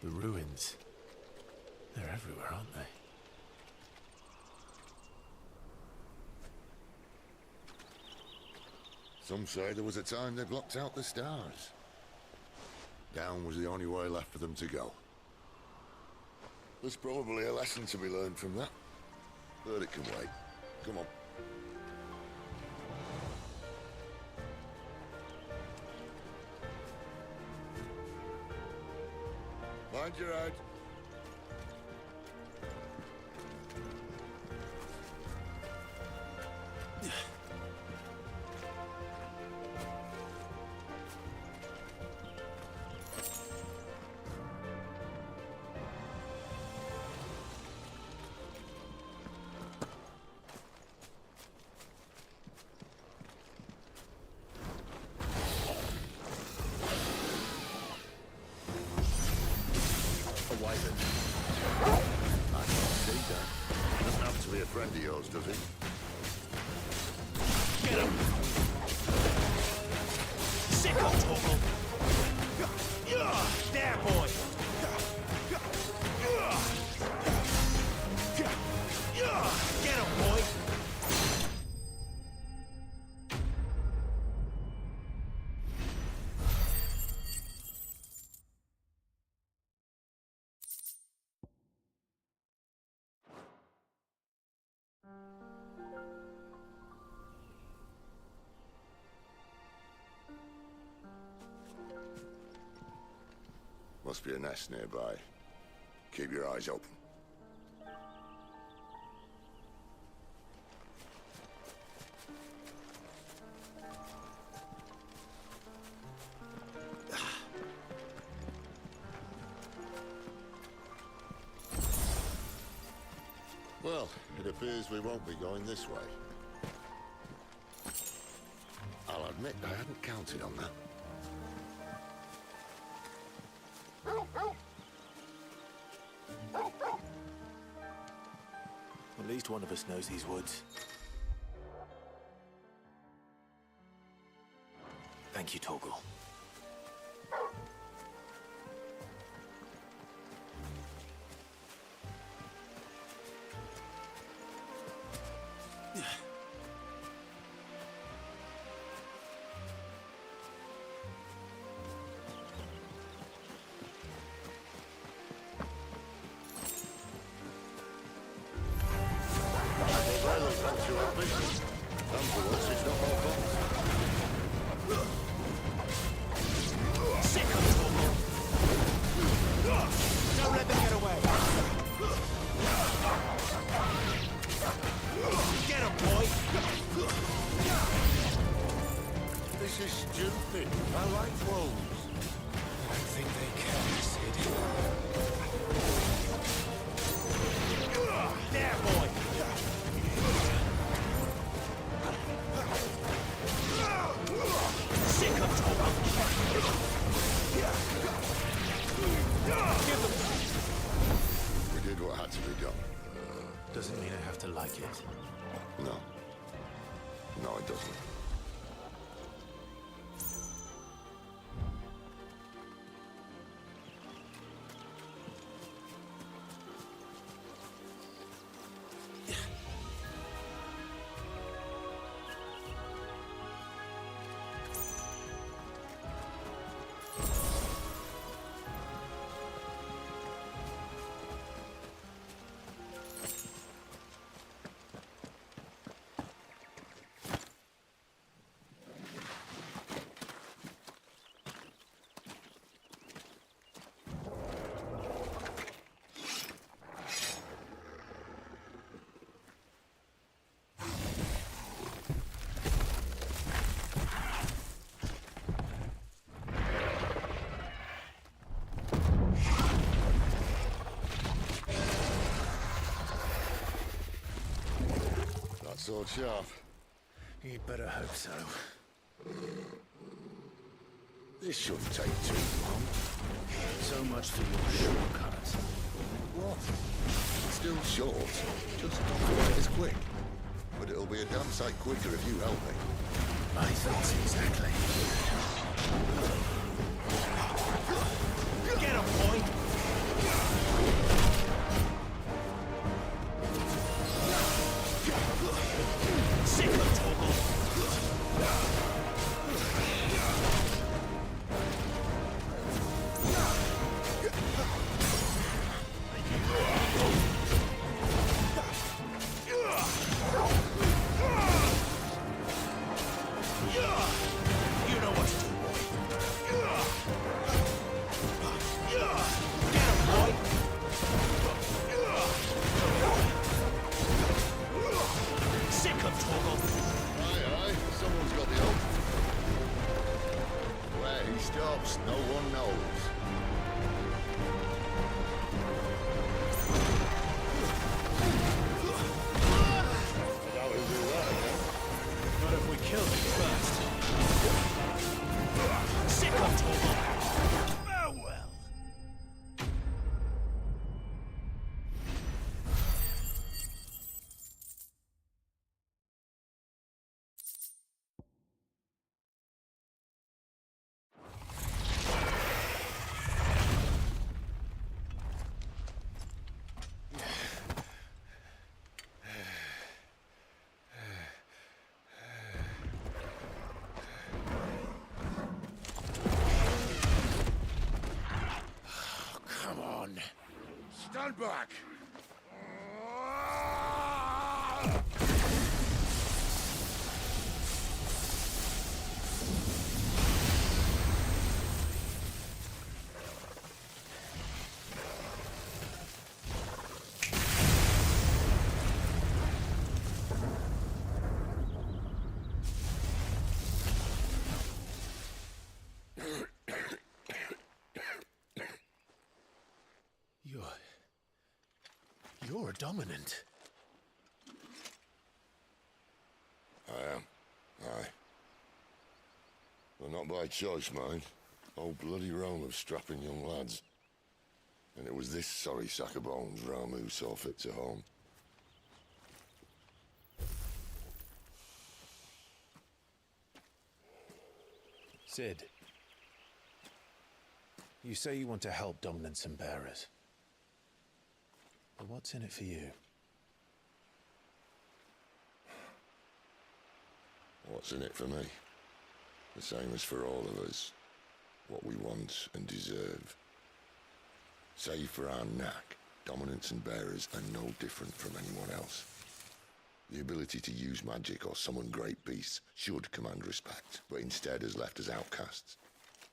The ruins. They're everywhere, aren't they? Some say there was a time they blocked out the stars. Down was the only way left for them to go. There's probably a lesson to be learned from that. But it can wait. Come on. Mind your head. Doesn't have to be a friend of yours, does he? Get him! Sick of Torgal! There, boy! Get him, boy! Must be a nest nearby. Keep your eyes open. Well, it appears we won't be going this way. I'll admit I hadn't counted on that. At least one of us knows these woods. Thank you, Torgal. Don't let them get away. Get him, boy. This is stupid. I like wolves. I don't think they care, Sid. There, boy. Sick of trouble. We did what had to be done. Doesn't mean I have to like it. No. No, it doesn't. Sword sharp. You'd better hope so. This shouldn't take too long. So much for your shortcut. What? Still short. Just not quite as quick. But it'll be a damn sight quicker if you help me. My thoughts exactly. Get him, boy. Sick of Torgal. You know what to do, boy. Get him, boy. Sick of Torgal. Aye, someone's got the oath. Where he stops, no one knows. Now we'll do that again. Not if we kill him first. Sick of Torgal. Farewell. Stand back! You're a dominant. I am. Aye. Well, not by choice, mind. Whole bloody realm of strapping young lads. And it was this sorry sack of bones Ramu saw fit to home. Cid, you say you want to help Dominants and Bearers. But what's in it for you? What's in it for me? The same as for all of us. What we want and deserve. Save for our knack, Dominants and Bearers are no different from anyone else. The ability to use magic or summon great beasts should command respect, but instead has left us outcasts.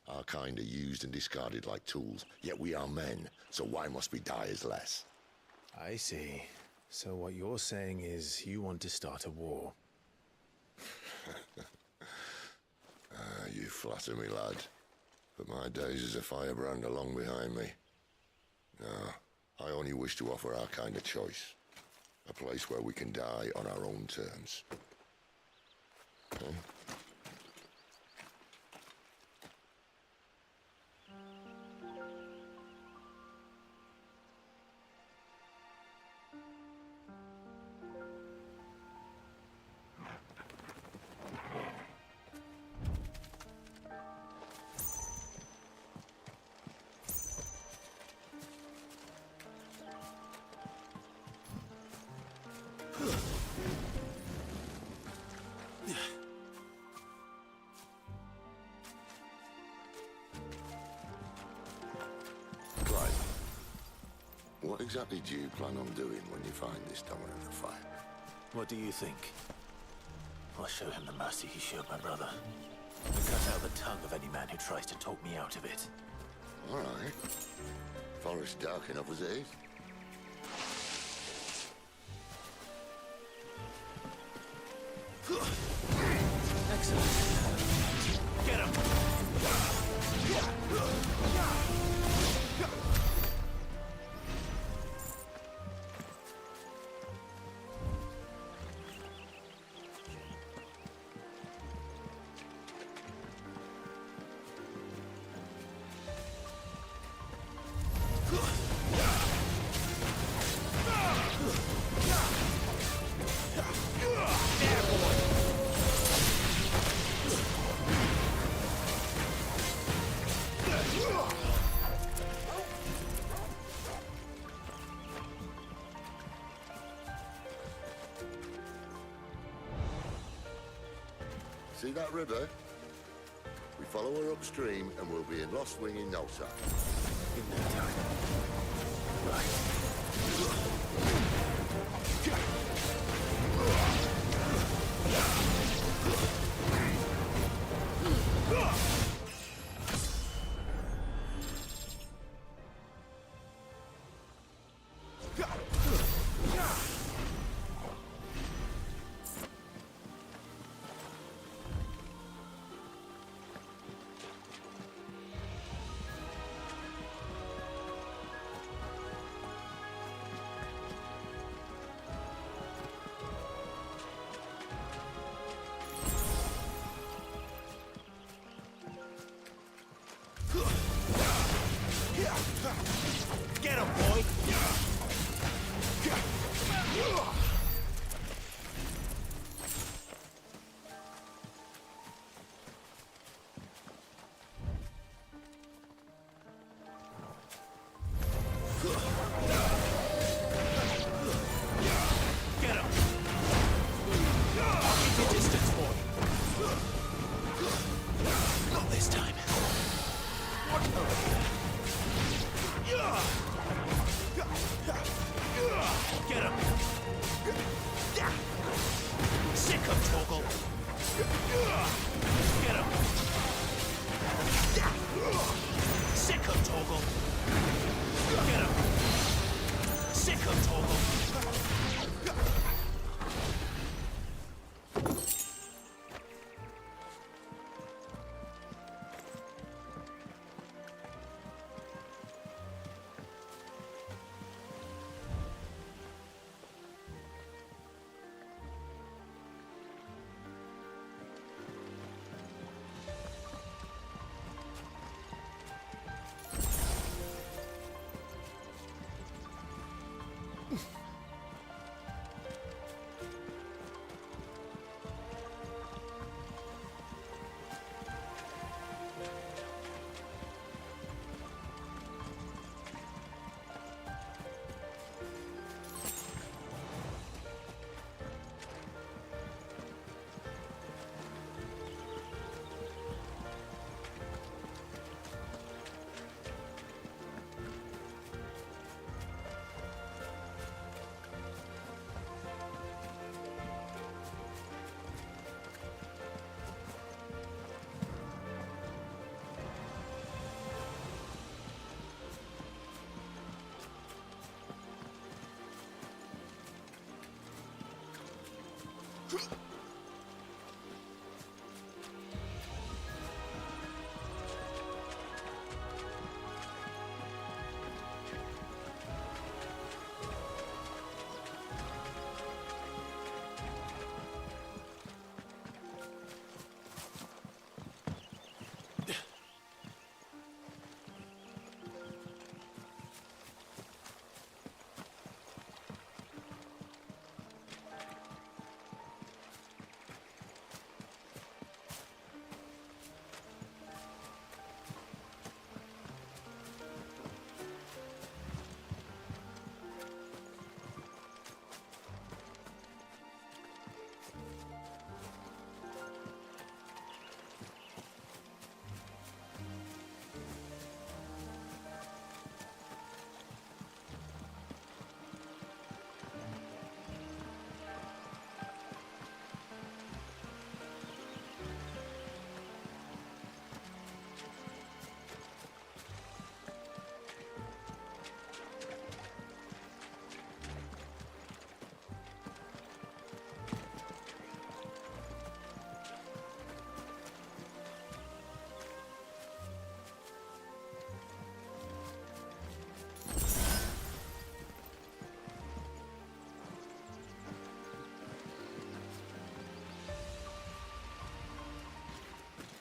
Our kind are used and discarded like tools, yet we are men, so why must we die as less? I see. So what you're saying is you want to start a war. You flatter me, lad. But my days as a firebrand are long behind me. No, I only wish to offer our kind a choice. A place where we can die on our own terms. Okay? What exactly do you plan on doing when you find this Dominant of Fire? What do you think? I'll show him the mercy he showed my brother. And cut out the tongue of any man who tries to talk me out of it. All right. Forest dark enough as it is. Excellent. Get him! See that river? We follow her upstream and we'll be in Lost Wing in no time. In no time. Right.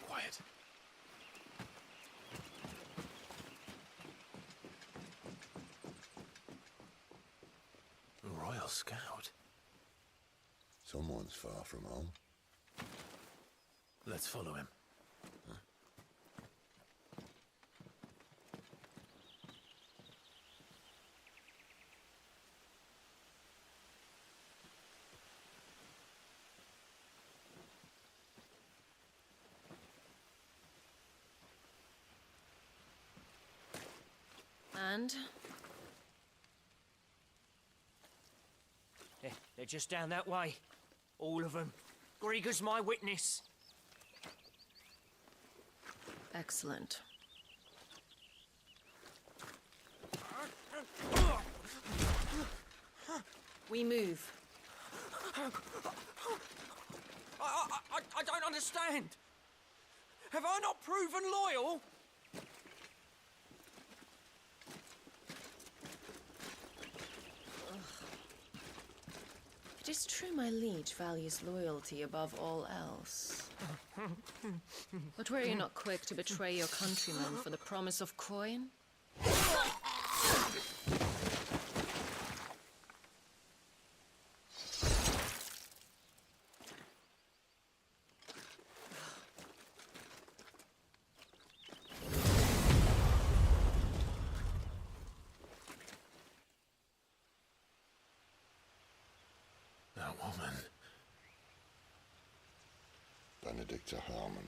Quiet. A Royal Scout. Someone's far from home. Let's follow him. And? They're just down that way. All of them. Grieger's my witness. Excellent. We move. I don't understand. Have I not proven loyal? It is true my liege values loyalty above all else. But were you not quick to betray your countrymen for the promise of coin? That woman. Benedicta Harmon,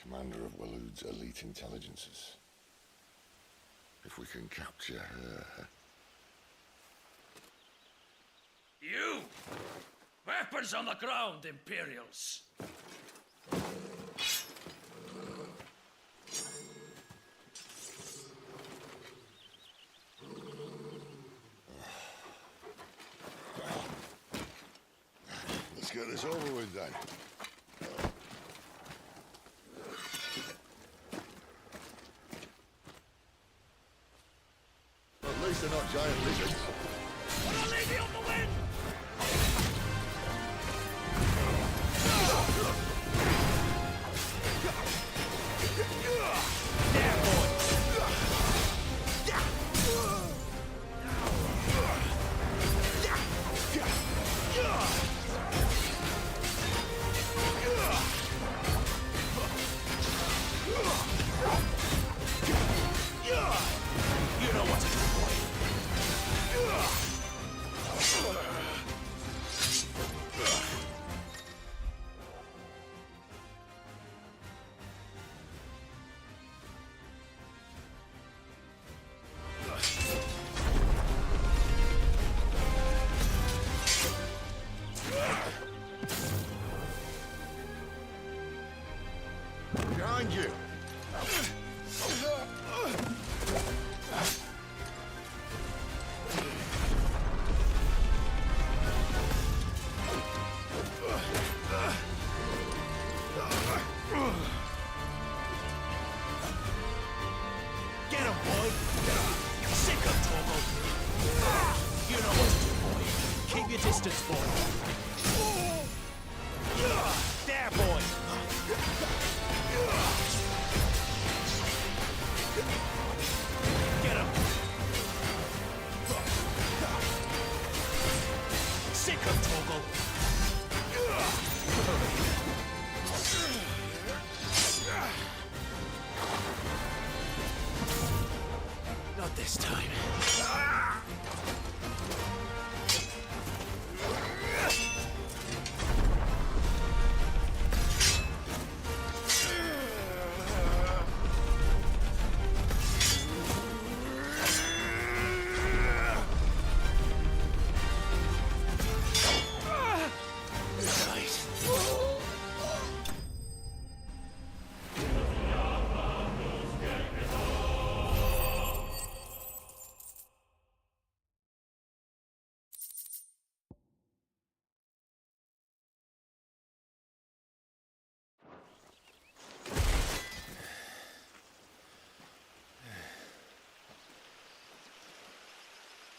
commander of Waloed's elite intelligences. If we can capture her... You! Weapons on the ground, Imperials! Let's get this over with then. At least they're not giant lizards. I'll leave you on the wind! There, boy! You know what to do, boy. bastards for you. There, boy! Get him! Sick of Torgal! Not this time.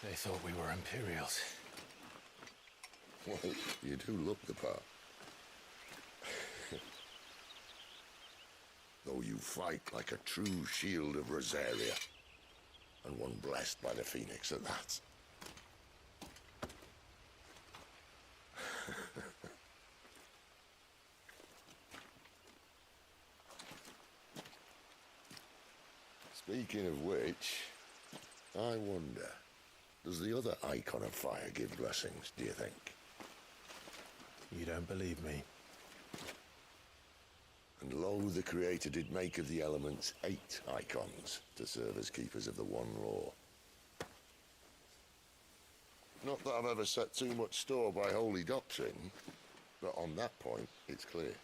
They thought we were Imperials. Well, you do look the part. Though you fight like a true shield of Rosaria. And one blessed by the Phoenix at that. Speaking of which, I wonder, does the other Icon of Fire give blessings, do you think? You don't believe me? And lo, the Creator did make of the elements 8 Icons to serve as keepers of the One Law. Not that I've ever set too much store by holy doctrine, but on that point, it's clear.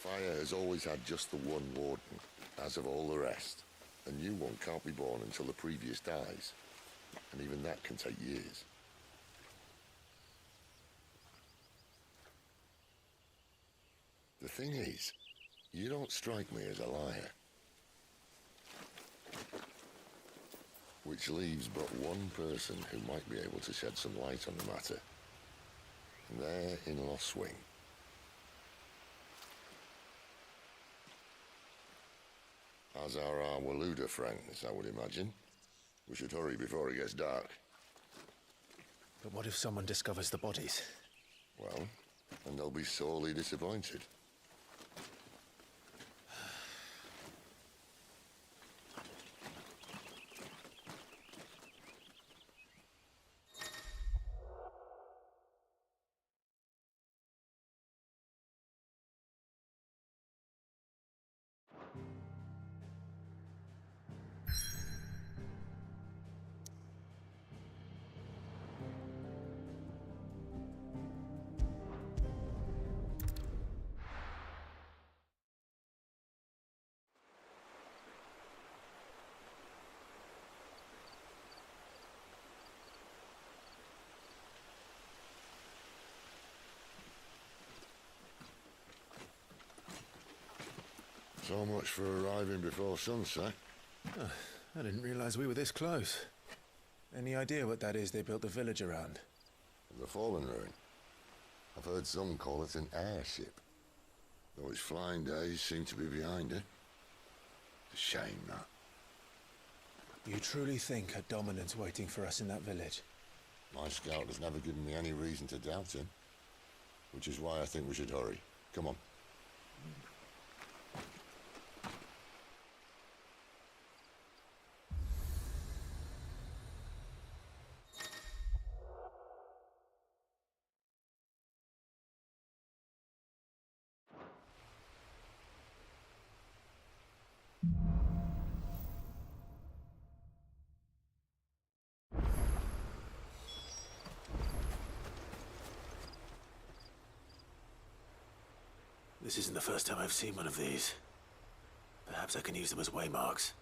Fire has always had just the one warden, as of all the rest. A new one can't be born until the previous dies, and even that can take years. The thing is, you don't strike me as a liar. Which leaves but one person who might be able to shed some light on the matter. And they're in Lostwing. As are our Waluda friends, I would imagine. We should hurry before it gets dark. But what if someone discovers the bodies? Well, and they'll be sorely disappointed. So much for arriving before sunset. Oh, I didn't realize we were this close. Any idea what that is they built the village around? The Fallen Ruin. I've heard some call it an airship. Though its flying days seem to be behind it. It's a shame, that. You truly think a dominant's waiting for us in that village? My scout has never given me any reason to doubt him. Which is why I think we should hurry. Come on. This isn't the first time I've seen one of these. Perhaps I can use them as waymarks.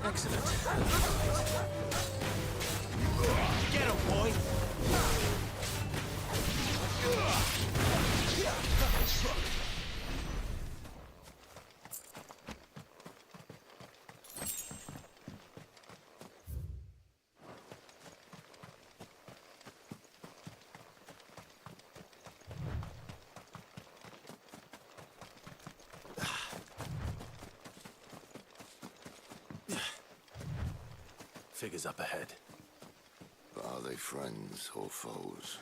Excellent. Get him, boy! Figures up ahead. But are they friends or foes?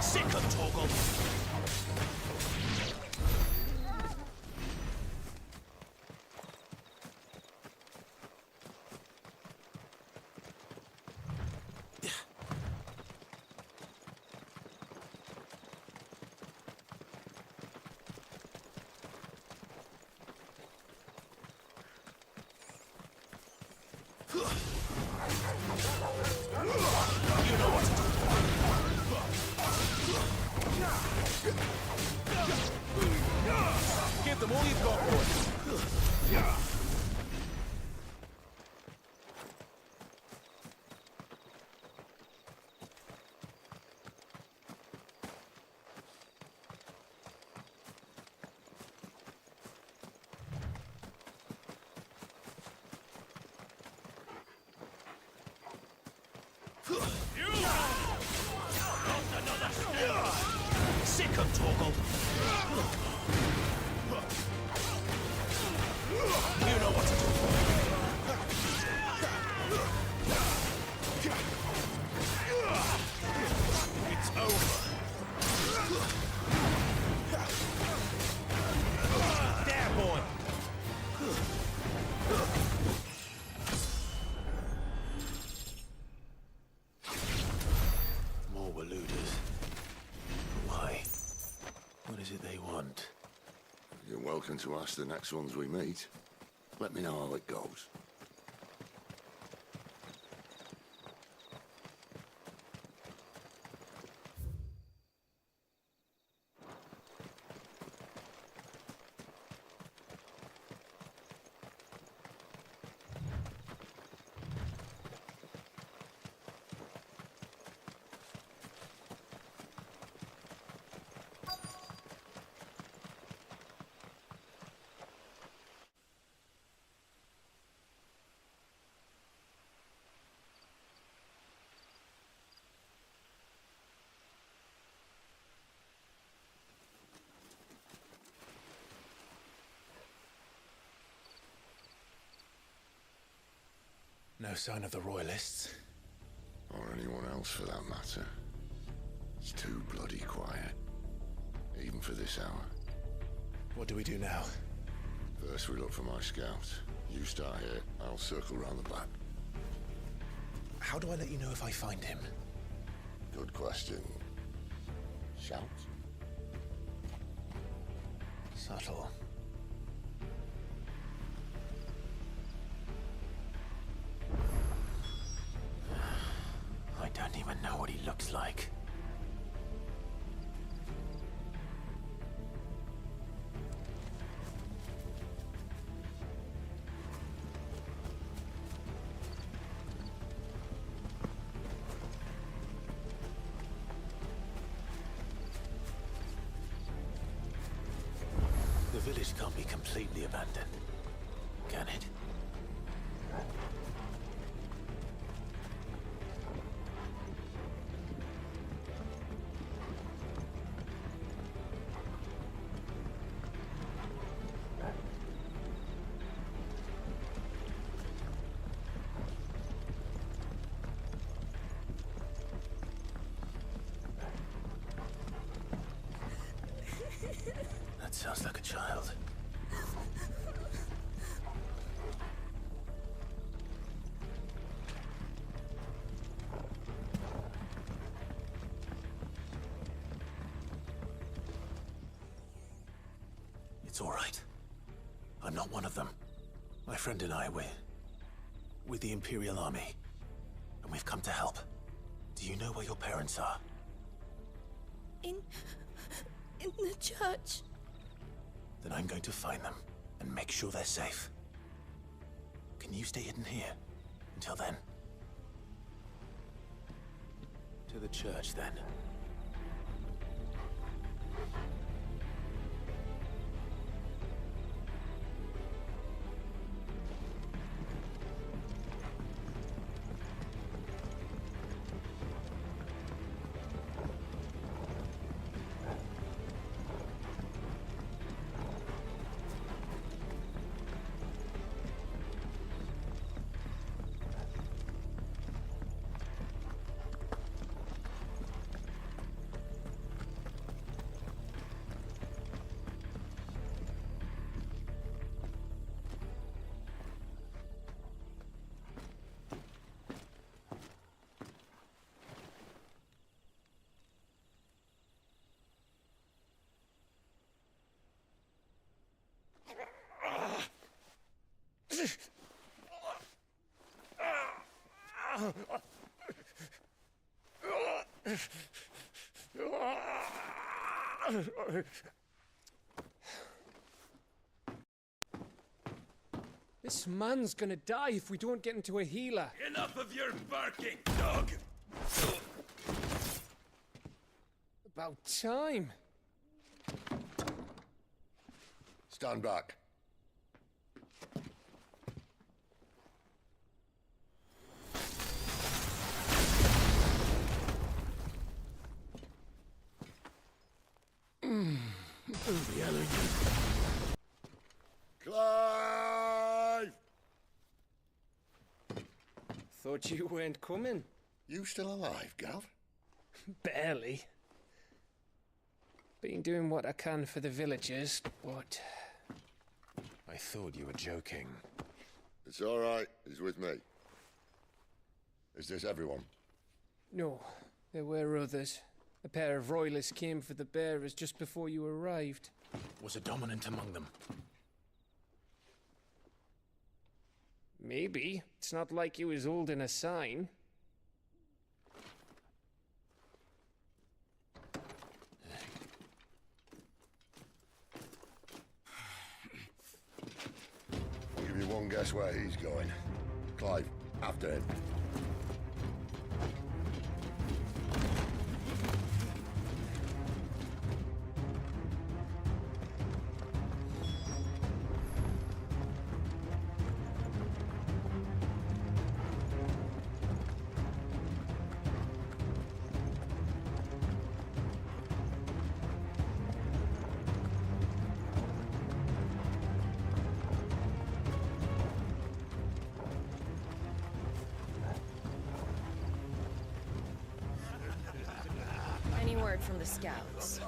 Sick of Torgal! Give them all you've got, boy. Sick of Torgal! You know what to do. It's over. There, boy. More Waluders. Why? What is it they want? You're welcome to ask the next ones we meet. Let me know how it goes. No sign of the Royalists. Or anyone else for that matter. It's too bloody quiet. Even for this hour. What do we do now? First we look for my scout. You start here, I'll circle round the back. How do I let you know if I find him? Good question. Shout? Subtle. I don't even know what he looks like. The village can't be completely abandoned, can it? That sounds like a child. It's all right. I'm not one of them. My friend and I, we're with the Imperial Army, and we've come to help. Do you know where your parents are? In the church. Then I'm going to find them and make sure they're safe. Can you stay hidden here until then? To the church, then. This man's gonna die if we don't get into a healer. Enough of your barking, dog! About time. Stand back. Clive! Thought you weren't coming. You still alive, Gav? Barely. Been doing what I can for the villagers, but... I thought you were joking. It's all right. He's with me. Is this everyone? No, there were others. A pair of royalists came for the bearers just before you arrived. Was a dominant among them? Maybe. It's not like he was holding a sign. I'll give you one guess where he's going. Clive, after him. Any word from the scouts?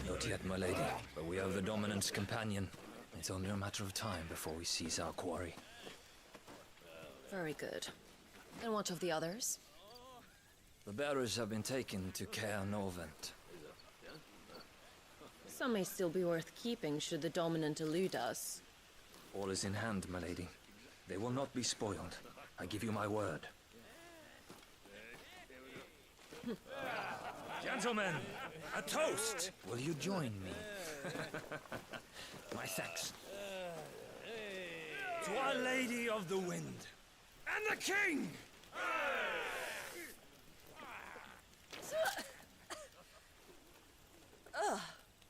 Not yet, my lady, but we have the Dominant's companion. It's only a matter of time before we seize our quarry. Very good. And what of the others? The bearers have been taken to Caer Novent. Some may still be worth keeping should the Dominant elude us. All is in hand, my lady. They will not be spoiled. I give you my word. Gentlemen, a toast! Will you join me? My thanks. To Our Lady of the Wind and the King! Ugh.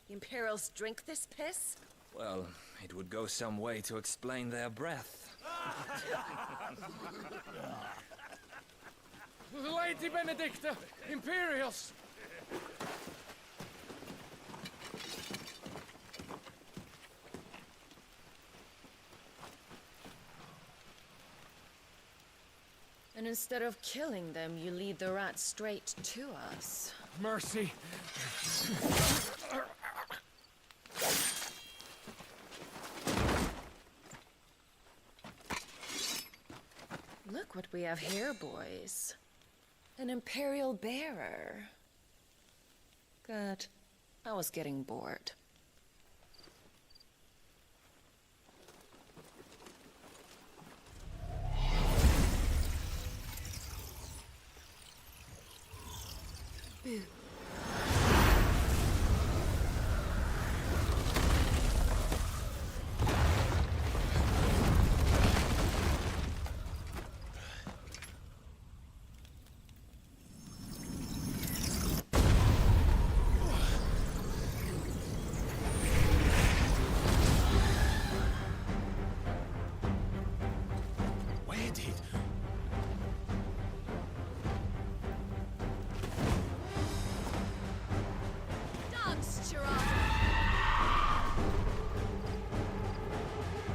The Imperials drink this piss? Well, it would go some way to explain their breath. Lady Benedicta! Imperials! And instead of killing them, you lead the rats straight to us. Mercy! Look what we have here, boys. An Imperial bearer. Good. I was getting bored. Boo. Where did... Dance, Gerard!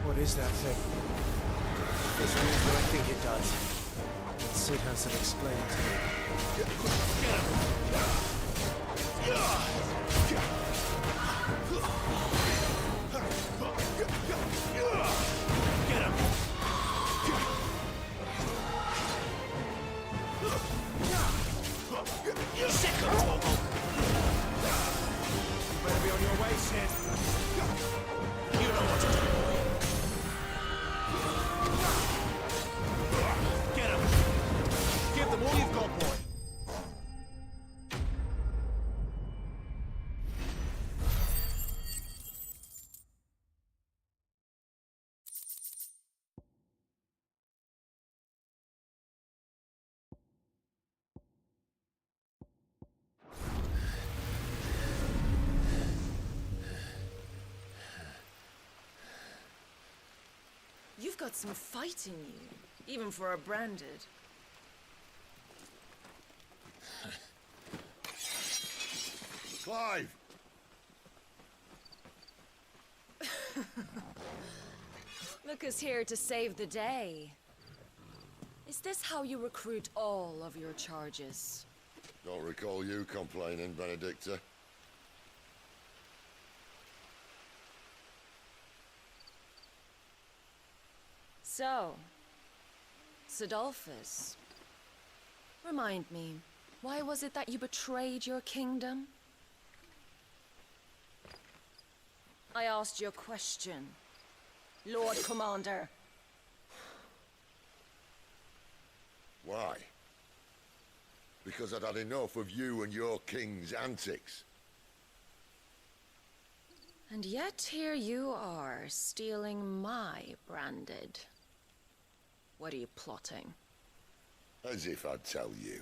What is that thing? This means what I think it does. But Sid hasn't explained to me. Get him! Sick of Toggle! You better be on your way, Sid. You know what to do, boy. Get him! Give them all you've got, boy. You've got some fight in you, even for a branded. Clive! Lucas here to save the day. Is this how you recruit all of your charges? Don't recall you complaining, Benedicta. So, Sidolphus, remind me, why was it that you betrayed your kingdom? I asked you a question, Lord Commander. Why? Because I'd had enough of you and your king's antics. And yet here you are, stealing my branded. What are you plotting? As if I'd tell you.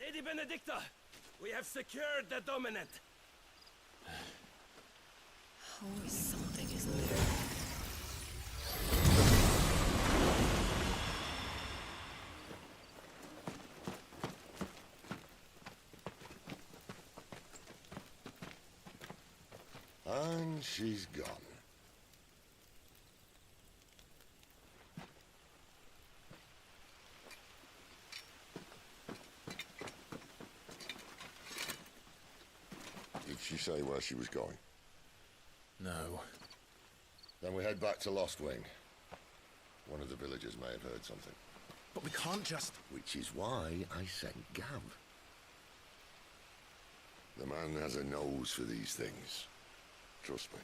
Lady Benedicta, we have secured the dominant. Always something, isn't there? And she's gone. Did she say where she was going? No. Then we head back to Lost Wing. One of the villagers may have heard something. But we can't just... Which is why I sent Gav. The man has a nose for these things. Trust me.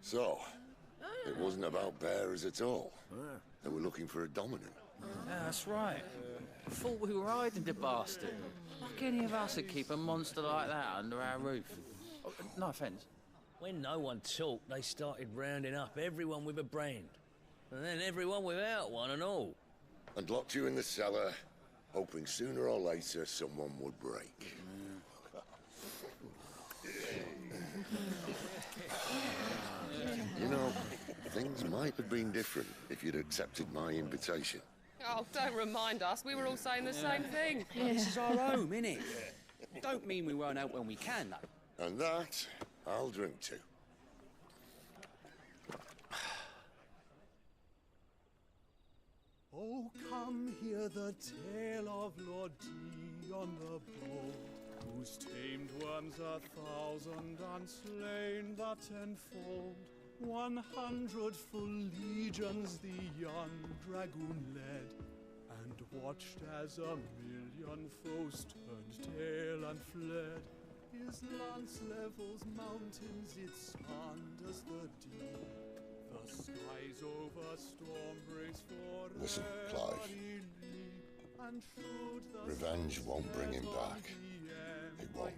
So, it wasn't about bearers at all. They were looking for a dominant. Yeah, that's right. Thought we were hiding the bastard. Like any of us would keep a monster like that under our roof. Oh, no offence. When no one talked, they started rounding up everyone with a brand. And then everyone without one and all. And locked you in the cellar, hoping sooner or later someone would break. You know, things might have been different if you'd accepted my invitation. Oh, don't remind us. We were all saying the same thing. Yeah, this is our home, innit? Don't mean we won't help when we can, though. And that, I'll drink to. Oh, come hear the tale of Lord T. on the bold, whose tamed worms 1,000 and slain the tenfold. 100 full legions the young dragoon led, and watched as 1,000,000 foes turned tail and fled. His lance levels mountains, it sanders the deep. The skies over storm breaks for Listen, Clive. and should the Revenge won't bring him back. It won't.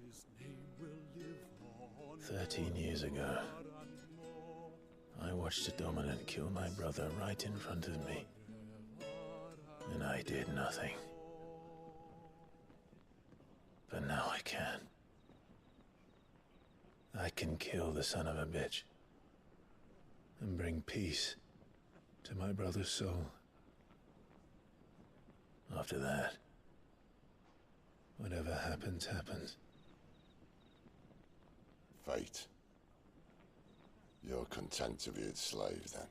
his name will live on. 13 years ago, I watched a dominant kill my brother right in front of me. And I did nothing. But now I can. I can kill the son of a bitch. And bring peace to my brother's soul. After that, whatever happens, happens. Fate. You're content to be its slave, then?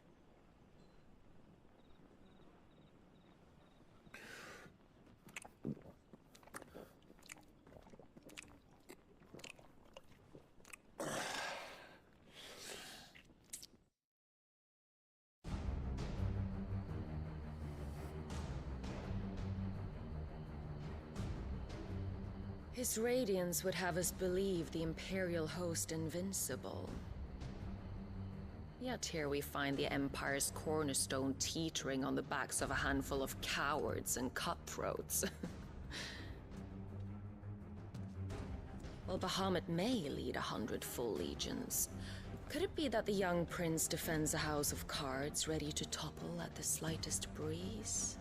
His radiance would have us believe the Imperial host invincible. Yet here we find the Empire's cornerstone teetering on the backs of a handful of cowards and cutthroats. While Bahamut may lead 100 full legions, could it be that the young prince defends a house of cards ready to topple at the slightest breeze?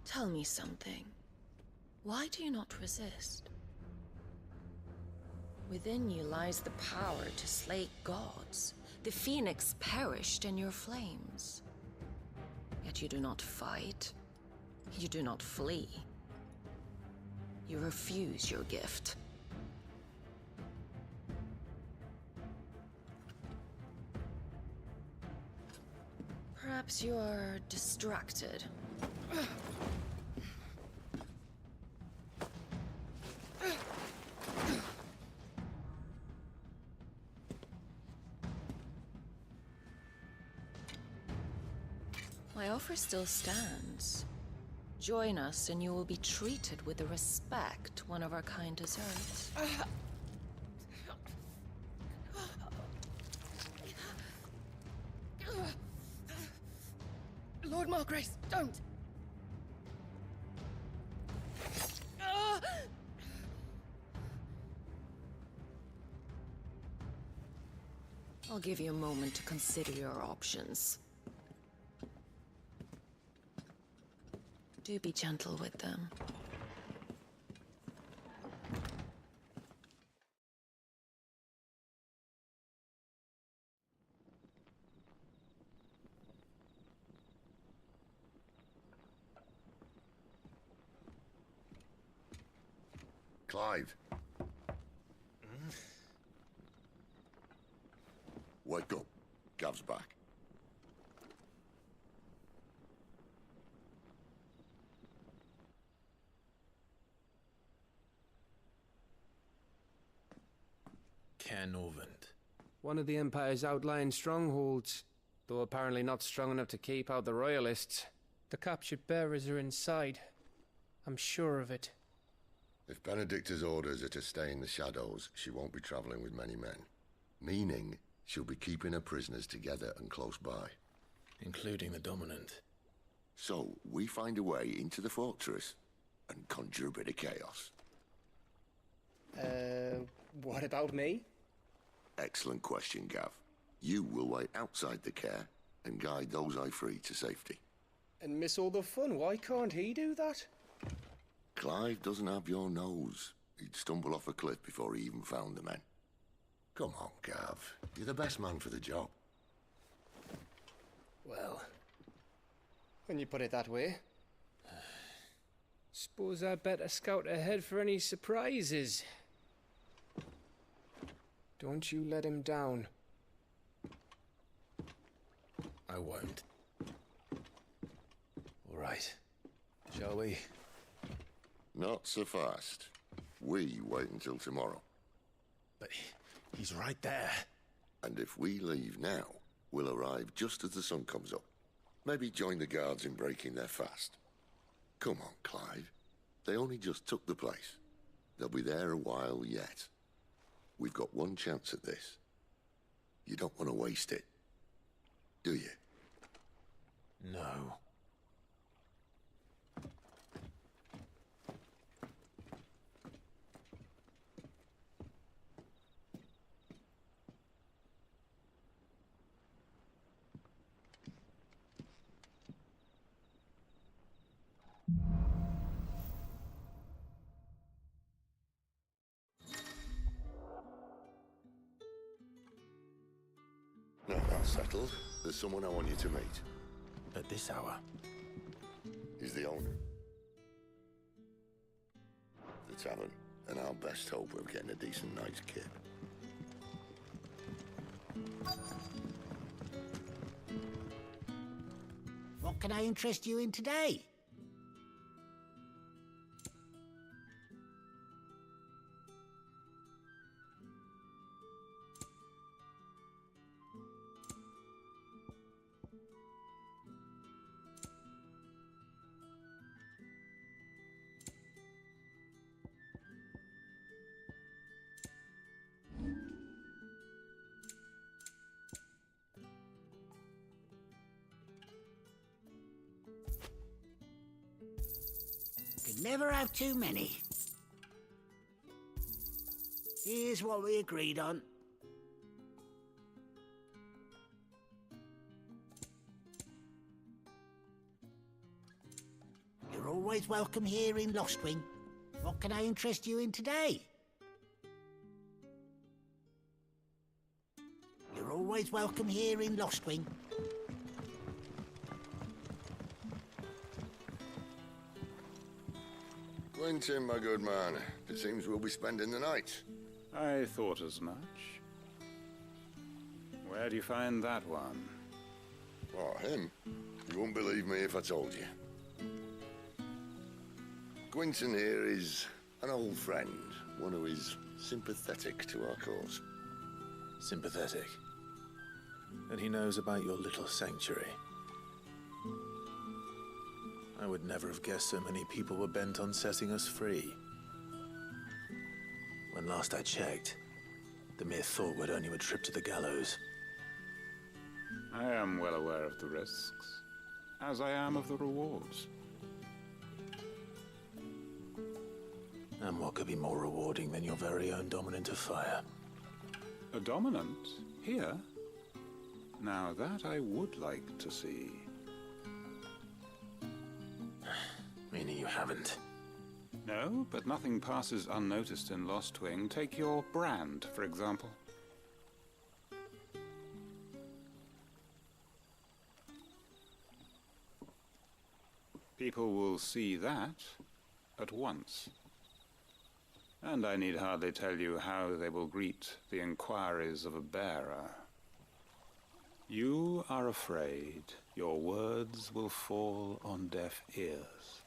Tell me something. Why do you not resist? Within you lies the power to slay gods. The phoenix perished in your flames. Yet you do not fight. You do not flee. You refuse your gift. Perhaps you are distracted. My offer still stands. Join us and you will be treated with the respect one of our kind deserves. Lord Margrace, don't! I'll give you a moment to consider your options. Do be gentle with them. Clive. Wake up. Gav's back. Caernarvon. One of the Empire's outlying strongholds, though apparently not strong enough to keep out the Royalists. The captured bearers are inside. I'm sure of it. If Benedicta's orders are to stay in the shadows, she won't be traveling with many men. Meaning, she'll be keeping her prisoners together and close by. Including the Dominant. So, we find a way into the fortress and conjure a bit of chaos. What about me? Excellent question, Gav. You will wait outside the care and guide those I free to safety. And miss all the fun. Why can't he do that? Clive doesn't have your nose. He'd stumble off a cliff before he even found the men. Come on, Gav. You're the best man for the job. Well, when you put it that way. Suppose I'd better scout ahead for any surprises. Don't you let him down. I won't. right. Shall we? Not so fast. We wait until tomorrow. But he's right there. And if we leave now, we'll arrive just as the sun comes up. Maybe join the guards in breaking their fast. Come on, Clive. They only just took the place. They'll be there a while yet. We've got one chance at this. You don't want to waste it, do you? No. Now that's settled. There's someone I want you to meet. At this hour? He's the owner. The tavern, and our best hope of getting a decent night's kip. What can I interest you in today? Could never have too many. Here's what we agreed on. You're always welcome here in Lostwing. What can I interest you in today? You're always welcome here in Lostwing. Quentin, my good man. It seems we'll be spending the night. I thought as much. Where do you find that one? Oh, him? You wouldn't believe me if I told you. Quentin here is an old friend, one who is sympathetic to our cause. Sympathetic? And he knows about your little sanctuary. I would never have guessed so many people were bent on setting us free. When last I checked, the mere thought would earn you a trip to the gallows. I am well aware of the risks, as I am of the rewards. And what could be more rewarding than your very own dominant of fire? A dominant? Here? Now that I would like to see. Meaning you haven't? No, but nothing passes unnoticed in Lostwing. Take your brand, for example. People will see that at once. And I need hardly tell you how they will greet the inquiries of a bearer. You are afraid your words will fall on deaf ears,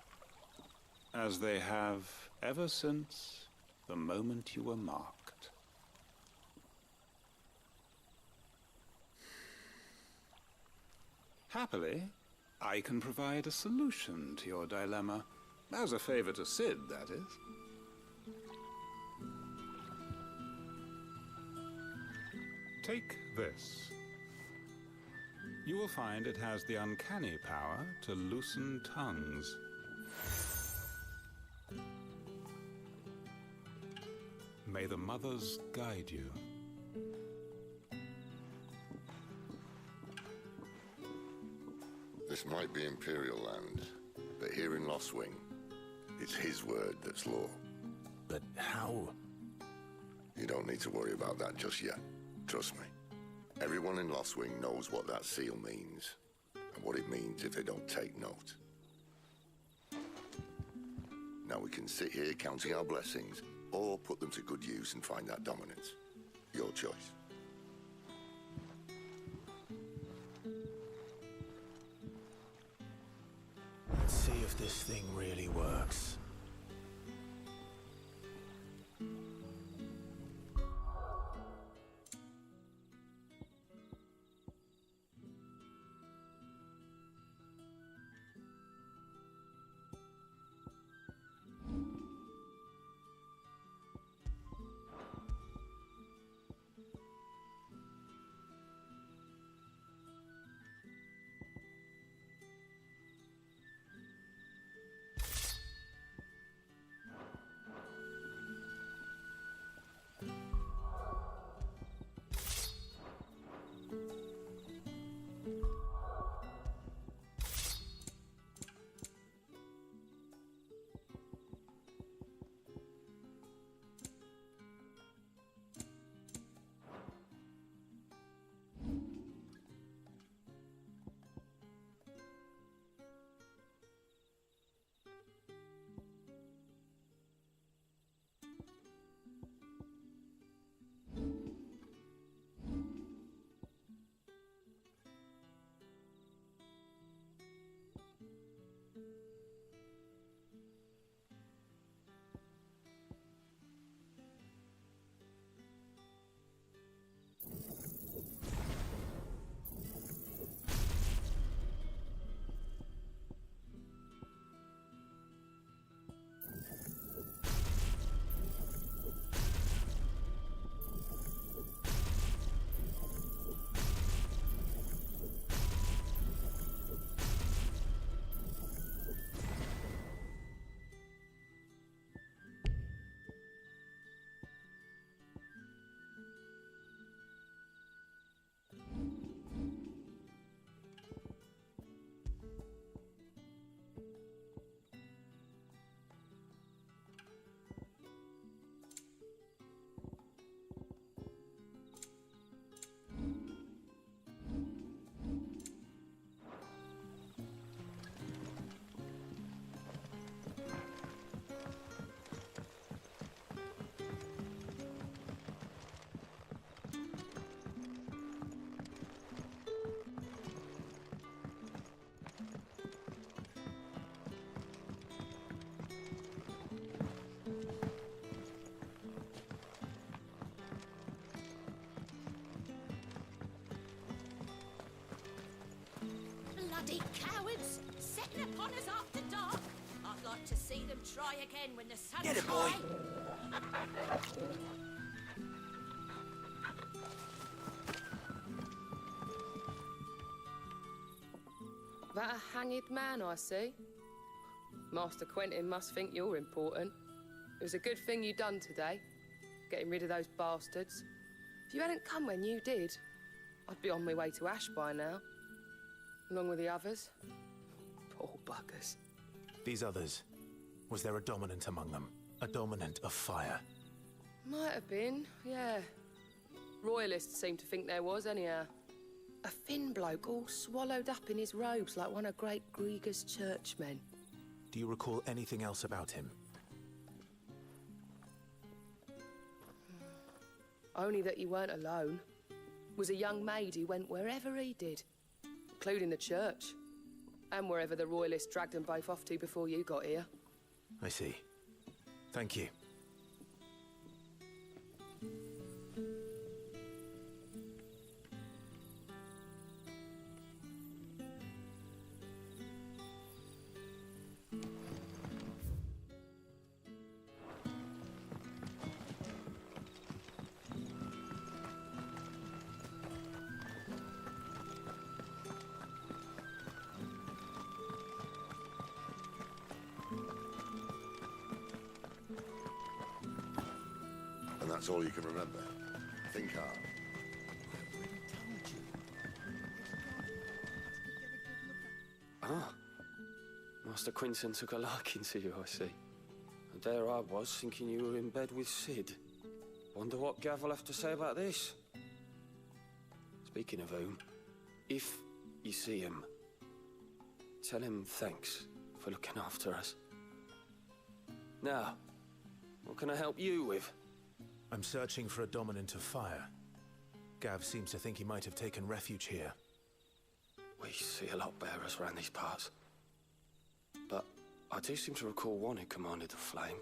as they have ever since the moment you were marked. Happily, I can provide a solution to your dilemma, as a favor to Cid, that is. Take this. You will find it has the uncanny power to loosen tongues. May the mothers guide you. This might be Imperial land, but here in Lostwing, it's his word that's law. But how? You don't need to worry about that just yet. Trust me. Everyone in Lostwing knows what that seal means, and what it means if they don't take note. Now we can sit here counting our blessings, or put them to good use and find that dominance. Your choice. Let's if this thing really works. Bloody cowards! Setting upon us after dark! I'd like to see them try again when the sun's Get it, boy! That a hanged man I see? Master Quentin must think you're important. It was a good thing you done today, getting rid of those bastards. If you hadn't come when you did, I'd be on my way to Ash by now. Along with the others. Poor buggers. These others, was there a dominant among them? A dominant of fire? Might have been, yeah. Royalists seem to think there was, anyhow. A thin bloke all swallowed up in his robes like one of Great Grieger's churchmen. Do you recall anything else about him? Only that he weren't alone. Was a young maid who went wherever he did, including the church, and wherever the Royalists dragged them both off to before you got here. I see. Thank you. And that's all you can remember. Think hard. Ah. Master Quinton took a liking to you, I see. And there I was, thinking you were in bed with Cid. Wonder what Gav will have to say about this. Speaking of whom, if you see him, tell him thanks for looking after us. Now, what can I help you with? I'm searching for a dominant of fire. Gav seems to think he might have taken refuge here. We see a lot bearers around these parts. But I do seem to recall one who commanded the flame.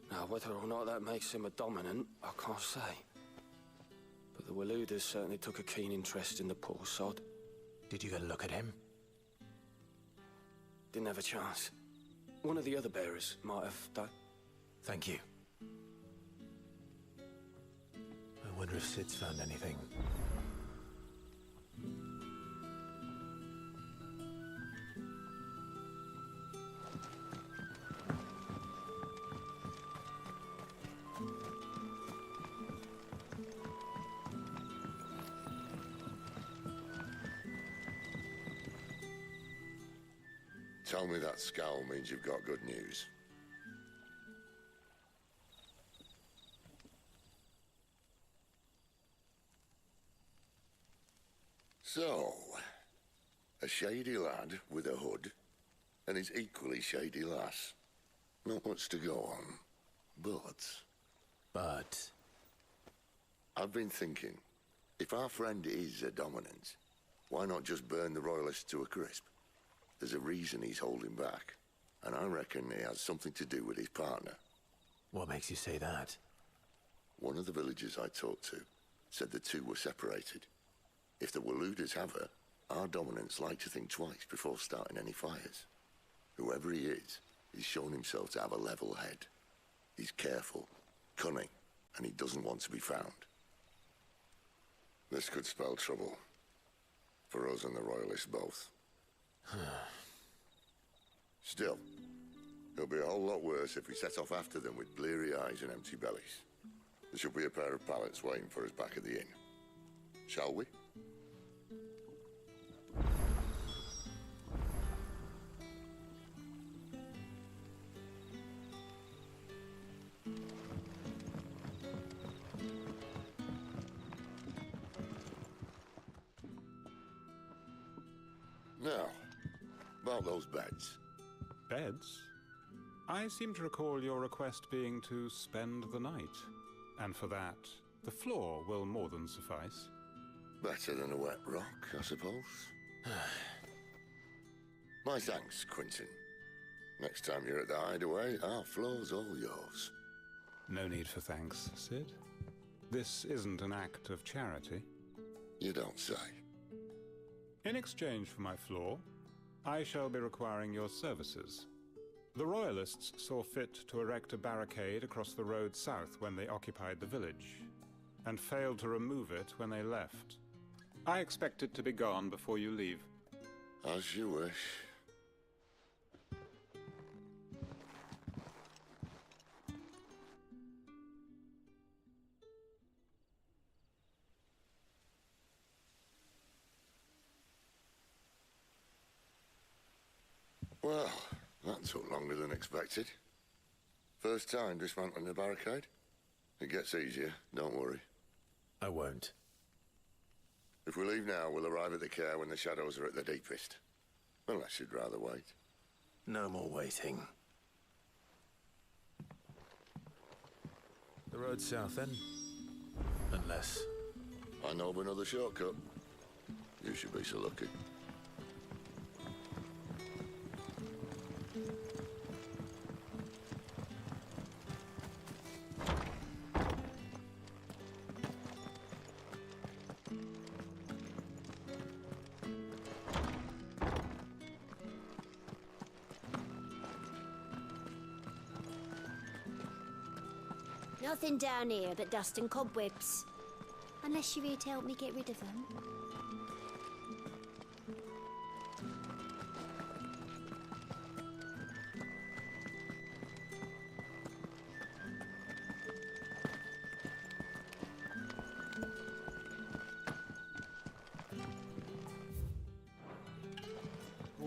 Now, whether or not that makes him a dominant, I can't say. But the Waluders certainly took a keen interest in the poor sod. Did you get a look at him? Didn't have a chance. One of the other bearers might have done. Thank you. I wonder if Sid's found anything. Tell me that scowl means you've got good news. So, a shady lad with a hood, and his equally shady lass. Not much to go on, but... I've been thinking, if our friend is a dominant, why not just burn the Royalists to a crisp? There's a reason he's holding back, and I reckon it has something to do with his partner. What makes you say that? One of the villagers I talked to said the two were separated. If the Waluders have her, our dominants like to think twice before starting any fires. Whoever he is, he's shown himself to have a level head. He's careful, cunning, and he doesn't want to be found. This could spell trouble. For us and the Royalists both. Still, it'll be a whole lot worse if we set off after them with bleary eyes and empty bellies. There should be a pair of pallets waiting for us back at the inn. Shall we? Now, about those beds. Beds? I seem to recall your request being to spend the night. And for that, the floor will more than suffice. Better than a wet rock, I suppose. My thanks, Quinton. Next time you're at the Hideaway, our floor's all yours. No need for thanks, Sid. This isn't an act of charity. You don't say. In exchange for my floor, I shall be requiring your services. The Royalists saw fit to erect a barricade across the road south when they occupied the village, and failed to remove it when they left. I expect it to be gone before you leave. As you wish. Well, that took longer than expected. First time dismantling the barricade? It gets easier, don't worry. I won't. If we leave now, we'll arrive at the Care when the shadows are at their deepest. Unless you'd rather wait. No more waiting. The road south, then? Unless... I know of another shortcut. You should be so lucky. Nothing down here but dust and cobwebs. Unless you're here to help me get rid of them.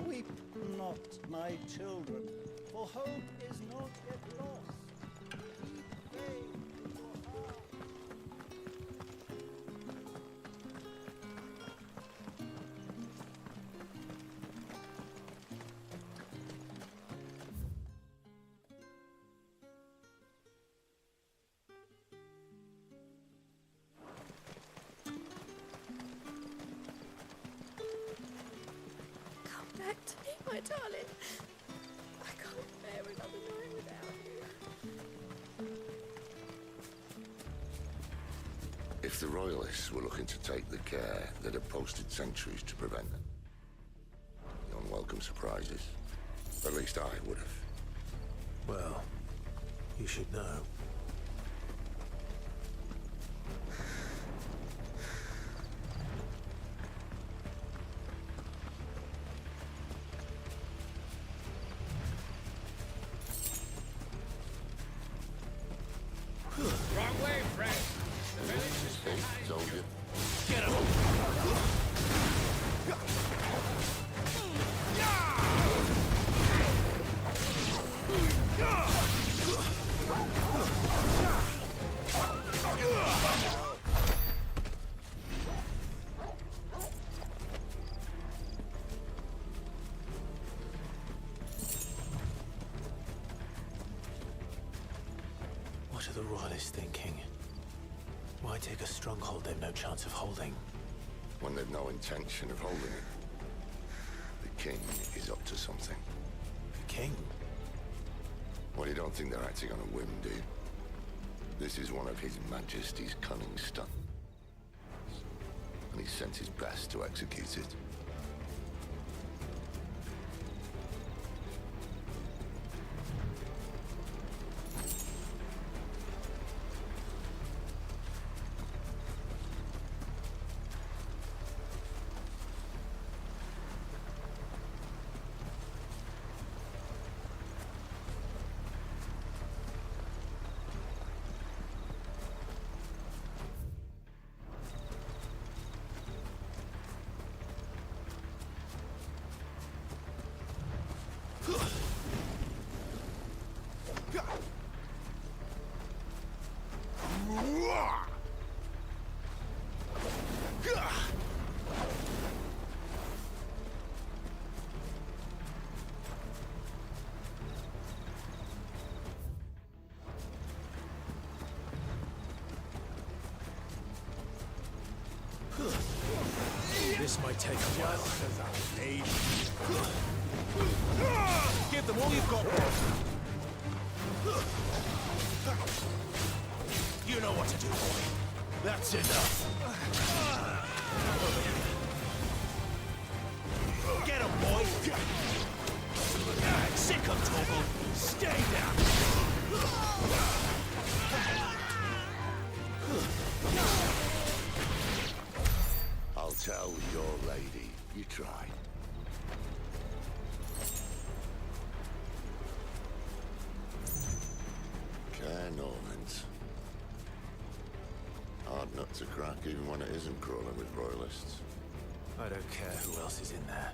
Weep not, my children, for hope is not yet lost. Keep faith. Come back to me, my darling. I can't if the Royalists were looking to take the care, they'd have posted sentries to prevent them. The unwelcome surprises. At least I would have. Well, you should know. Wrong way, friend. The village is behind Told you. you. Get him! What are the Royalists thinking? Why take a stronghold they've no chance of holding? When they've no intention of holding it. The king is up to something. The king? Well, you don't think they're acting on a whim, do you? This is one of His Majesty's cunning stunts. And he's sent his best to execute it. This might take a while. Give them all you've got, boss. You know what to do, boy. That's enough. Get him, boy! Sick of Torgal! Stay down! I'll tell your lady. You try. Care Normans. Hard nut to crack even when it isn't crawling with Royalists. I don't care who else is in there.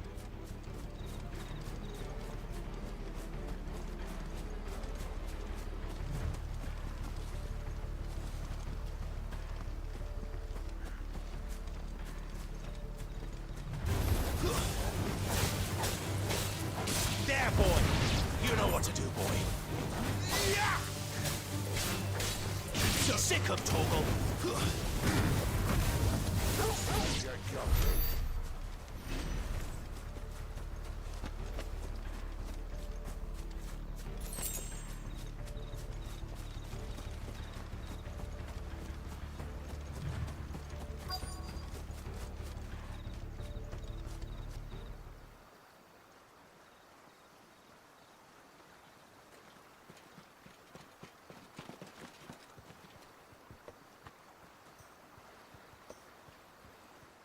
There, boy! You know what to do, boy. So sick of Torgal!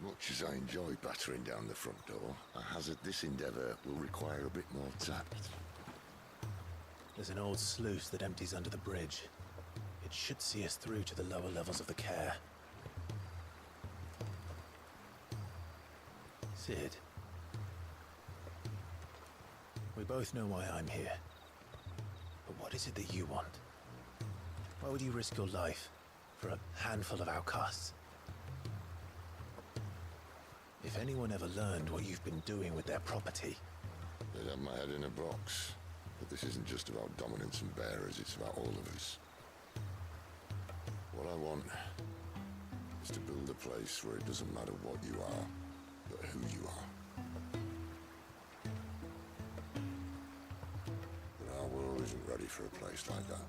Much as I enjoy battering down the front door, I hazard this endeavour will require a bit more tact. There's an old sluice that empties under the bridge. It should see us through to the lower levels of the care. Cid. We both know why I'm here. But what is it that you want? Why would you risk your life for a handful of outcasts? If anyone ever learned what you've been doing with their property... They'd have my head in a box. But this isn't just about dominance and bearers, it's about all of us. What I want is to build a place where it doesn't matter what you are, but who you are. But our world isn't ready for a place like that.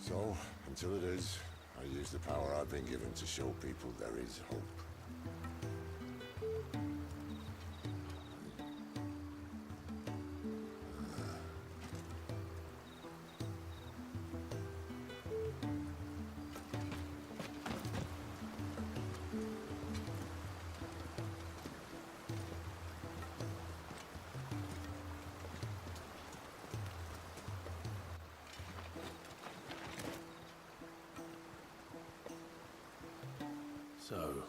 So, until it is, I use the power I've been given to show people there is hope. So,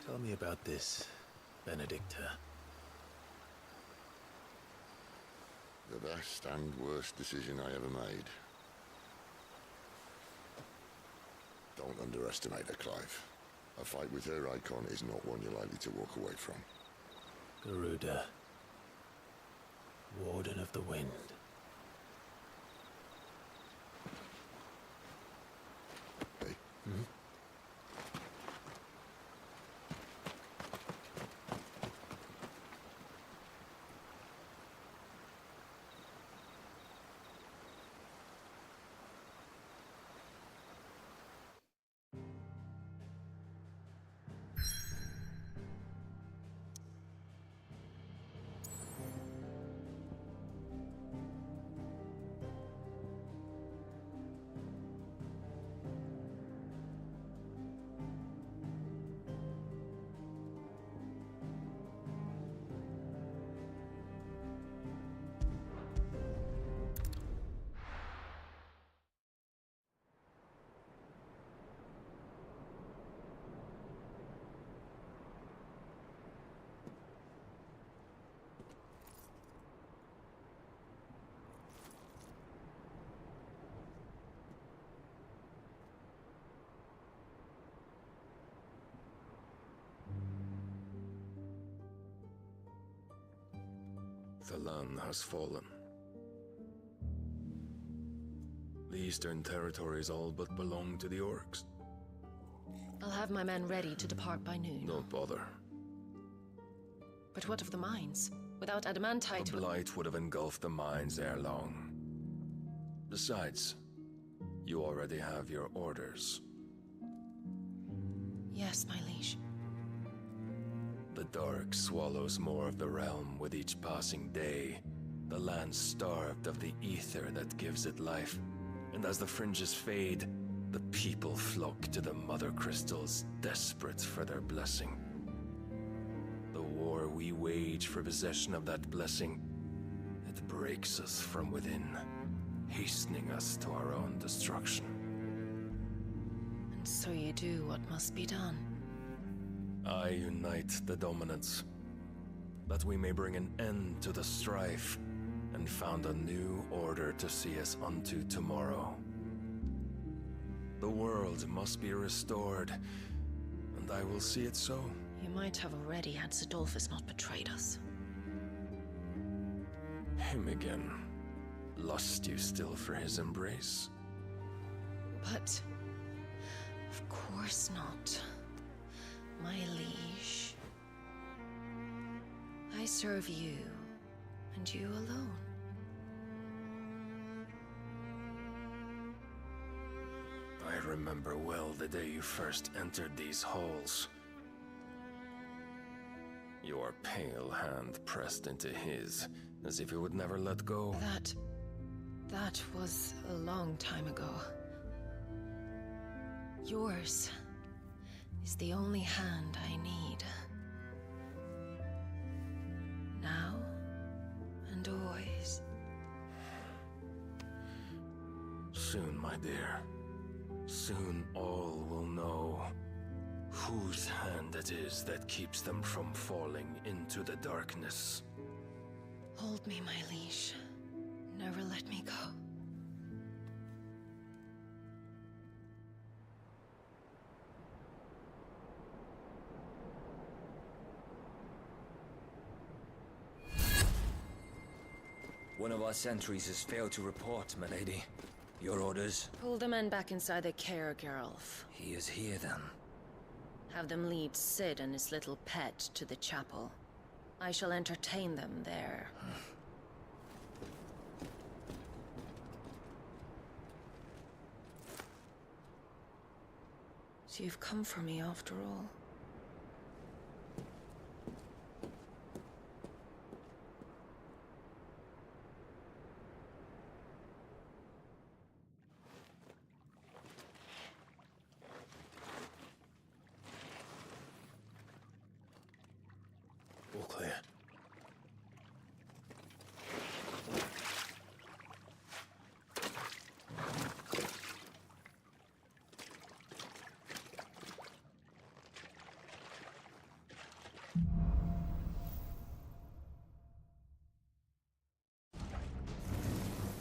tell me about this Benedicta. The best and worst decision I ever made. Don't underestimate her, Clive. A fight with her icon is not one you're likely to walk away from. Garuda, Warden of the Wind. Hey? Hmm? The land has fallen. The Eastern Territories all but belong to the Orcs. I'll have my men ready to depart by noon. Don't bother. But what of the mines? Without adamantite... The Blight would have engulfed the mines ere long. Besides, you already have your orders. Yes, my liege. The dark swallows more of the realm with each passing day. The land starved of the ether that gives it life. And as the fringes fade, the people flock to the mother crystals, desperate for their blessing. The war we wage for possession of that blessing, it breaks us from within, hastening us to our own destruction. And so you do what must be done. I unite the dominants, that we may bring an end to the strife, and found a new order to see us unto tomorrow. The world must be restored, and I will see it so. You might have already had Zidolphus not betrayed us. Him again. Lust you still for his embrace? But... of course not. My liege. I serve you, and you alone. I remember well the day you first entered these halls. Your pale hand pressed into his, as if it would never let go. That was a long time ago. Yours is the only hand I need. Now and always. Soon, my dear. Soon all will know whose hand it is that keeps them from falling into the darkness. Hold me, my liege. Never let me go. One of our sentries has failed to report, my lady. Your orders? Pull the men back inside the care, Geralf. He is here, then. Have them lead Cid and his little pet to the chapel. I shall entertain them there. So you've come for me after all. All clear.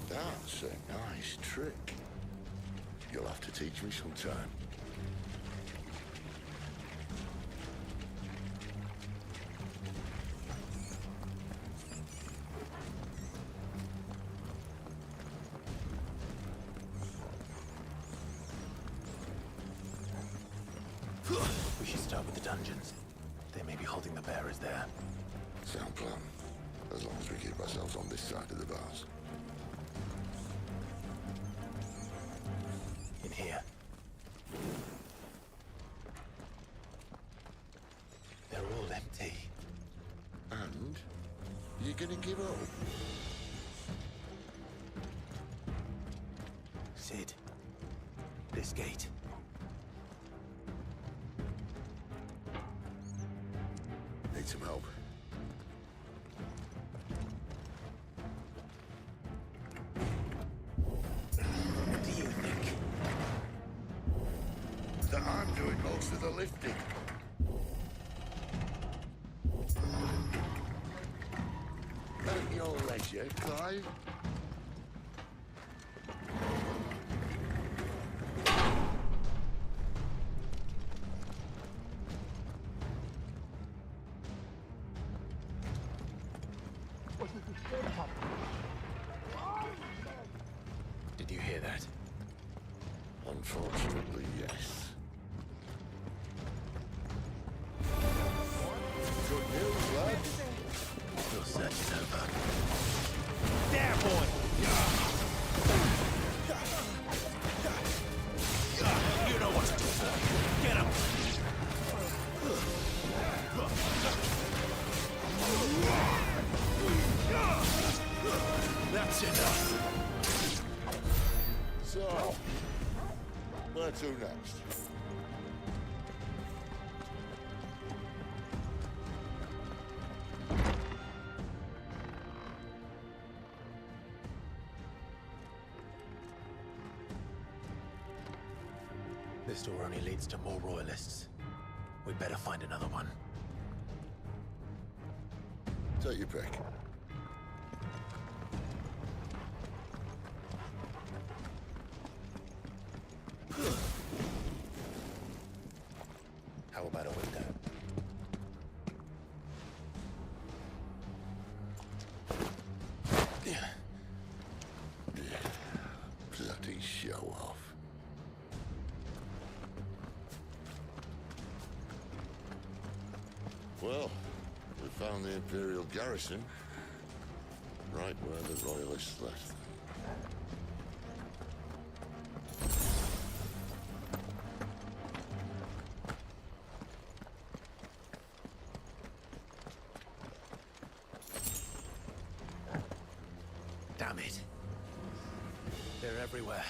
That's a nice trick. You'll have to teach me sometime. We should start with the dungeons. They may be holding the bearers there. Sound plan. As long as we keep ourselves on this side of the bars. In here. They're all empty. And? You're gonna give up? Cid. This gate. Need some help. What do you think? That I'm doing most of the lifting. At your leisure, Clive. Did you hear that? Unfortunately, yes. Good news, lad. Your search is over. There, boy! You know what to do, boy. Get up! That's enough. So, where to next? This door only leads to more royalists. We better find another one. Take your pick. How about a window? Bloody show off. Well, we found the Imperial garrison. Right where the Royalists left them. Damn it. They're everywhere.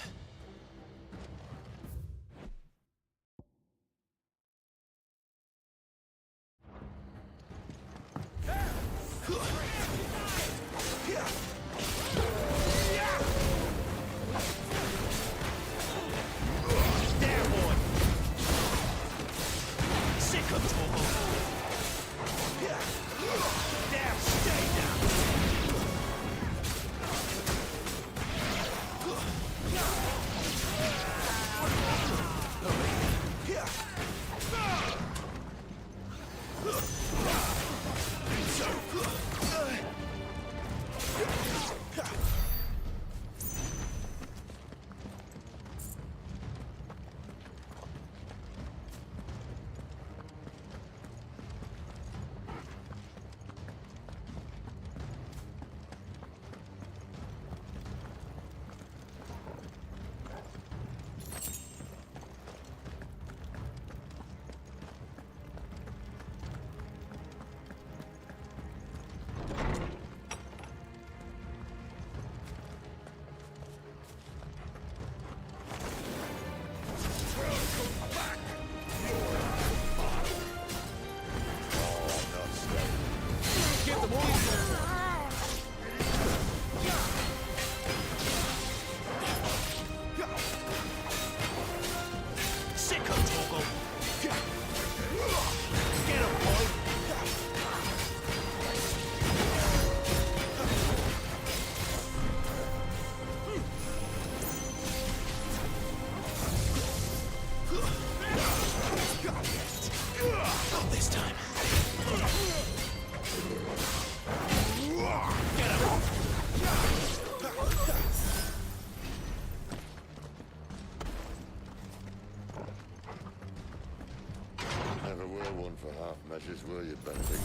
measures, were you, Benedict?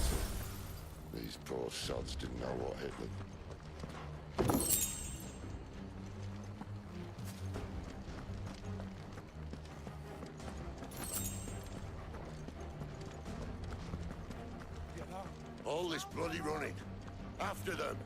These poor sods didn't know what hit them. All this bloody running. After them.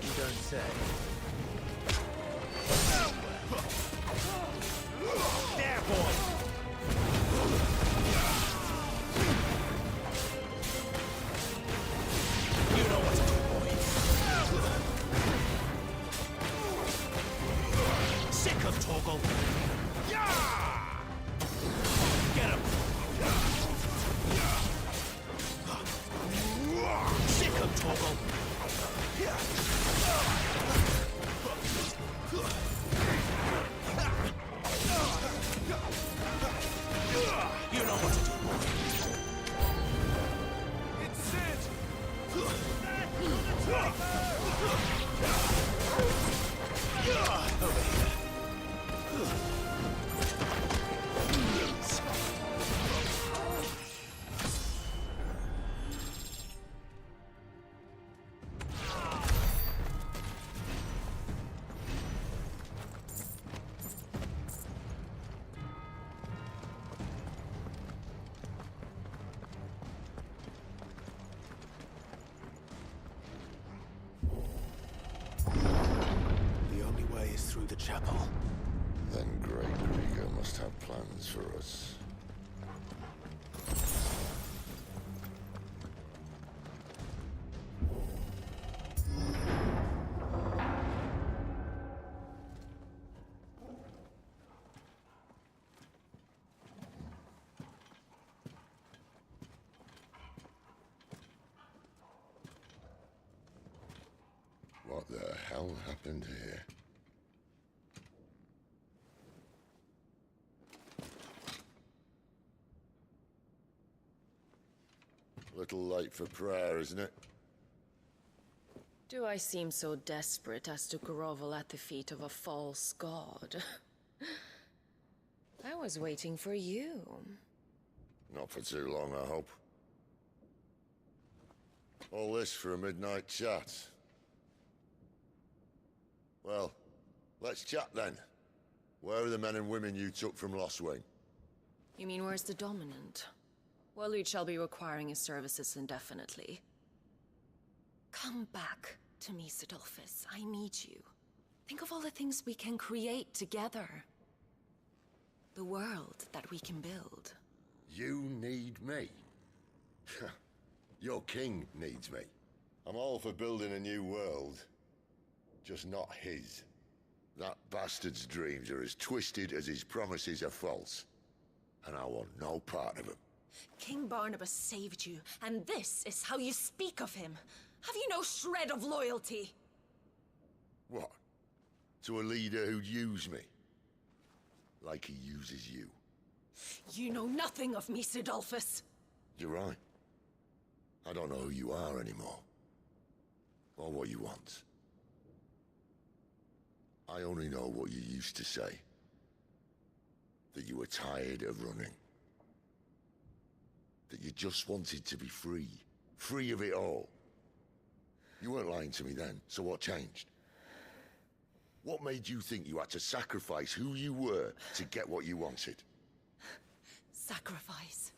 You don't say. There, boy! You know what to do, boy. Sick of Torgal. Get him! Sick of Torgal. You know what to do. It's Sid! Over here. Through the chapel. Then Grey Krieger must have plans for us. What the hell happened here? Little late for prayer, isn't it? Do I seem so desperate as to grovel at the feet of a false god? I was waiting for you. Not for too long, I hope. All this for a midnight chat. Well, let's chat then. Where are the men and women you took from Lostwing? You mean where's the Dominant? Waloed shall be requiring his services indefinitely. Come back to me, Sidolphus. I need you. Think of all the things we can create together. The world that we can build. You need me? Your king needs me. I'm all for building a new world. Just not his. That bastard's dreams are as twisted as his promises are false. And I want no part of them. King Barnabas saved you, and this is how you speak of him. Have you no shred of loyalty? What? To a leader who'd use me? Like he uses you. You know nothing of me, Sidolphus. You're right. I don't know who you are anymore. Or what you want. I only know what you used to say. That you were tired of running. That you just wanted to be free. Free of it all. You weren't lying to me then, so what changed? What made you think you had to sacrifice who you were to get what you wanted? Sacrifice.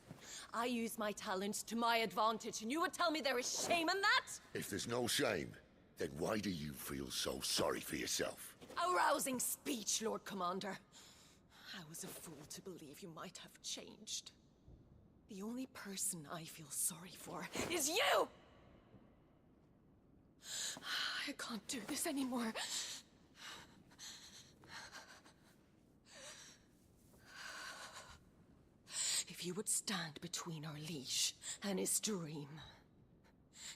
I use my talents to my advantage, and you would tell me there is shame in that? If there's no shame, then why do you feel so sorry for yourself? A rousing speech, Lord Commander. I was a fool to believe you might have changed. The only person I feel sorry for is you! I can't do this anymore. If you would stand between our liege and his dream,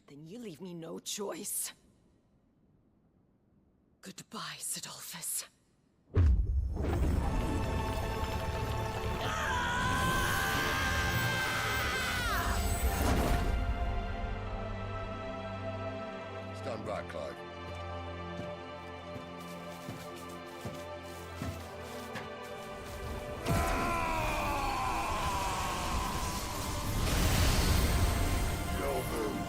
then you leave me no choice. Goodbye, Sidolphus. Stand back, Clive. No move.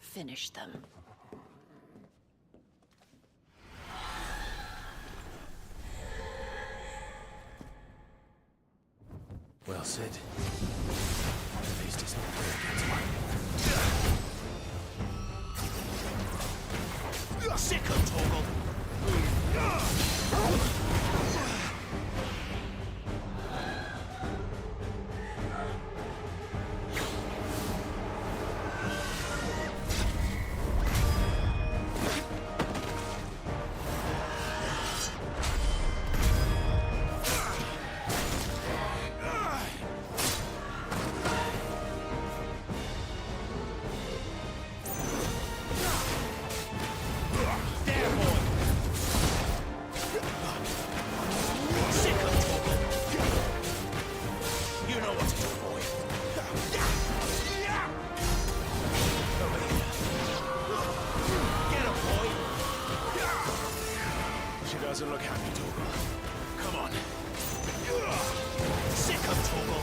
Finish them. Well, Sid. At least it's not good against one. Sick of Torgal! Doesn't look happy, Torgal. Come on. Sick of Torgal.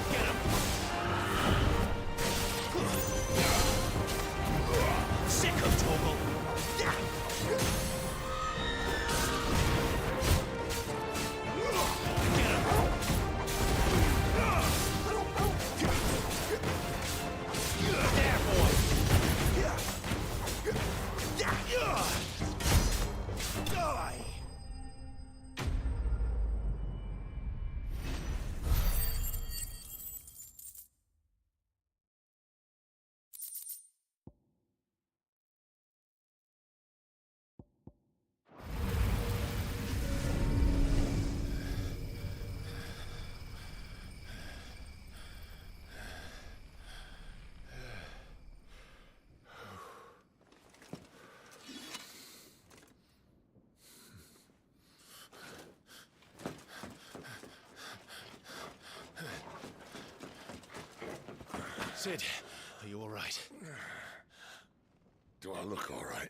Get him. Sick of Torgal. There, boy. Die! Sid, are you all right? Do I look all right?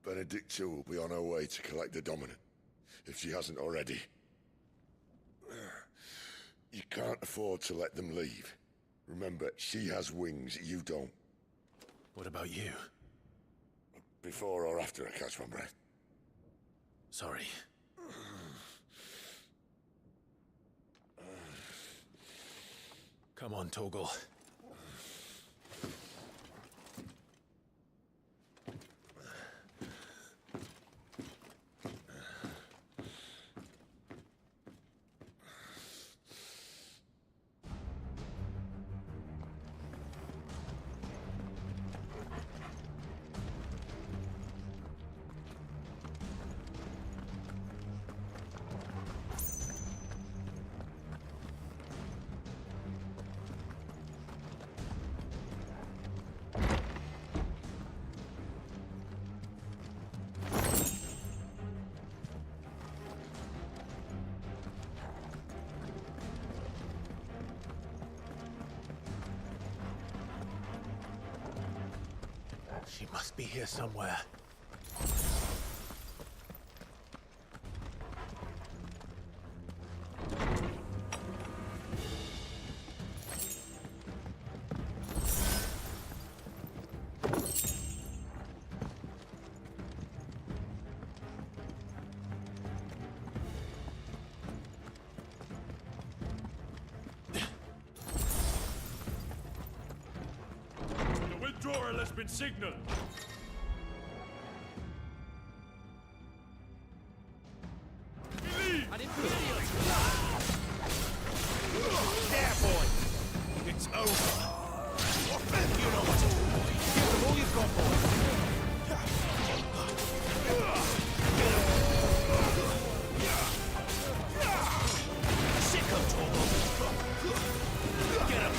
Benedicta will be on her way to collect the Dominant, if she hasn't already. You can't afford to let them leave. Remember, she has wings, you don't. What about you? Before or after I catch my breath? Sorry. Come on, Torgal. She must be here somewhere. Withdrawal has been signaled. Believe! There, boy! It's over! You know what to do, boy! Give them all you've got, boy! Sick of Torgo! Get him!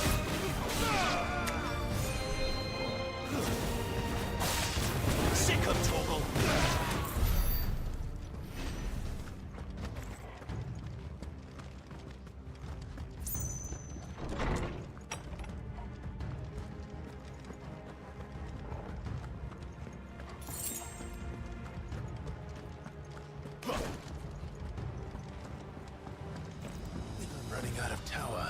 Sick of Torgo! I'm running out of tower.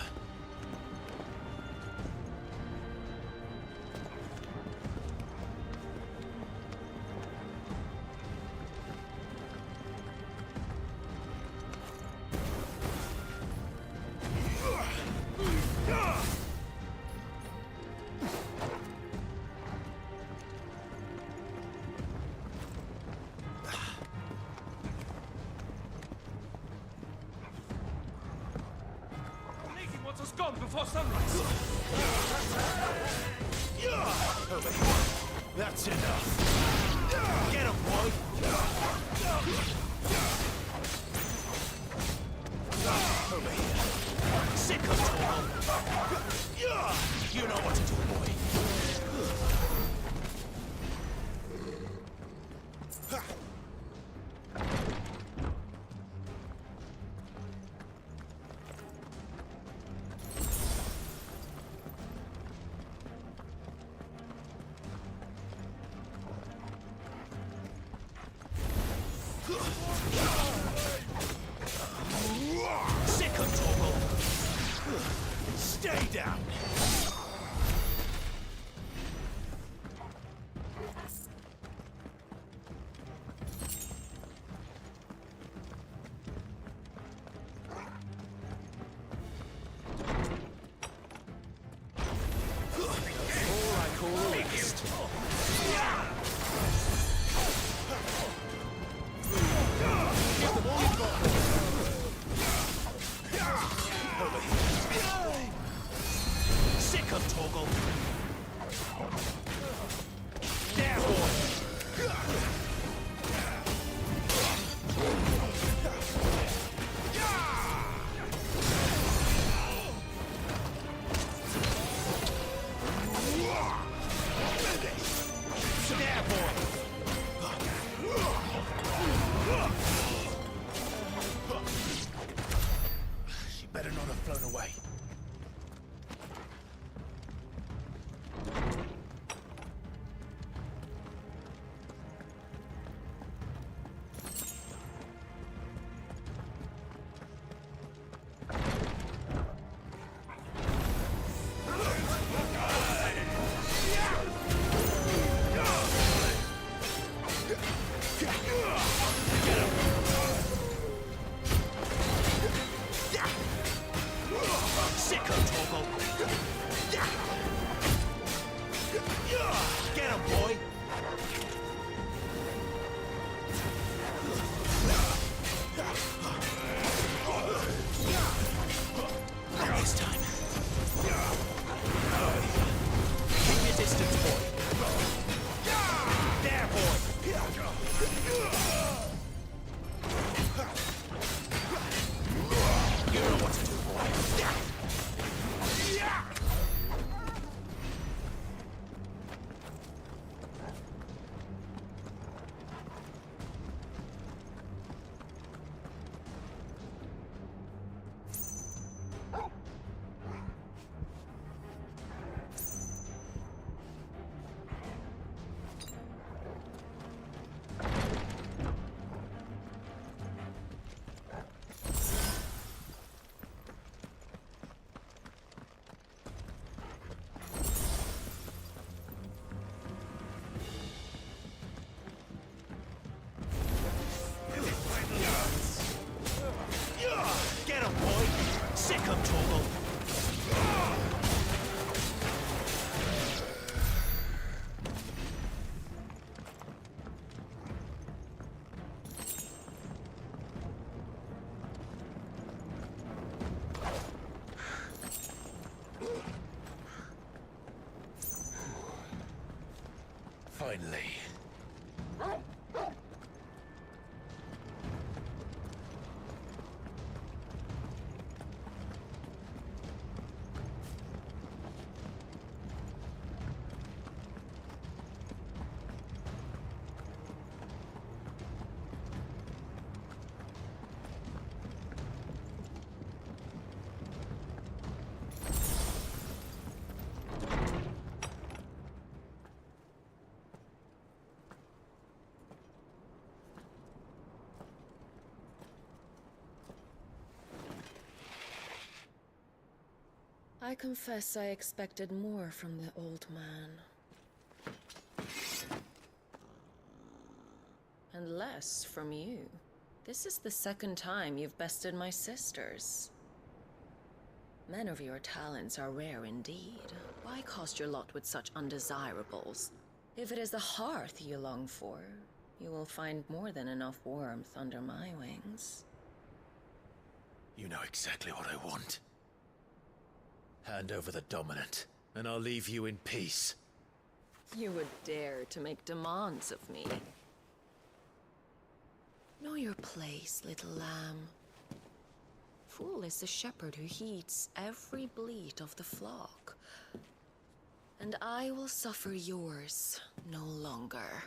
Lady wants us gone before sunrise. That's enough! Get him, boy! Over here! Sick of Torgo! You know what to do, boy! Sick of Torgo! Stay down! All I call a rest. Give them all you've got. Over here. Finally. I confess I expected more from the old man. And less from you. This is the second time you've bested my sisters. Men of your talents are rare indeed. Why cost your lot with such undesirables? If it is the hearth you long for, you will find more than enough warmth under my wings. You know exactly what I want. Hand over the dominant, and I'll leave you in peace. You would dare to make demands of me. Know your place, little lamb. Fool is the shepherd who heeds every bleat of the flock. And I will suffer yours no longer.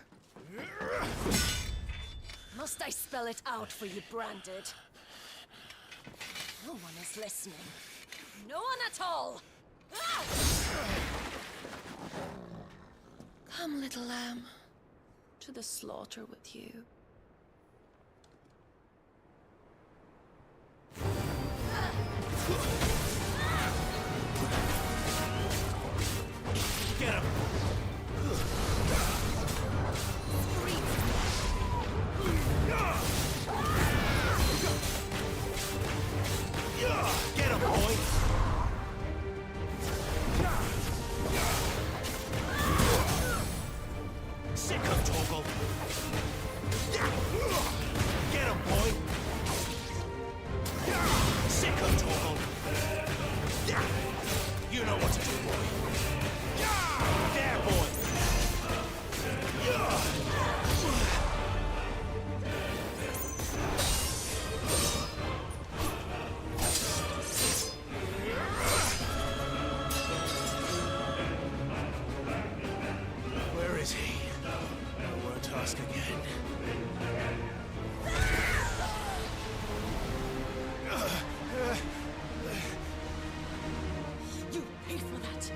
Must I spell it out for you, Branded? No one is listening. No one at all! Ah! Come, little lamb, to the slaughter with you. Get him! Get him, boy! Sick of Torgal! Get him, boy! Sick of Torgal! You know what to do, boy! There, boy! Where is he? Our task again. You pay for that.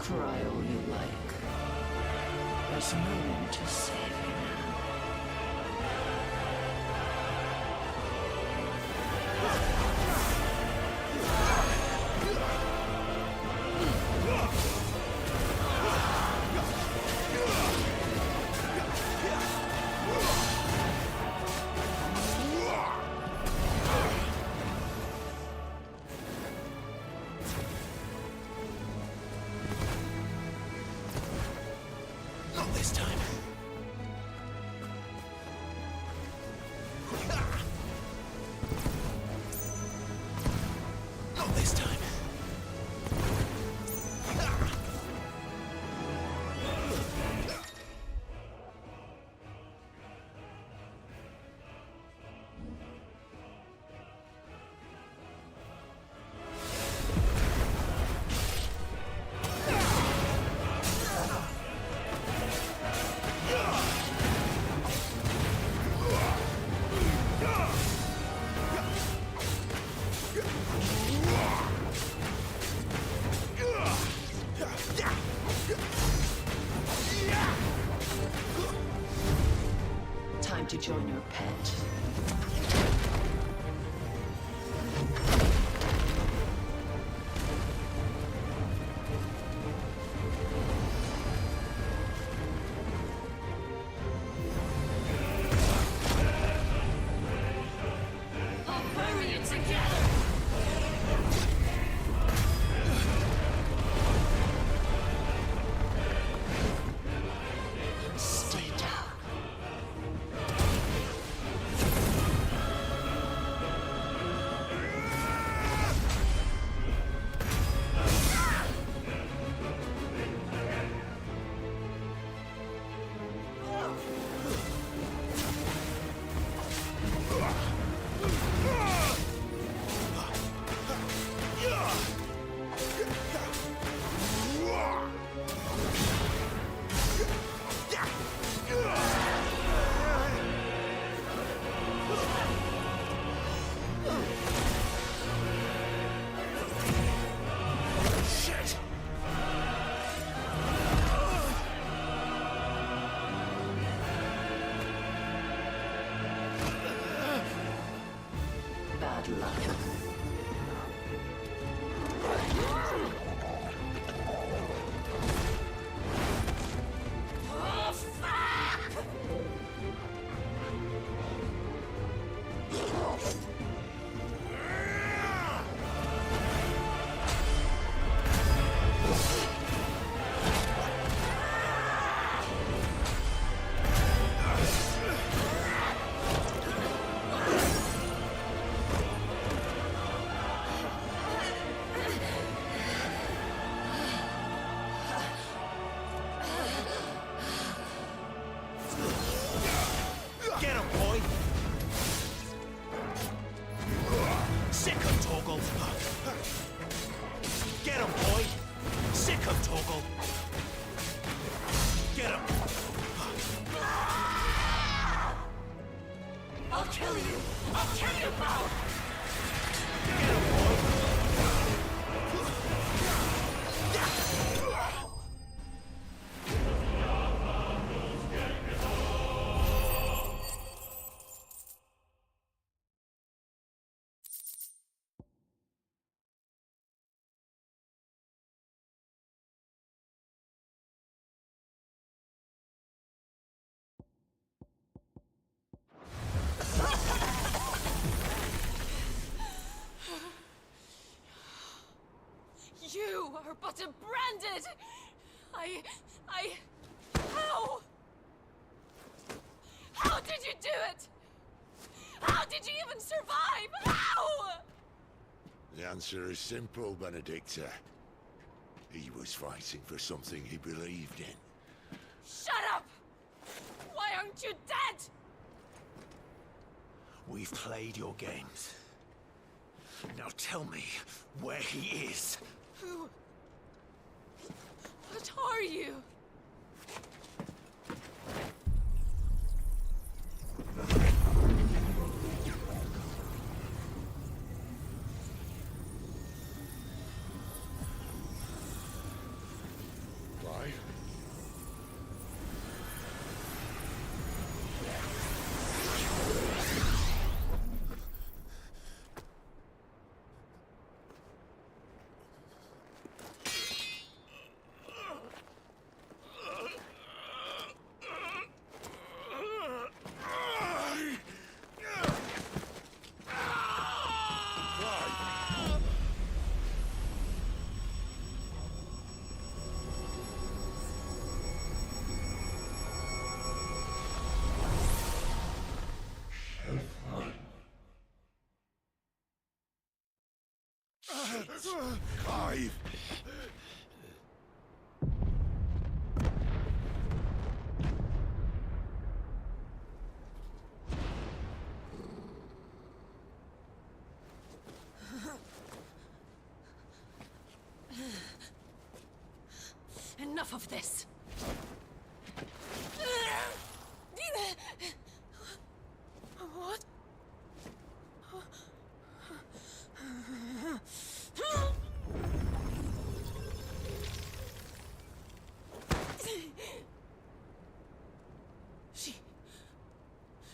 Cry all you like. There's no one to save you now. Not this time. Not this time. bad luck. Oh, fuck! Get him, boy! Sick him, Torgal! Get him, boy! Sick him, Torgal! Get him! I'll kill you! I'll kill you both! You are but a branded! How? How did you do it? How did you even survive? How? The answer is simple, Benedicta. He was fighting for something he believed in. Shut up! Why aren't you dead? We've played your games. Now tell me where he is. Who? What are you? Clive? Clive! Enough of this. What?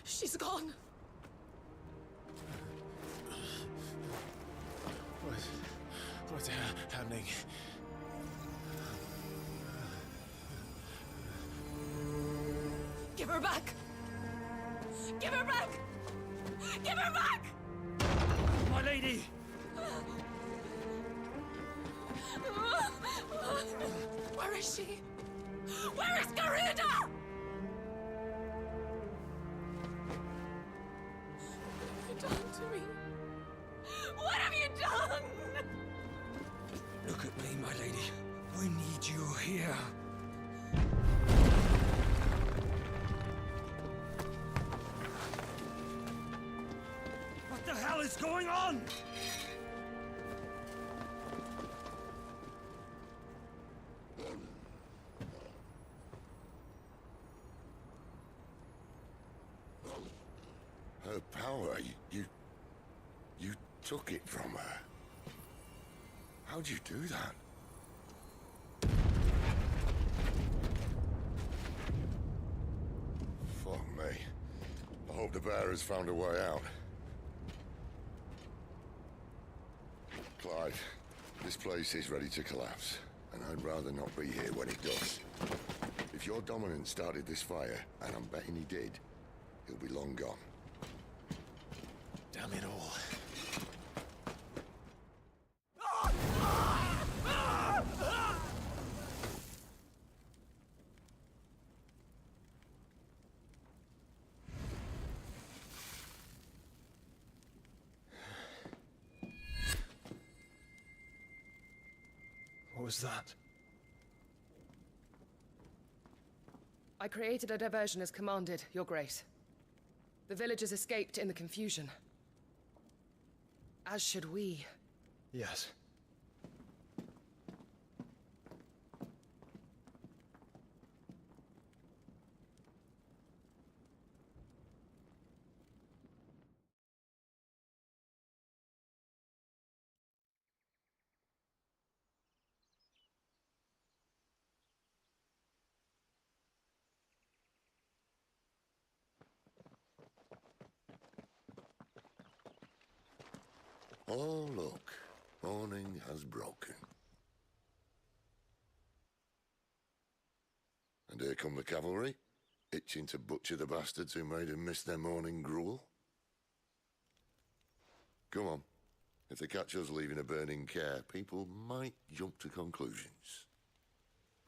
She's gone. What's happening? Give her back! Give her back! Give her back! My lady! Where is she? Where is Garuda? What have you done to me? What have you done? Look at me, my lady. We need you here. What the hell is going on? Her power, you took it from her. How'd you do that? Fuck me. I hope the bear has found a way out. Clive, this place is ready to collapse, and I'd rather not be here when it does. If your dominant started this fire, and I'm betting he did, he'll be long gone. Damn it all. What was that? I created a diversion as commanded, Your Grace. The villagers escaped in the confusion. As should we. Yes. Oh, look. Morning has broken. And here come the cavalry, itching to butcher the bastards who made them miss their morning gruel. Come on. If they catch us leaving a burning care, people might jump to conclusions.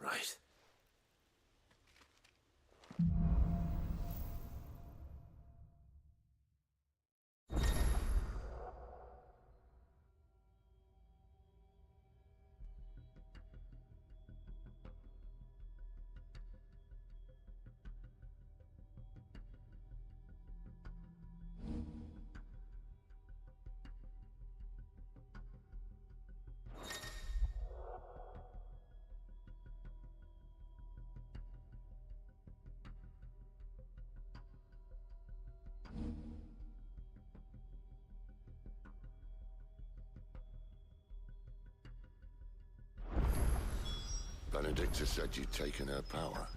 Right. Benedicta said you'd taken her power.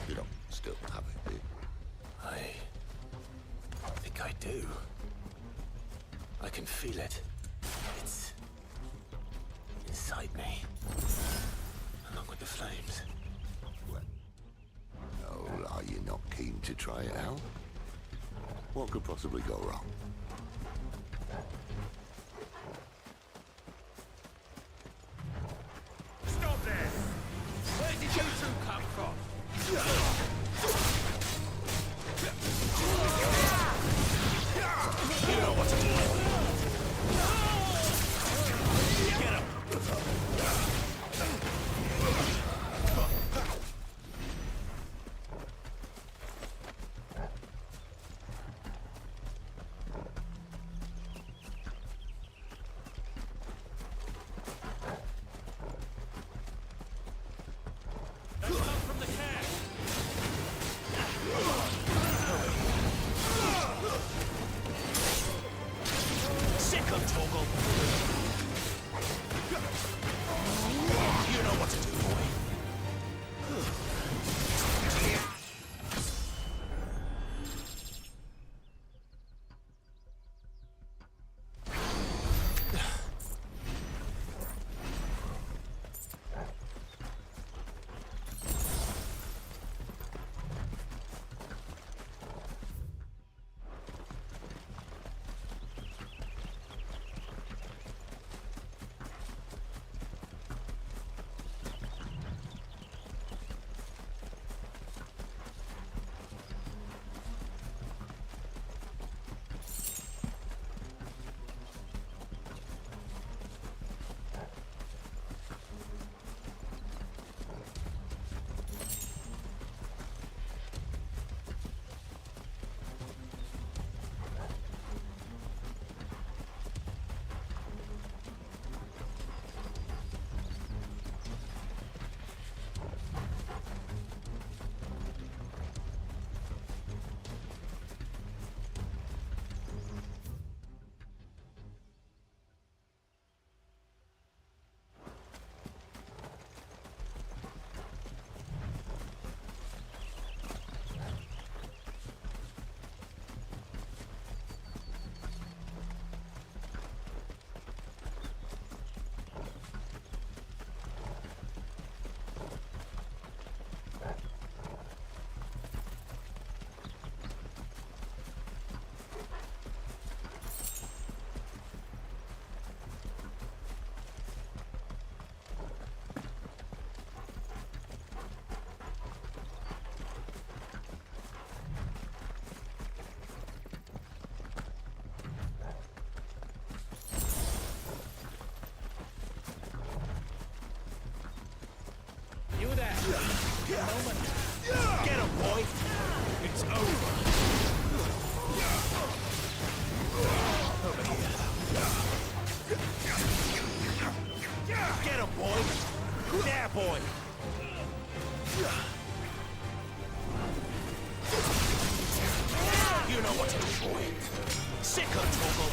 You don't still have it, do you? I think I do. I can feel it. It's inside me, along with the flames. Oh, are you not keen to try it out? What could possibly go wrong? Stop there! Where did you two come from? You know what to do. Get up! Get him, boy! It's over! Over here. Get him, boy! There, boy! You know what to do, boy. Sick of trouble.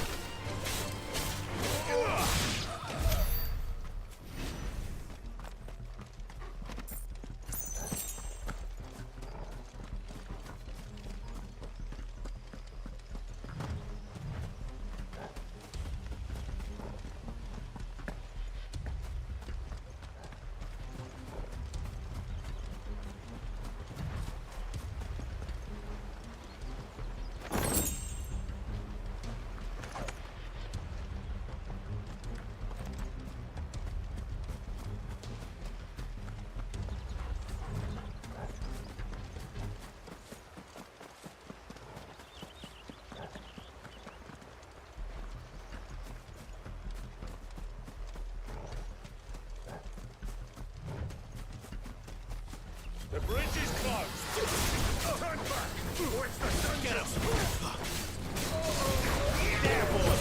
The bridge is closed! Turn back! Or it's the sun! Get him! There, boy!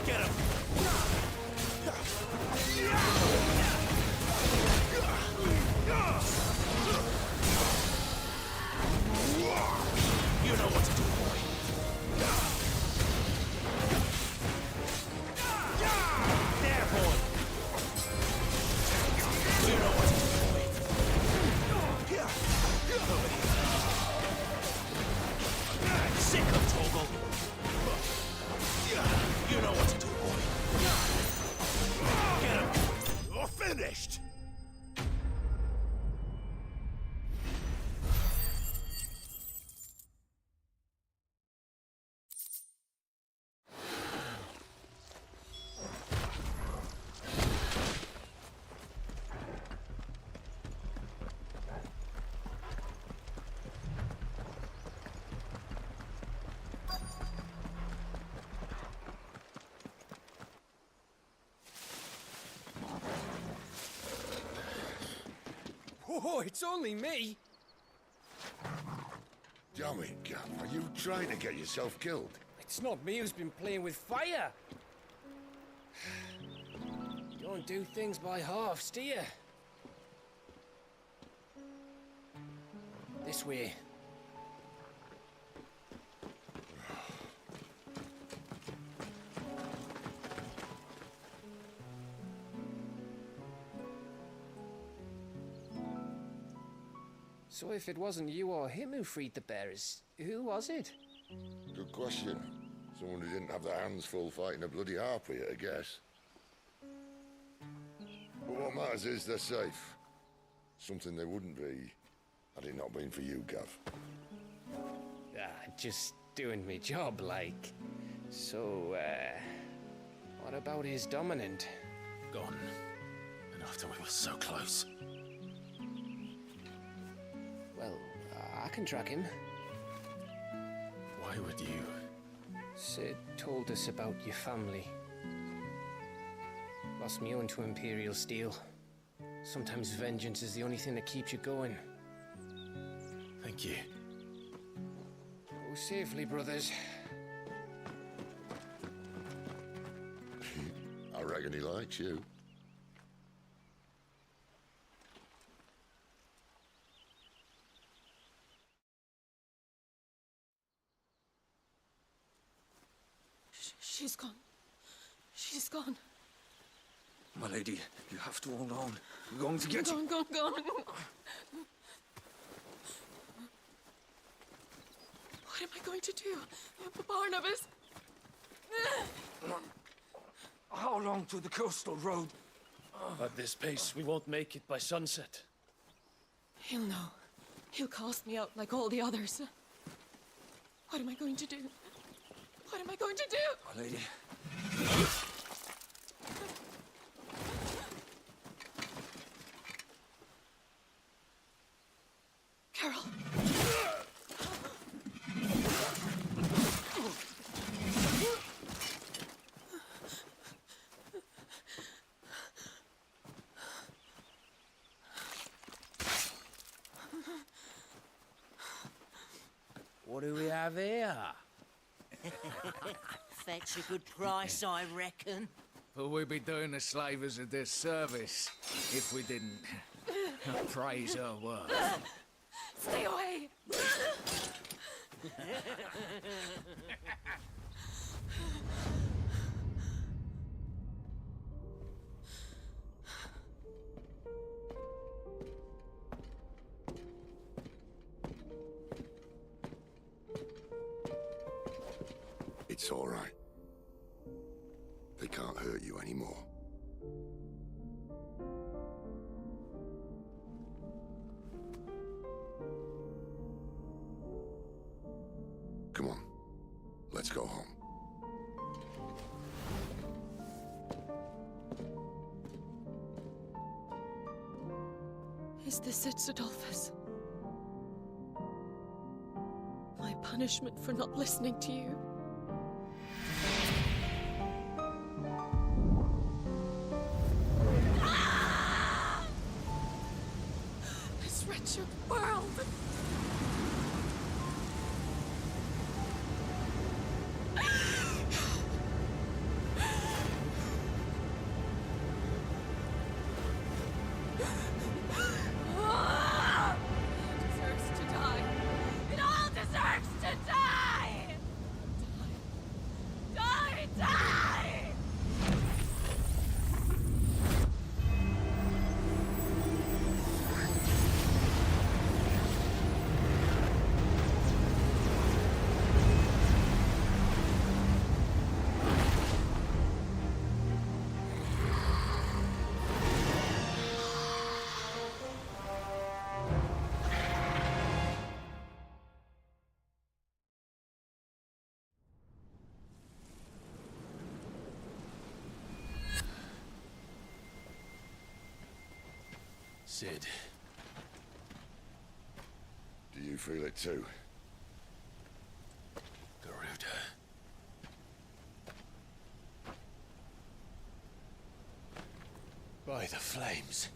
Get him! You know what to do, boy. There, boy. You know what to do, boy. Over here. Sick of trouble. You know what to do, boy. Get him. You're finished. Oh, it's only me. Damn it, Gav. Are you trying to get yourself killed? It's not me who's been playing with fire. You don't do things by halves, do you? This way. So if it wasn't you or him who freed the bearers, who was it? Good question. Someone who didn't have their hands full fighting a bloody harpy, I guess. But what matters is they're safe. Something they wouldn't be had it not been for you, Gav. Just doing me job, like. So, what about his dominant? Gone. And after we were so close. Well, I can track him. Why would you? Sid told us about your family. Lost me own to Imperial Steel. Sometimes vengeance is the only thing that keeps you going. Thank you. Go safely, brothers. I reckon he likes you. She's gone. She's gone. My lady, you have to hold on. We're going to get you. Gone. What am I going to do? Barnabas? How long to the coastal road? At this pace, we won't make it by sunset. He'll know. He'll cast me out like all the others. What am I going to do? What am I going to do? My lady. Carol. What do we have here? Fetch a good price, I reckon. But we'd be doing the slavers a disservice if we didn't praise her work. Stay away! It's all right. They can't hurt you anymore. Come on. Let's go home. Is this it, Adolphus? My punishment for not listening to you? This wretched world! Deserves to die. It all deserves to die! Die! Die! Cid. Do you feel it too? Garuda. By the flames.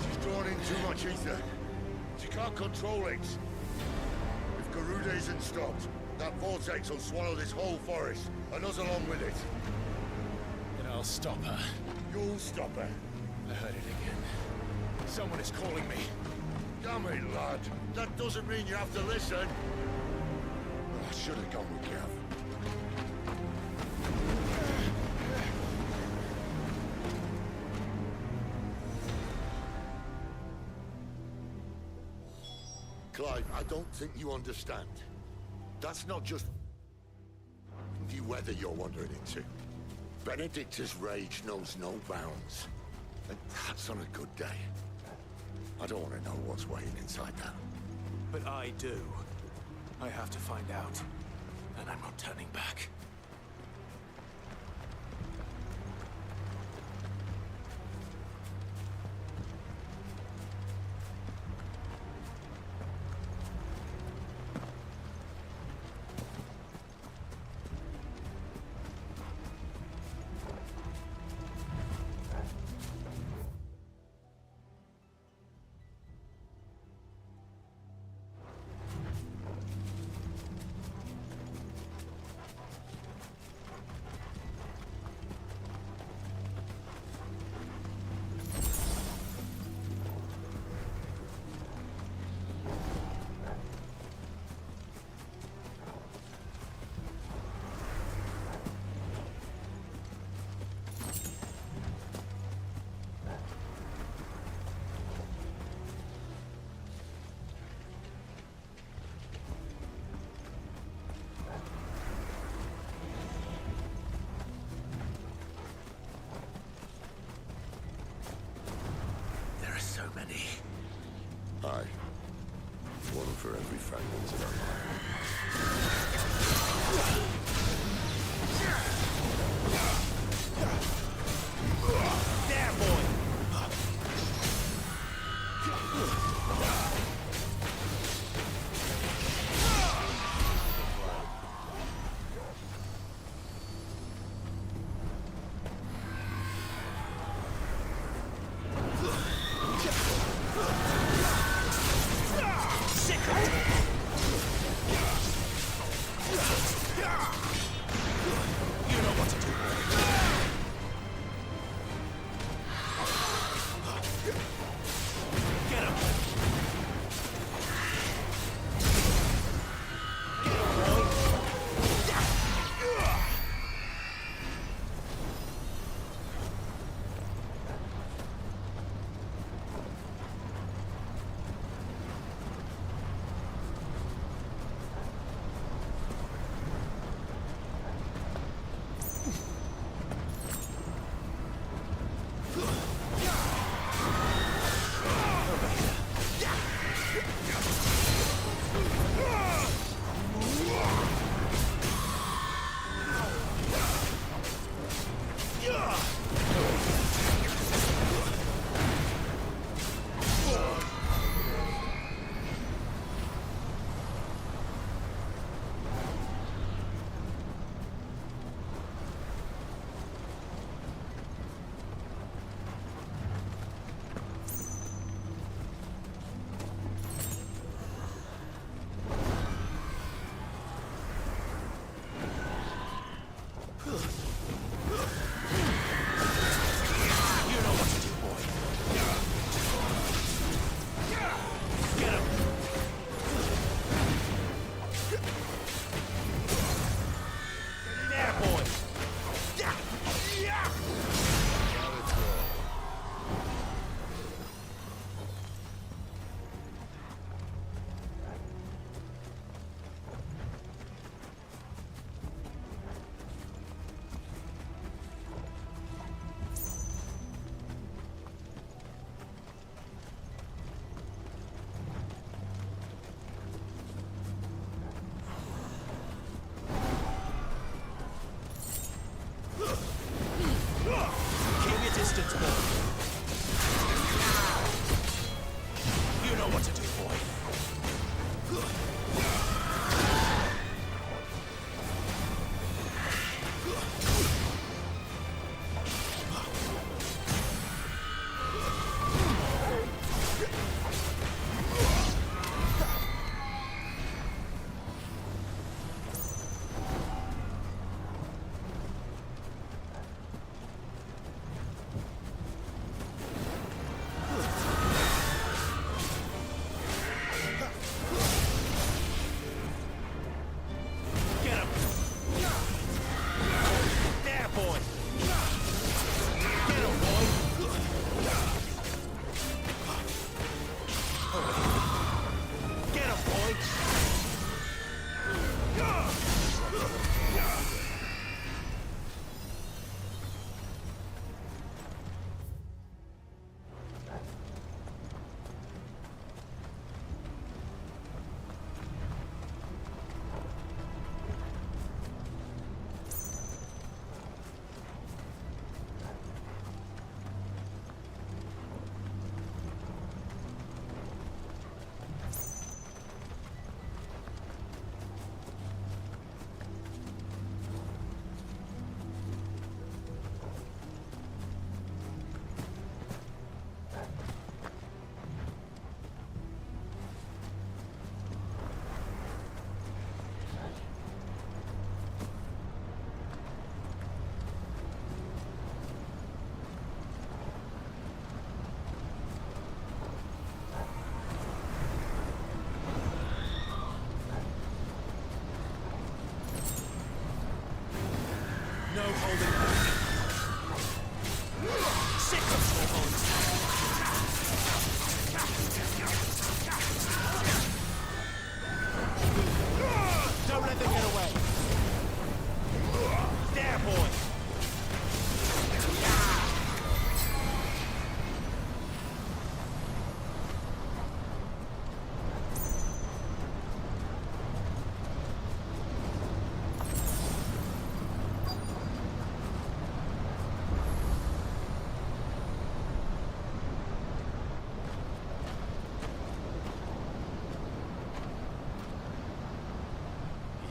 She's drawn in too much ether. She can't control it. If Garuda isn't stopped, that vortex will swallow this whole forest, and us along with it. Then I'll stop her. You'll stop her. I heard it again. Someone is calling me. Damn it, lad. That doesn't mean you have to listen. I should have gone with Gav. Clive, I don't think you understand. That's not just the weather you're wandering into. Benedicta's rage knows no bounds. And that's on a good day. I don't want to know what's waiting inside that. But I do. I have to find out. And I'm not turning back.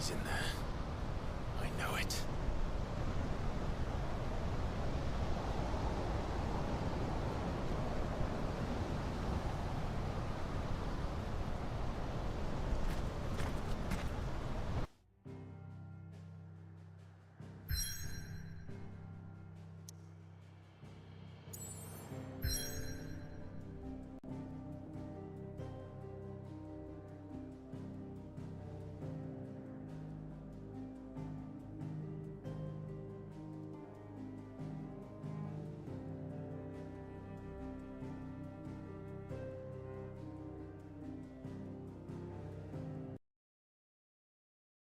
He's in there. I know it.